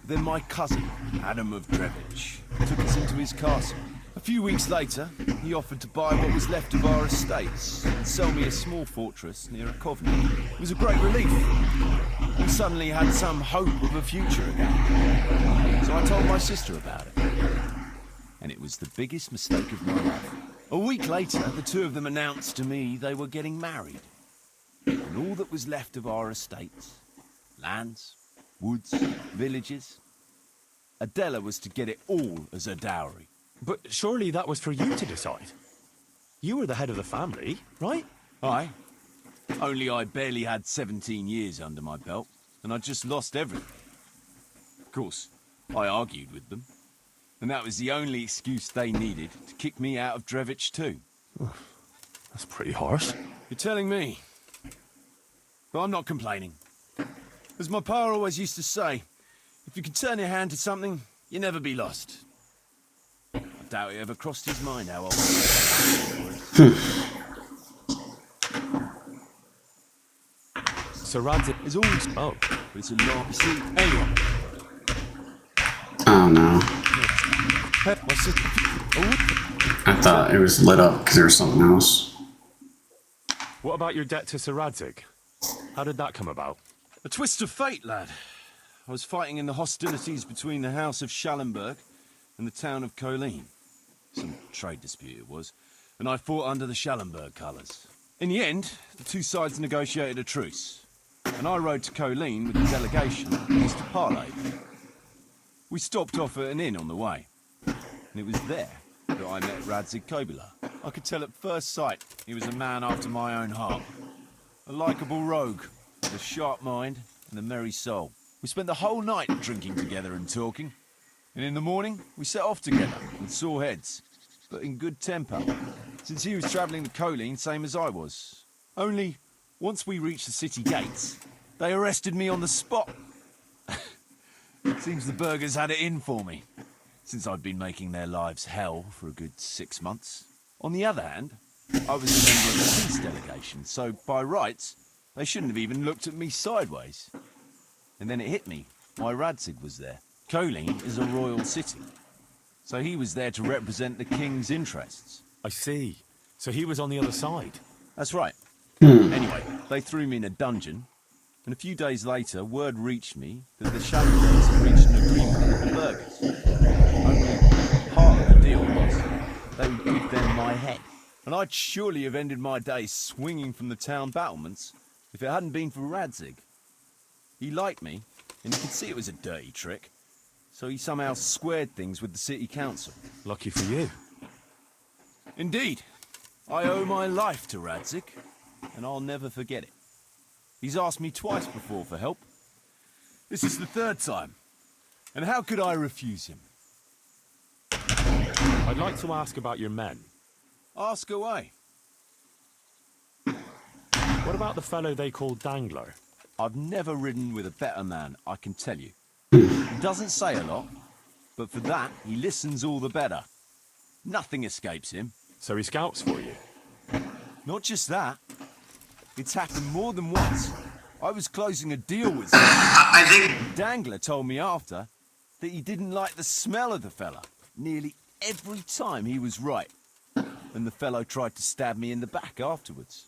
Then my cousin, Adam of Drevich, took us into his castle. A few weeks later, he offered to buy what was left of our estates and sell me a small fortress near a convent. It was a great relief. We suddenly had some hope of a future again. So I told my sister about it. And it was the biggest mistake of my life. A week later, the two of them announced to me they were getting married. And all that was left of our estates, lands, woods, villages, Adela was to get it all as a dowry. But surely that was for you to decide. You were the head of the family, right? Aye. Only I barely had 17 years under my belt, and I'd just lost everything. Of course, I argued with them, and that was the only excuse they needed to kick me out of Drevich too. That's pretty harsh. You're telling me. But I'm not complaining. As my pa always used to say, if you can turn your hand to something, you'll never be lost. I doubt it ever crossed his mind how old he was. So Radzig is always... Oh, but it's a long... See, anyway. Oh no. I thought it was lit up because there was something else. What about your debt to Sir Radzig? How did that come about? A twist of fate, lad. I was fighting in the hostilities between the House of Schallenberg and the town of Colleen. Some trade dispute it was, and I fought under the Schallenberg colours. In the end, the two sides negotiated a truce, and I rode to Colleen with the delegation and Mr. Parley. We stopped off at an inn on the way, and it was there that I met Radzig Kobyla. I could tell at first sight he was a man after my own heart. A likeable rogue, with a sharp mind and a merry soul. We spent the whole night drinking together and talking, and in the morning we set off together with sore heads, but in good temper, since he was travelling to Colleen same as I was. Only, once we reached the city gates, they arrested me on the spot. Seems the burghers had it in for me, since I'd been making their lives hell for a good 6 months. On the other hand, I was a member of the peace delegation, so by rights, they shouldn't have even looked at me sideways. And then it hit me why Radzig was there. Colleen is a royal city, so he was there to represent the king's interests. I see. So he was on the other side. That's right. Anyway, they threw me in a dungeon, and a few days later, word reached me that the Schallenbergs had reached an agreement with the burghers. Only part of the deal was they would give them my head. And I'd surely have ended my days swinging from the town battlements if it hadn't been for Radzig. He liked me, and he could see it was a dirty trick, so he somehow squared things with the city council. Lucky for you. Indeed. I owe my life to Radzig, and I'll never forget it. He's asked me twice before for help. This is the third time, and how could I refuse him? I'd like to ask about your men. Ask away. What about the fellow they call Dangler? I've never ridden with a better man, I can tell you. He doesn't say a lot, but for that, he listens all the better. Nothing escapes him. So he scouts for you? Not just that. It's happened more than once. I was closing a deal with someone. Dangler told me after that he didn't like the smell of the fella nearly every time he was right. And the fellow tried to stab me in the back afterwards.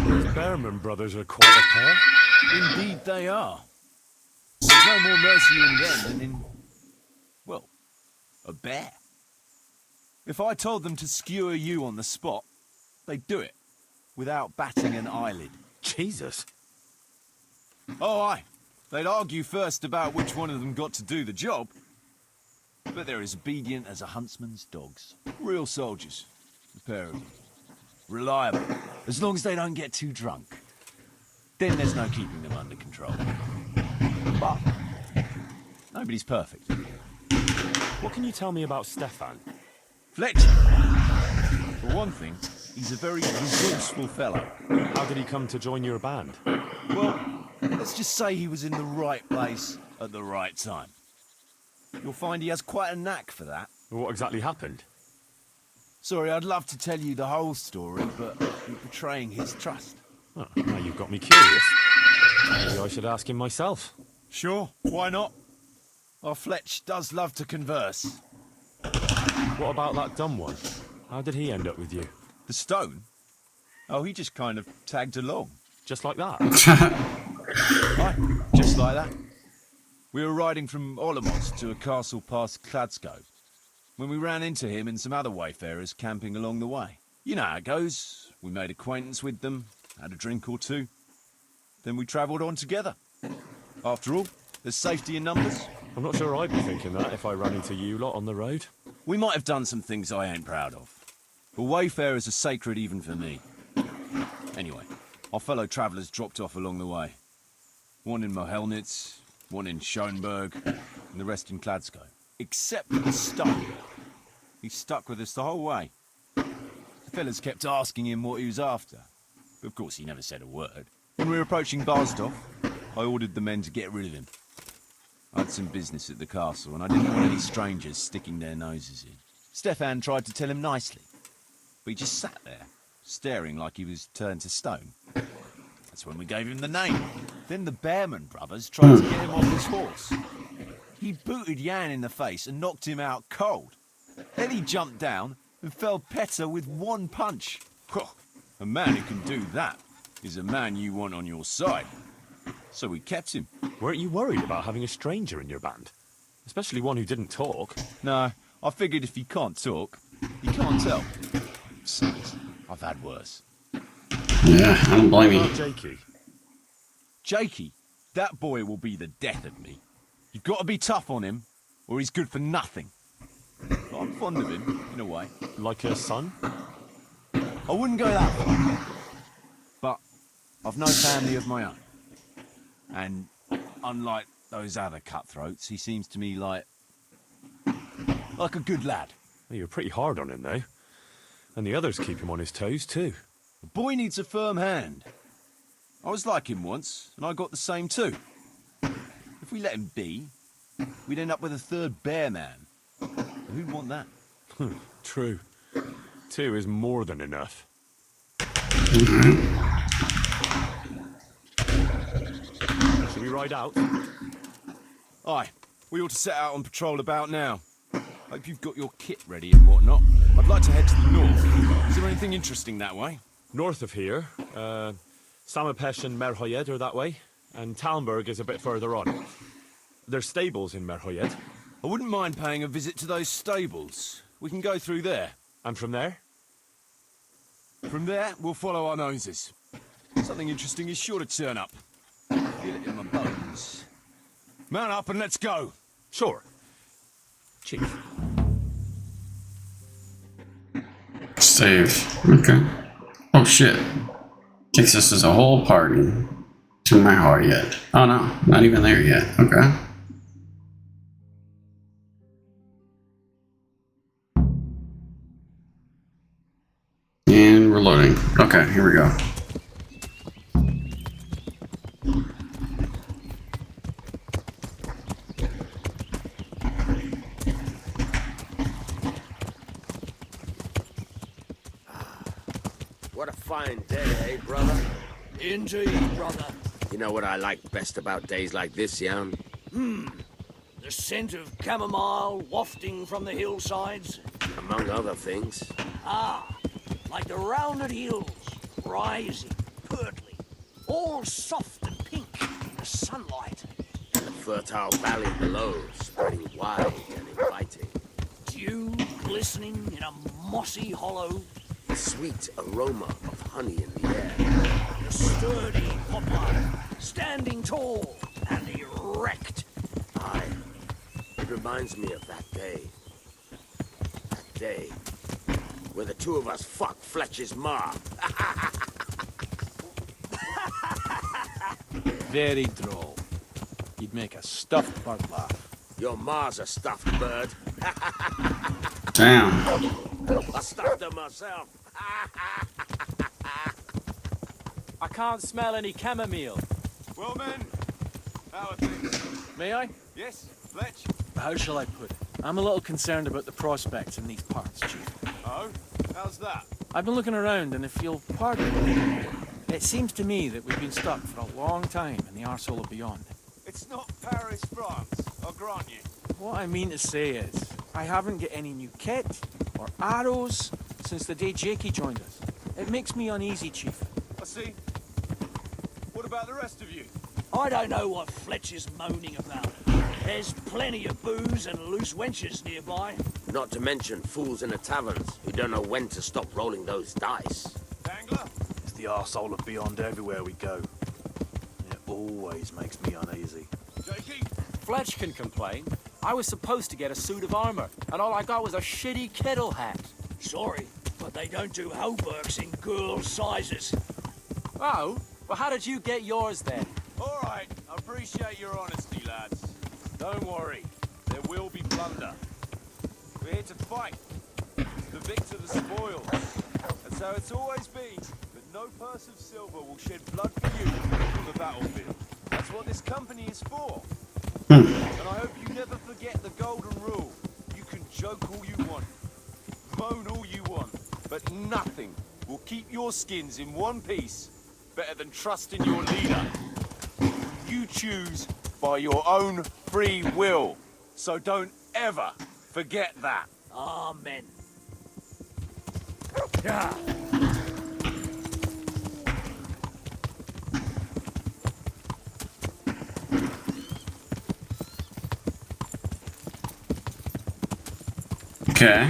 Those Behrman brothers are quite a pair. Indeed they are. There's no more mercy in them than in, well, a bear. If I told them to skewer you on the spot, they'd do it, without batting an eyelid. Jesus. Oh, aye. They'd argue first about which one of them got to do the job, but they're as obedient as a huntsman's dogs. Real soldiers, the pair of them. Reliable, as long as they don't get too drunk. Then there's no keeping them under control. But nobody's perfect. What can you tell me about Stefan? Fletcher. For one thing, he's a very resourceful fellow. How did he come to join your band? Well, let's just say he was in the right place at the right time. You'll find he has quite a knack for that. What exactly happened? Sorry, I'd love to tell you the whole story, but you're betraying his trust. Oh, now you've got me curious. Maybe I should ask him myself. Sure, why not? Our Fletch does love to converse. What about that dumb one? How did he end up with you? The stone? Oh, he just kind of tagged along. Just like that? Right, just like that. We were riding from Olomouc to a castle past Kladsko when we ran into him and some other wayfarers camping along the way. You know how it goes. We made acquaintance with them, had a drink or two. Then we travelled on together. After all, there's safety in numbers. I'm not sure I'd be thinking that if I ran into you lot on the road. We might have done some things I ain't proud of. But wayfarers are sacred even for me. Anyway, our fellow travellers dropped off along the way. One in Mohelnitz, one in Schoenberg, and the rest in Kladsko. Except for the stone. He stuck with us the whole way. The fellas kept asking him what he was after. But of course he never said a word. When we were approaching Barsdorf, I ordered the men to get rid of him. I had some business at the castle, and I didn't want any strangers sticking their noses in. Stefan tried to tell him nicely, but he just sat there, staring like he was turned to stone. That's when we gave him the name. Then the Bearman brothers tried to get him off his horse. He booted Jan in the face and knocked him out cold. Then he jumped down and felled Petter with one punch. A man who can do that is a man you want on your side. So we kept him. Weren't you worried about having a stranger in your band? Especially one who didn't talk. No, I figured if he can't talk, he can't tell. Besides, I've had worse. Yeah, I don't blame you. Jakey. Jakey, that boy will be the death of me. You've got to be tough on him, or he's good for nothing. I'm fond of him, in a way. Like a son? I wouldn't go that far. But I've no family of my own. And unlike those other cutthroats, he seems to me like a good lad. Well, you're pretty hard on him, though. And the others keep him on his toes, too. The boy needs a firm hand. I was like him once, and I got the same too. If we let him be, we'd end up with a third bear man. And who'd want that? True. 2 is more than enough. Should we ride out? Aye. We ought to set out on patrol about now. Hope you've got your kit ready and whatnot. I'd like to head to the north. Is there anything interesting that way? North of here, Samapesh and Merhoyed are that way, and Talmberg is a bit further on. There's stables in Merhoyed. I wouldn't mind paying a visit to those stables. We can go through there. And from there? From there, we'll follow our noses. Something interesting is sure to turn up. I feel it in my bones. Mount up and let's go. Sure. Chief. Save. Okay. Oh shit. Takes us as a whole party to my heart yet. Oh no, not even there yet. Okay. And we're loading. Okay, here we go. What a fine day, eh, brother? Indeed, brother. You know what I like best about days like this, Jan? The scent of chamomile wafting from the hillsides. Among other things. Ah, like the rounded hills, rising, purtling, all soft and pink in the sunlight. And the fertile valley below, spreading wide and inviting. Dew glistening in a mossy hollow. The sweet aroma of honey in the air. The sturdy poplar, standing tall and erect. Aye, it reminds me of that day. That day where the two of us fucked Fletcher's ma. Very droll. You'd make a stuffed bird laugh. Your ma's a stuffed bird. Damn. I stuffed her myself. I can't smell any chamomile. Well, men, how are things? May I? Yes, Fletch? How shall I put it? I'm a little concerned about the prospects in these parts, Chief. Oh? How's that? I've been looking around, and if you'll pardon me, It seems to me that we've been stuck for a long time in the arsehole of beyond. It's not Paris, France, I'll grant you. What I mean to say is, I haven't got any new kit or arrows since the day Jakey joined us. It makes me uneasy, Chief. I see. What about the rest of you? I don't know what Fletch is moaning about. There's plenty of booze and loose wenches nearby. Not to mention fools in the taverns who don't know when to stop rolling those dice. Dangler? It's the arsehole of beyond everywhere we go. It always makes me uneasy. Jakey? Fletch can complain. I was supposed to get a suit of armor, and all I got was a shitty kettle hat. Sorry, but they don't do hauberks in girl sizes. Oh? Well, how did you get yours then? All right, I appreciate your honesty, lads. Don't worry, there will be plunder. We're here to fight. The victor, the spoils. And so it's always been that no purse of silver will shed blood for you from the battlefield. That's what this company is for. And I hope you never forget the golden rule. You can joke all you want, moan all you want, but nothing will keep your skins in one piece better than trusting your leader. You choose by your own free will. So don't ever forget that. Amen. Yeah. Okay.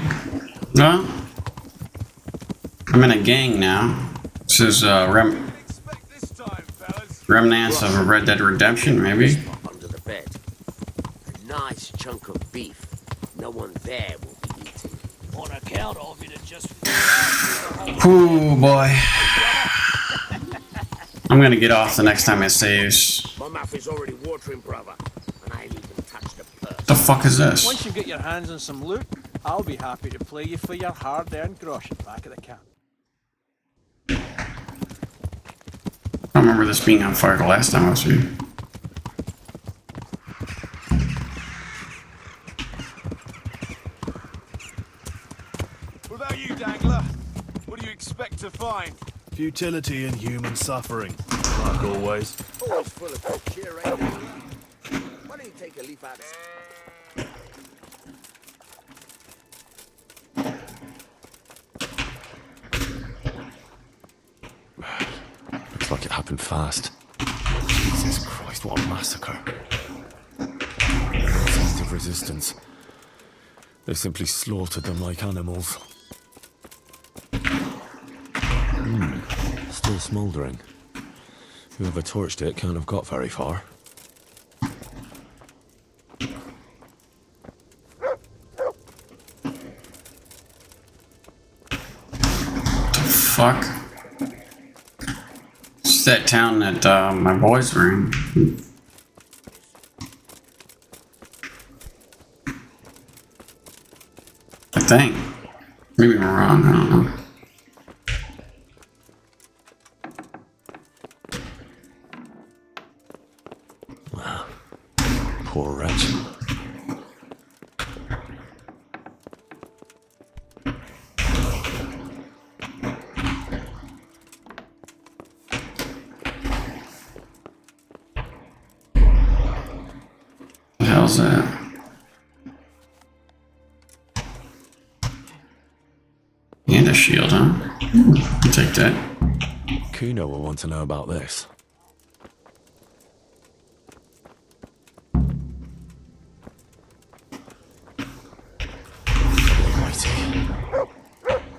Well, I'm in a gang now. This is remnants of a Red Dead Redemption, maybe. Under the bed. A nice chunk of beef. No one there will be eating. On account of it, just Ooh, boy. I'm gonna get off the next time it saves. My mouth is already watering, brother, and I ain't even touched the purse. The fuck is this? Once you get your hands on some loot, I'll be happy to play you for your hard-earned groschen back at the camp. I don't remember this being on fire the last time I was here. What about you, Dangler? What do you expect to find? Futility and human suffering, like always. Always full of good cheer, ain't it? Why don't you take a leaf out of... Looks like it happened fast. Jesus Christ, what a massacre. Sense of resistance. They simply slaughtered them like animals. Still smouldering. Whoever torched it can't have got very far. Fuck. It's that town that my boys were in. I think. Maybe I'm wrong, I don't know. Poor wretch. What the hell's that? And a shield, huh? I'll take that. Kuno will want to know about this.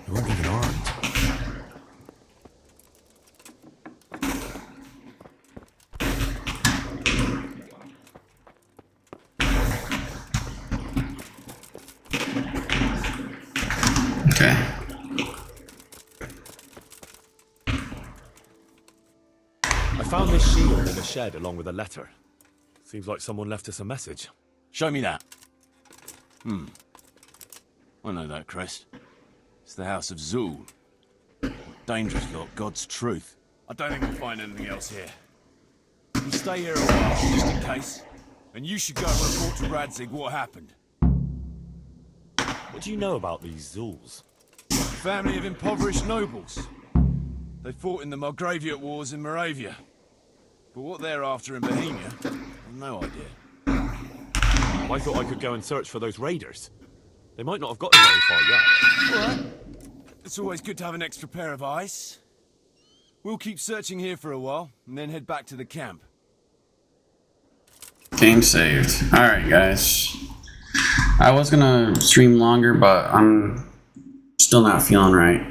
You weren't even armed. Okay. I found this shield in a shed along with a letter. Seems like someone left us a message. Show me that. I know that crest. It's the House of Zul. Dangerous lot, God's truth. I don't think we'll find anything else here. You stay here a while, just in case. And you should go and report to Radzig what happened. What do you know about these Zuls? Family of impoverished nobles. They fought in the Margraviate Wars in Moravia. But what they're after in Bohemia, I've no idea. I thought I could go and search for those raiders. They might not have gotten very far yet. Alright. It's always good to have an extra pair of eyes. We'll keep searching here for a while, and then head back to the camp. Game saved. Alright, guys. I was gonna stream longer, but I'm still not feeling right.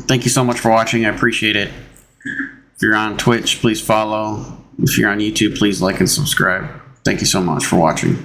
Thank you so much for watching. I appreciate it. If you're on Twitch, please follow. If you're on YouTube, please like and subscribe. Thank you so much for watching.